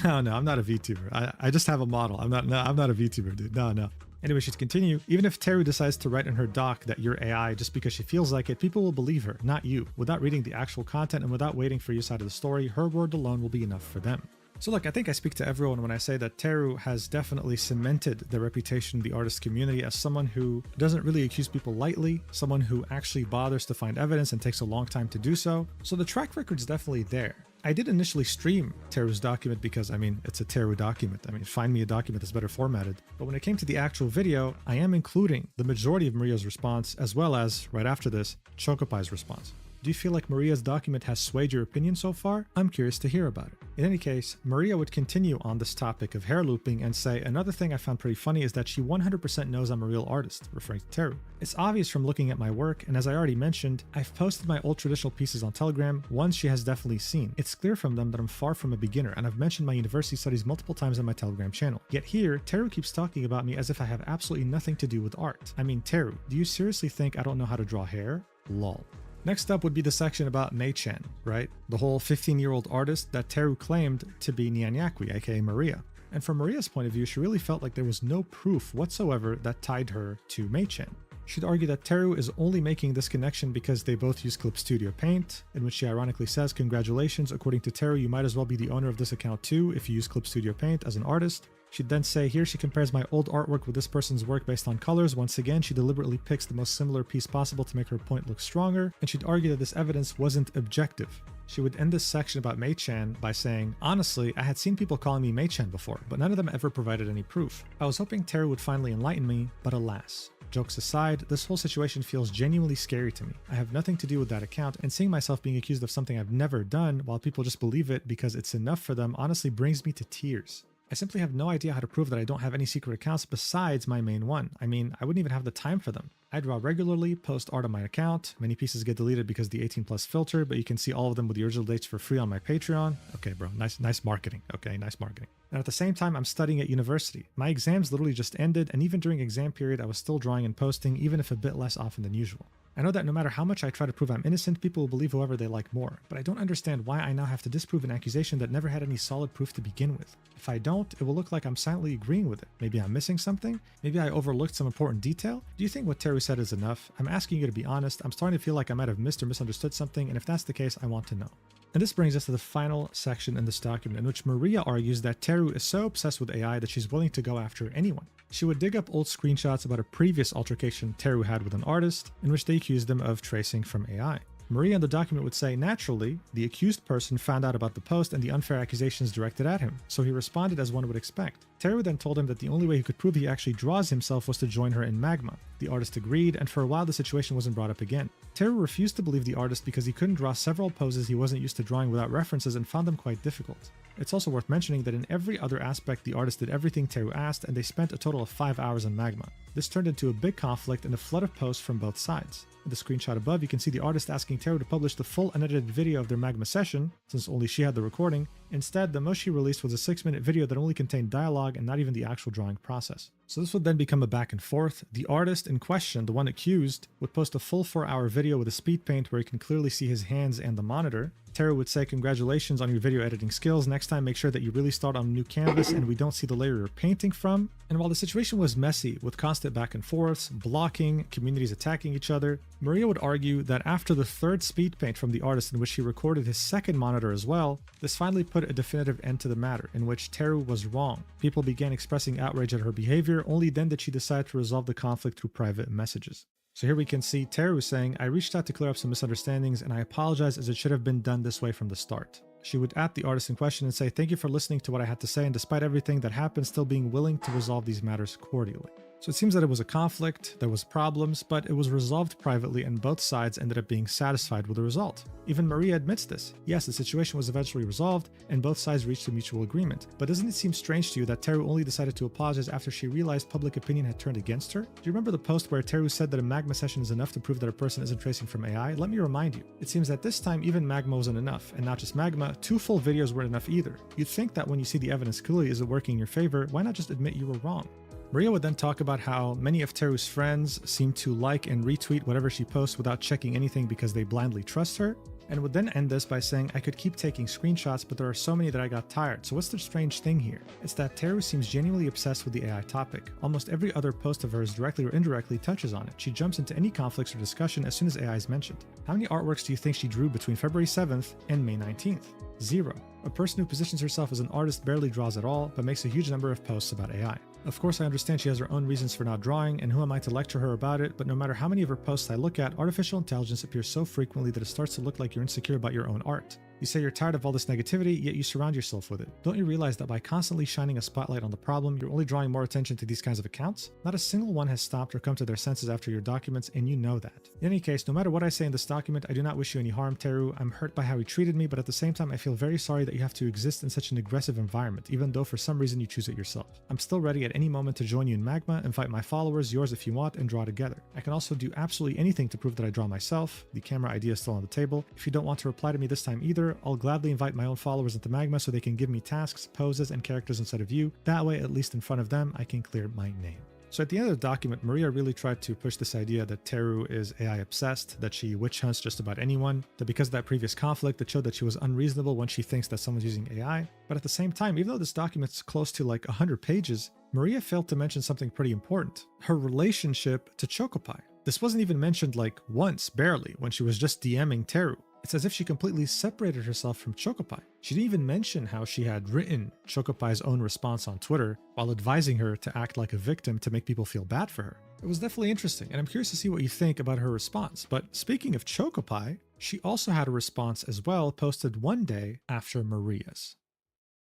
No, I'm not a VTuber. I just have a model. I'm not a VTuber, dude. No. Anyway, she'd continue. Even if Teru decides to write in her doc that you're AI just because she feels like it, people will believe her, not you. Without reading the actual content and without waiting for your side of the story, her word alone will be enough for them. So look, I think I speak to everyone when I say that Teru has definitely cemented the reputation of the artist community as someone who doesn't really accuse people lightly, someone who actually bothers to find evidence and takes a long time to do so. So the track record's definitely there. I did initially stream Teru's document because, it's a Teru document. Find me a document that's better formatted. But when it came to the actual video, I am including the majority of Maria's response, as well as, right after this, Chocopai's response. Do you feel like Maria's document has swayed your opinion so far? I'm curious to hear about it. In any case, Maria would continue on this topic of hair looping and say, another thing I found pretty funny is that she 100% knows I'm a real artist, referring to Teru. It's obvious from looking at my work, and as I already mentioned, I've posted my old traditional pieces on Telegram, ones she has definitely seen. It's clear from them that I'm far from a beginner, and I've mentioned my university studies multiple times on my Telegram channel. Yet here, Teru keeps talking about me as if I have absolutely nothing to do with art. Teru, do you seriously think I don't know how to draw hair? Lol. Next up would be the section about Mei-chan, right? The whole 15-year-old artist that Teru claimed to be Nyanyakwi, aka Maria. And from Maria's point of view, she really felt like there was no proof whatsoever that tied her to Mei-chan. She'd argue that Teru is only making this connection because they both use Clip Studio Paint, in which she ironically says, congratulations, according to Teru, you might as well be the owner of this account too if you use Clip Studio Paint as an artist. She'd then say, here she compares my old artwork with this person's work based on colors. Once again, she deliberately picks the most similar piece possible to make her point look stronger, and she'd argue that this evidence wasn't objective. She would end this section about Mei-chan by saying, honestly, I had seen people calling me Mei-chan before, but none of them ever provided any proof. I was hoping Teru would finally enlighten me, but alas. Jokes aside, this whole situation feels genuinely scary to me. I have nothing to do with that account, and seeing myself being accused of something I've never done while people just believe it because it's enough for them honestly brings me to tears. I simply have no idea how to prove that I don't have any secret accounts besides my main one. I wouldn't even have the time for them. I draw regularly, post art on my account. Many pieces get deleted because of the 18+ filter, but you can see all of them with the original dates for free on my Patreon. Okay, bro, nice marketing. Okay, nice marketing. And at the same time, I'm studying at university. My exams literally just ended, and even during exam period, I was still drawing and posting, even if a bit less often than usual. I know that no matter how much I try to prove I'm innocent, people will believe whoever they like more, but I don't understand why I now have to disprove an accusation that never had any solid proof to begin with. If I don't, it will look like I'm silently agreeing with it. Maybe I'm missing something? Maybe I overlooked some important detail? Do you think what Teru said is enough? I'm asking you to be honest. I'm starting to feel like I might have missed or misunderstood something, and if that's the case, I want to know. And this brings us to the final section in this document, in which Maria argues that Teru is so obsessed with AI that she's willing to go after anyone. She would dig up old screenshots about a previous altercation Teru had with an artist, in which they accused them of tracing from AI. Maria in the document would say, naturally, the accused person found out about the post and the unfair accusations directed at him, so he responded as one would expect. Teru then told him that the only way he could prove he actually draws himself was to join her in Magma. The artist agreed, and for a while the situation wasn't brought up again. Teru refused to believe the artist because he couldn't draw several poses he wasn't used to drawing without references and found them quite difficult. It's also worth mentioning that in every other aspect the artist did everything Teru asked, and they spent a total of 5 hours in Magma. This turned into a big conflict and a flood of posts from both sides. In the screenshot above, you can see the artist asking Teru to publish the full unedited video of their Magma session, since only she had the recording. Instead, the most she released was a 6-minute video that only contained dialogue and not even the actual drawing process. So this would then become a back and forth. The artist in question, the one accused, would post a full 4-hour video with a speed paint where you can clearly see his hands and the monitor. Teru would say, congratulations on your video editing skills. Next time, make sure that you really start on a new canvas and we don't see the layer you're painting from. And while the situation was messy, with constant back and forths, blocking, communities attacking each other, Maria would argue that after the third speed paint from the artist, in which she recorded his second monitor as well, this finally put a definitive end to the matter, in which Teru was wrong. People began expressing outrage at her behavior, only then did she decide to resolve the conflict through private messages. So here we can see Teru saying, I reached out to clear up some misunderstandings and I apologize as it should have been done this way from the start. She would at the artist in question and say, thank you for listening to what I had to say and despite everything that happened, still being willing to resolve these matters cordially. So it seems that it was a conflict, there was problems, but it was resolved privately and both sides ended up being satisfied with the result. Even Maria admits this. Yes, the situation was eventually resolved and both sides reached a mutual agreement. But doesn't it seem strange to you that Teru only decided to apologize after she realized public opinion had turned against her? Do you remember the post where Teru said that a Magma session is enough to prove that a person isn't tracing from AI? Let me remind you. It seems that this time even Magma wasn't enough, and not just Magma, 2 full videos weren't enough either. You'd think that when you see the evidence clearly isn't working in your favor, why not just admit you were wrong? Maria would then talk about how many of Teru's friends seem to like and retweet whatever she posts without checking anything because they blindly trust her. and would then end this by saying, I could keep taking screenshots, but there are so many that I got tired. So what's the strange thing here? It's that Teru seems genuinely obsessed with the AI topic. Almost every other post of hers directly or indirectly touches on it. She jumps into any conflicts or discussion as soon as AI is mentioned. How many artworks do you think she drew between February 7th and May 19th? 0. A person who positions herself as an artist barely draws at all, but makes a huge number of posts about AI. Of course, I understand she has her own reasons for not drawing, and who am I to lecture her about it, but no matter how many of her posts I look at, artificial intelligence appears so frequently that it starts to look like you're insecure about your own art. You say you're tired of all this negativity, yet you surround yourself with it. Don't you realize that by constantly shining a spotlight on the problem, you're only drawing more attention to these kinds of accounts? Not a single one has stopped or come to their senses after your documents, and you know that. In any case, no matter what I say in this document, I do not wish you any harm, Teru. I'm hurt by how he treated me, but at the same time, I feel very sorry that you have to exist in such an aggressive environment, even though for some reason you choose it yourself. I'm still ready at any moment to join you in Magma, invite my followers, yours if you want, and draw together. I can also do absolutely anything to prove that I draw myself. The camera idea is still on the table. If you don't want to reply to me this time either, I'll gladly invite my own followers into Magma so they can give me tasks, poses, and characters instead of you. That way, at least in front of them, I can clear my name. So at the end of the document, Maria really tried to push this idea that Teru is AI obsessed, that she witch hunts just about anyone, that because of that previous conflict, it showed that she was unreasonable when she thinks that someone's using AI. But at the same time, even though this document's close to like 100 pages, Maria failed to mention something pretty important: her relationship to Chocopi. This wasn't even mentioned like once, barely, when she was just DMing Teru. It's as if she completely separated herself from Chocopi. She didn't even mention how she had written Chocopi's own response on Twitter while advising her to act like a victim to make people feel bad for her. It was definitely interesting, and I'm curious to see what you think about her response. But speaking of Chocopi, she also had a response as well, posted one day after Maria's.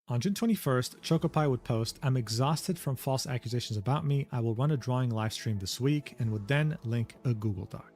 On June 21st, Chocopi would post, I'm exhausted from false accusations about me. I will run a drawing live stream this week, and would then link a Google Doc.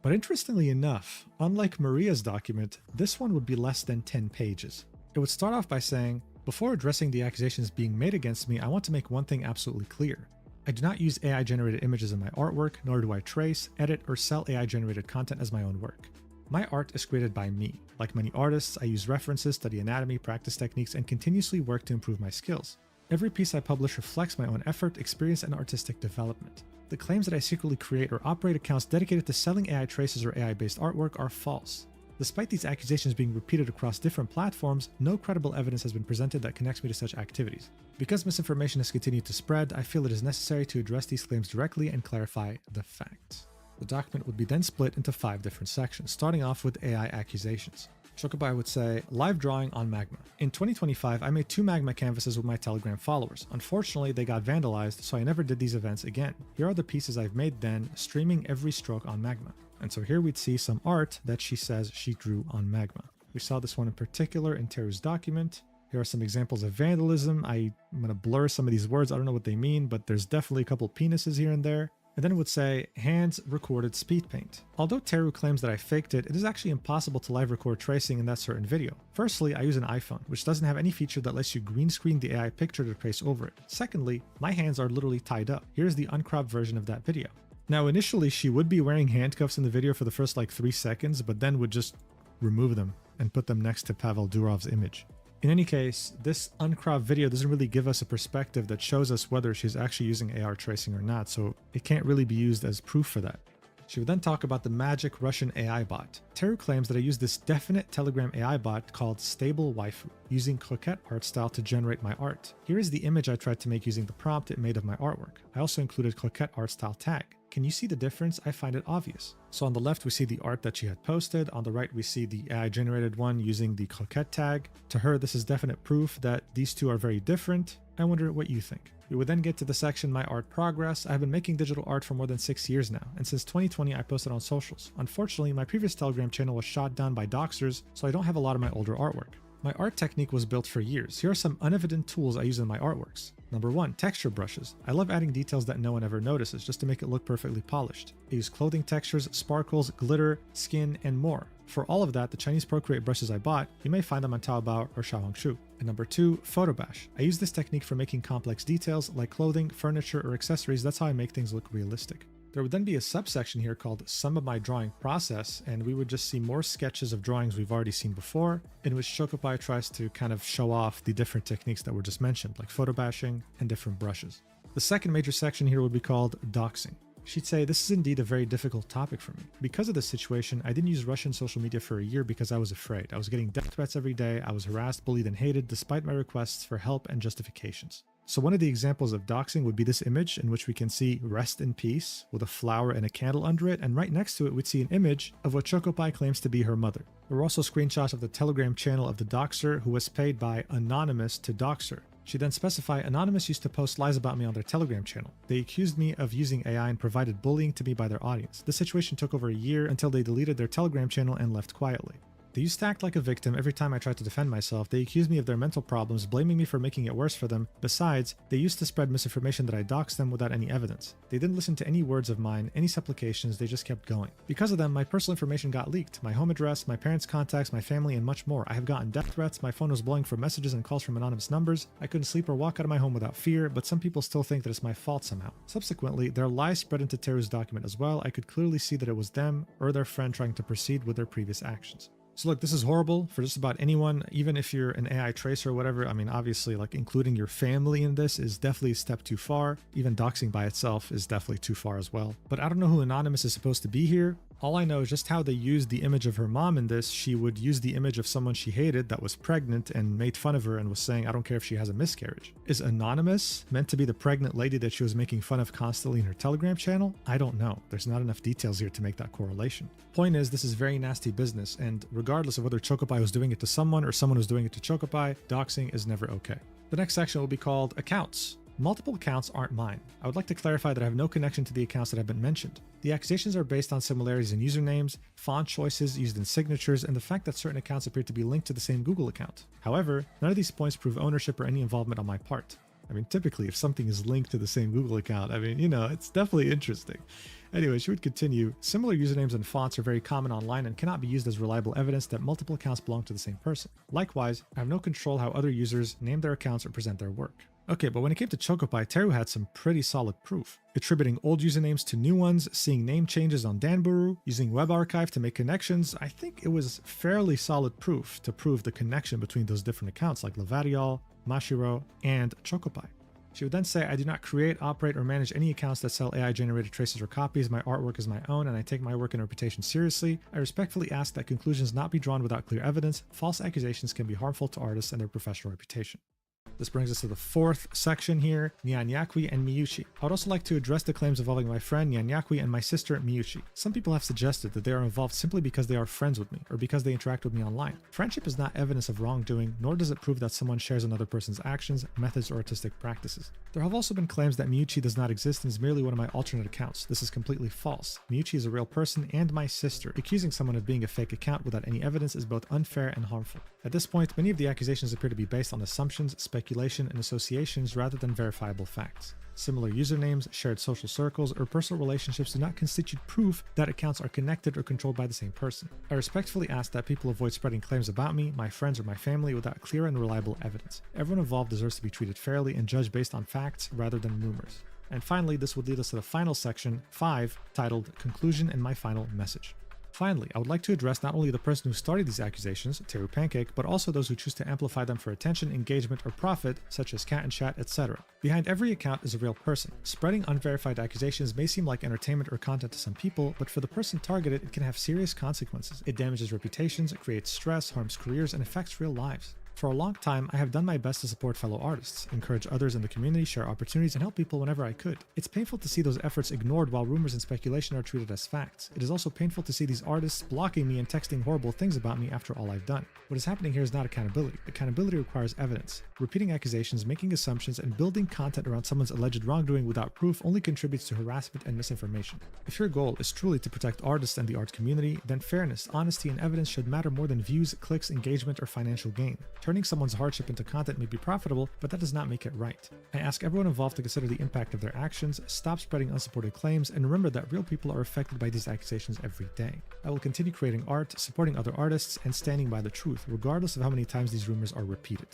But interestingly enough, unlike Maria's document, this one would be less than 10 pages. It would start off by saying, before addressing the accusations being made against me, I want to make one thing absolutely clear. I do not use AI-generated images in my artwork, nor do I trace, edit, or sell AI-generated content as my own work. My art is created by me. Like many artists, I use references, study anatomy, practice techniques, and continuously work to improve my skills. Every piece I publish reflects my own effort, experience, and artistic development. The claims that I secretly create or operate accounts dedicated to selling AI traces or AI-based artwork are false. Despite these accusations being repeated across different platforms, no credible evidence has been presented that connects me to such activities. Because misinformation has continued to spread, I feel it is necessary to address these claims directly and clarify the facts. The document would be then split into 5 different sections, starting off with AI accusations. Chocopi would say, live drawing on Magma. In 2025, I made 2 Magma canvases with my Telegram followers. Unfortunately, they got vandalized, so I never did these events again. Here are the pieces I've made then, streaming every stroke on Magma. And so here we'd see some art that she says she drew on Magma. We saw this one in particular in Teru's document. Here are some examples of vandalism. I'm going to blur some of these words. I don't know what they mean, but there's definitely a couple penises here and there. And then it would say, hands recorded speed paint. Although Teru claims that I faked it, it is actually impossible to live record tracing in that certain video. Firstly, I use an iPhone, which doesn't have any feature that lets you green screen the AI picture to trace over it. Secondly, my hands are literally tied up. Here's the uncropped version of that video. Now, initially, she would be wearing handcuffs in the video for the first like 3 seconds, but then would just remove them and put them next to Pavel Durov's image. In any case, this uncropped video doesn't really give us a perspective that shows us whether she's actually using AR tracing or not, so it can't really be used as proof for that. She would then talk about the magic Russian AI bot. Teru claims that I used this definite Telegram AI bot called Stable Waifu, using Polecat art style to generate my art. Here is the image I tried to make using the prompt it made of my artwork. I also included Polecat art style tag. Can you see the difference? I find it obvious. So on the left, we see the art that she had posted. On the right, we see the AI-generated one using the Polecat tag. To her, this is definite proof that these two are very different. I wonder what you think. We would then get to the section My Art Progress. I've been making digital art for more than 6 years now, and since 2020 I posted on socials. Unfortunately, my previous Telegram channel was shot down by doxers, so I don't have a lot of my older artwork. My art technique was built for years. Here are some unevident tools I use in my artworks. Number 1, texture brushes. I love adding details that no one ever notices just to make it look perfectly polished. I use clothing textures, sparkles, glitter, skin, and more. For all of that, the Chinese Procreate brushes I bought, you may find them on Taobao or Xiaohongshu. And number 2, photo bash. I use this technique for making complex details like clothing, furniture, or accessories. That's how I make things look realistic. There would then be a subsection here called Some of My Drawing Process, and we would just see more sketches of drawings we've already seen before, in which Chocopi tries to kind of show off the different techniques that were just mentioned, like photo bashing and different brushes. The second major section here would be called Doxing. She'd say, "This is indeed a very difficult topic for me. Because of this situation, I didn't use Russian social media for a year because I was afraid. I was getting death threats every day. I was harassed, bullied, and hated despite my requests for help and justifications." So one of the examples of doxing would be this image in which we can see "rest in peace" with a flower and a candle under it, and right next to it we'd see an image of what Chocopie claims to be her mother. There were also screenshots of the Telegram channel of the doxer, who was paid by Anonymous to dox her. She then specified, "Anonymous used to post lies about me on their Telegram channel. They accused me of using AI and provided bullying to me by their audience. This situation took over a year until they deleted their Telegram channel and left quietly. They used to act like a victim every time I tried to defend myself. They accused me of their mental problems, blaming me for making it worse for them. Besides, they used to spread misinformation that I doxed them without any evidence. They didn't listen to any words of mine, any supplications, they just kept going. Because of them, my personal information got leaked. My home address, my parents' contacts, my family, and much more. I have gotten death threats, my phone was blowing for messages and calls from anonymous numbers. I couldn't sleep or walk out of my home without fear, but some people still think that it's my fault somehow. Subsequently, their lies spread into Teru's document as well. I could clearly see that it was them or their friend trying to proceed with their previous actions." So look, this is horrible for just about anyone, even if you're an AI tracer or whatever. I mean, obviously, like, including your family in this is definitely a step too far. Even doxing by itself is definitely too far as well. But I don't know who Anonymous is supposed to be here. All I know is just how they used the image of her mom in this. She would use the image of someone she hated that was pregnant and made fun of her and was saying, "I don't care if she has a miscarriage." Is Anonymous meant to be the pregnant lady that she was making fun of constantly in her Telegram channel? I don't know. There's not enough details here to make that correlation. Point is, this is very nasty business, and regardless of whether Chocopie was doing it to someone or someone was doing it to Chocopie, doxing is never okay. The next section will be called Accounts. Multiple accounts aren't mine. I would like to clarify that I have no connection to the accounts that have been mentioned. The accusations are based on similarities in usernames, font choices used in signatures, and the fact that certain accounts appear to be linked to the same Google account. However, none of these points prove ownership or any involvement on my part. I mean, typically, if something is linked to the same Google account, I mean, it's definitely interesting. Anyway, she would continue. Similar usernames and fonts are very common online and cannot be used as reliable evidence that multiple accounts belong to the same person. Likewise, I have no control how other users name their accounts or present their work. Okay, but when it came to Chocopie, Teru had some pretty solid proof. Attributing old usernames to new ones, seeing name changes on Danburu, using Web Archive to make connections, I think it was fairly solid proof to prove the connection between those different accounts like Lavadiol, Mashiro, and Chocopie. She would then say, "I do not create, operate, or manage any accounts that sell AI-generated traces or copies. My artwork is my own, and I take my work and reputation seriously. I respectfully ask that conclusions not be drawn without clear evidence. False accusations can be harmful to artists and their professional reputation." This brings us to the fourth section here, Nyanyakwi and Miyuchi. I would also like to address the claims involving my friend Nyanyakwi and my sister Miyuchi. Some people have suggested that they are involved simply because they are friends with me, or because they interact with me online. Friendship is not evidence of wrongdoing, nor does it prove that someone shares another person's actions, methods, or artistic practices. There have also been claims that Miyuchi does not exist and is merely one of my alternate accounts. This is completely false. Miyuchi is a real person and my sister. Accusing someone of being a fake account without any evidence is both unfair and harmful. At this point, many of the accusations appear to be based on assumptions, speculation, and associations rather than verifiable facts. Similar usernames, shared social circles, or personal relationships do not constitute proof that accounts are connected or controlled by the same person. I respectfully ask that people avoid spreading claims about me, my friends, or my family without clear and reliable evidence. Everyone involved deserves to be treated fairly and judged based on facts rather than rumors. And finally, this would lead us to the final section, 5, titled Conclusion and My Final Message. Finally, I would like to address not only the person who started these accusations, Teru Pancake, but also those who choose to amplify them for attention, engagement, or profit, such as Cat and Chat, etc. Behind every account is a real person. Spreading unverified accusations may seem like entertainment or content to some people, but for the person targeted, it can have serious consequences. It damages reputations, creates stress, harms careers, and affects real lives. For a long time, I have done my best to support fellow artists, encourage others in the community, share opportunities, and help people whenever I could. It's painful to see those efforts ignored while rumors and speculation are treated as facts. It is also painful to see these artists blocking me and texting horrible things about me after all I've done. What is happening here is not accountability. Accountability requires evidence. Repeating accusations, making assumptions, and building content around someone's alleged wrongdoing without proof only contributes to harassment and misinformation. If your goal is truly to protect artists and the art community, then fairness, honesty, and evidence should matter more than views, clicks, engagement, or financial gain. Turning someone's hardship into content may be profitable, but that does not make it right. I ask everyone involved to consider the impact of their actions, stop spreading unsupported claims, and remember that real people are affected by these accusations every day. I will continue creating art, supporting other artists, and standing by the truth, regardless of how many times these rumors are repeated.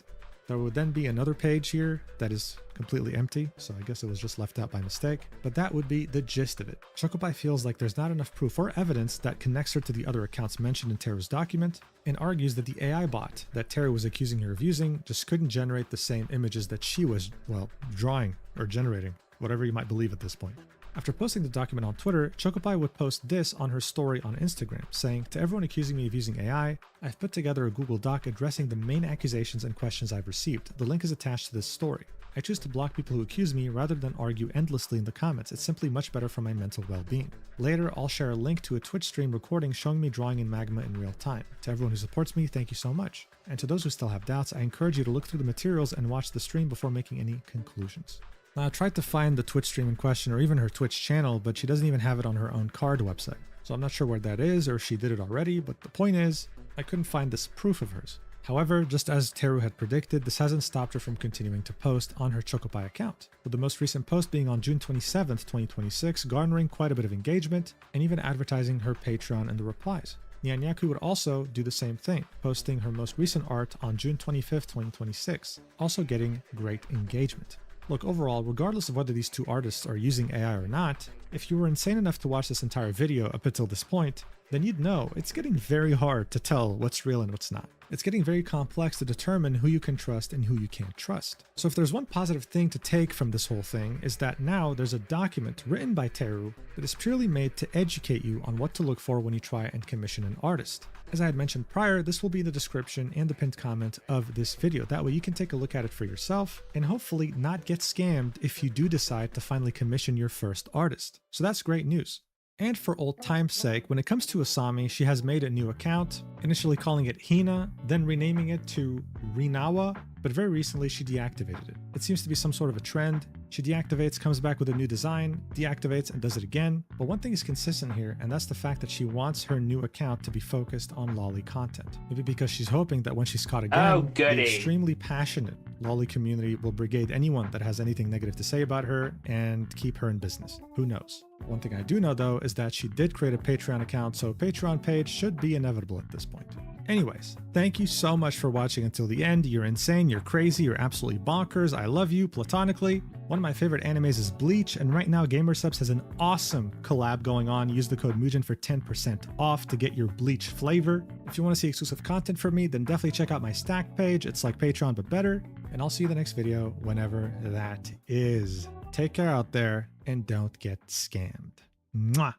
There would then be another page here that is completely empty, so I guess it was just left out by mistake, but that would be the gist of it. Chocopie feels like there's not enough proof or evidence that connects her to the other accounts mentioned in Teru's document, and argues that the AI bot that Teru was accusing her of using just couldn't generate the same images that she was, well, drawing or generating, whatever you might believe at this point. After posting the document on Twitter, Chocopie would post this on her story on Instagram, saying, "To everyone accusing me of using AI, I've put together a Google Doc addressing the main accusations and questions I've received. The link is attached to this story. I choose to block people who accuse me rather than argue endlessly in the comments. It's simply much better for my mental well-being." Later, I'll share a link to a Twitch stream recording showing me drawing in magma in real time. To everyone who supports me, thank you so much. And to those who still have doubts, I encourage you to look through the materials and watch the stream before making any conclusions. Now, I tried to find the Twitch stream in question or even her Twitch channel, but she doesn't even have it on her own card website. So I'm not sure where that is or if she did it already, but the point is, I couldn't find this proof of hers. However, just as Teru had predicted, this hasn't stopped her from continuing to post on her Chocopie account, with the most recent post being on June 27th, 2026, garnering quite a bit of engagement and even advertising her Patreon in the replies. Nyanyaku would also do the same thing, posting her most recent art on June 25th, 2026, also getting great engagement. Look, overall, regardless of whether these two artists are using AI or not, if you were insane enough to watch this entire video up until this point, then you'd know it's getting very hard to tell what's real and what's not. It's getting very complex to determine who you can trust and who you can't trust. So if there's one positive thing to take from this whole thing, is that now there's a document written by Teru that is purely made to educate you on what to look for when you try and commission an artist. As I had mentioned prior, this will be in the description and the pinned comment of this video. That way you can take a look at it for yourself and hopefully not get scammed if you do decide to finally commission your first artist. So that's great news. And for old time's sake, when it comes to Asami, she has made a new account, initially calling it Hina, then renaming it to Rinawa, but very recently she deactivated it. It seems to be some sort of a trend. She deactivates, comes back with a new design, deactivates, and does it again. But one thing is consistent here, and that's the fact that she wants her new account to be focused on lolly content. Maybe because she's hoping that when she's caught again, the extremely passionate lolly community will brigade anyone that has anything negative to say about her and keep her in business. Who knows? One thing I do know though is that she did create a Patreon account, so a Patreon page should be inevitable at this point. Anyways, thank you so much for watching until the end. You're insane, you're crazy, you're absolutely bonkers. I love you platonically. One of my favorite animes is Bleach, and right now GamerSubs has an awesome collab going on. Use the code Mugen for 10% off to get your Bleach flavor. If you want to see exclusive content from me, then definitely check out my Stack page. It's like Patreon but better. And I'll see you in the next video whenever that is. Take care out there and don't get scammed. Mwah!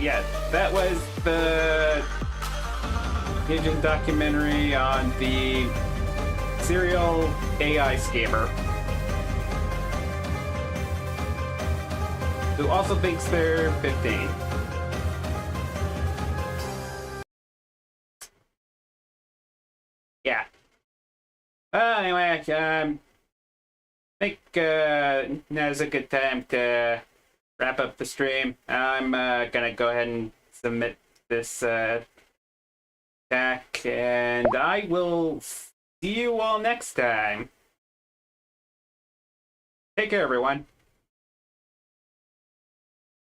Yeah, that was the Mugen documentary on the serial AI scammer who also thinks they're 15. Yeah. Anyway, I think now's a good time to wrap up the stream. I'm gonna go ahead and submit this deck, and I will see you all next time. Take care, everyone.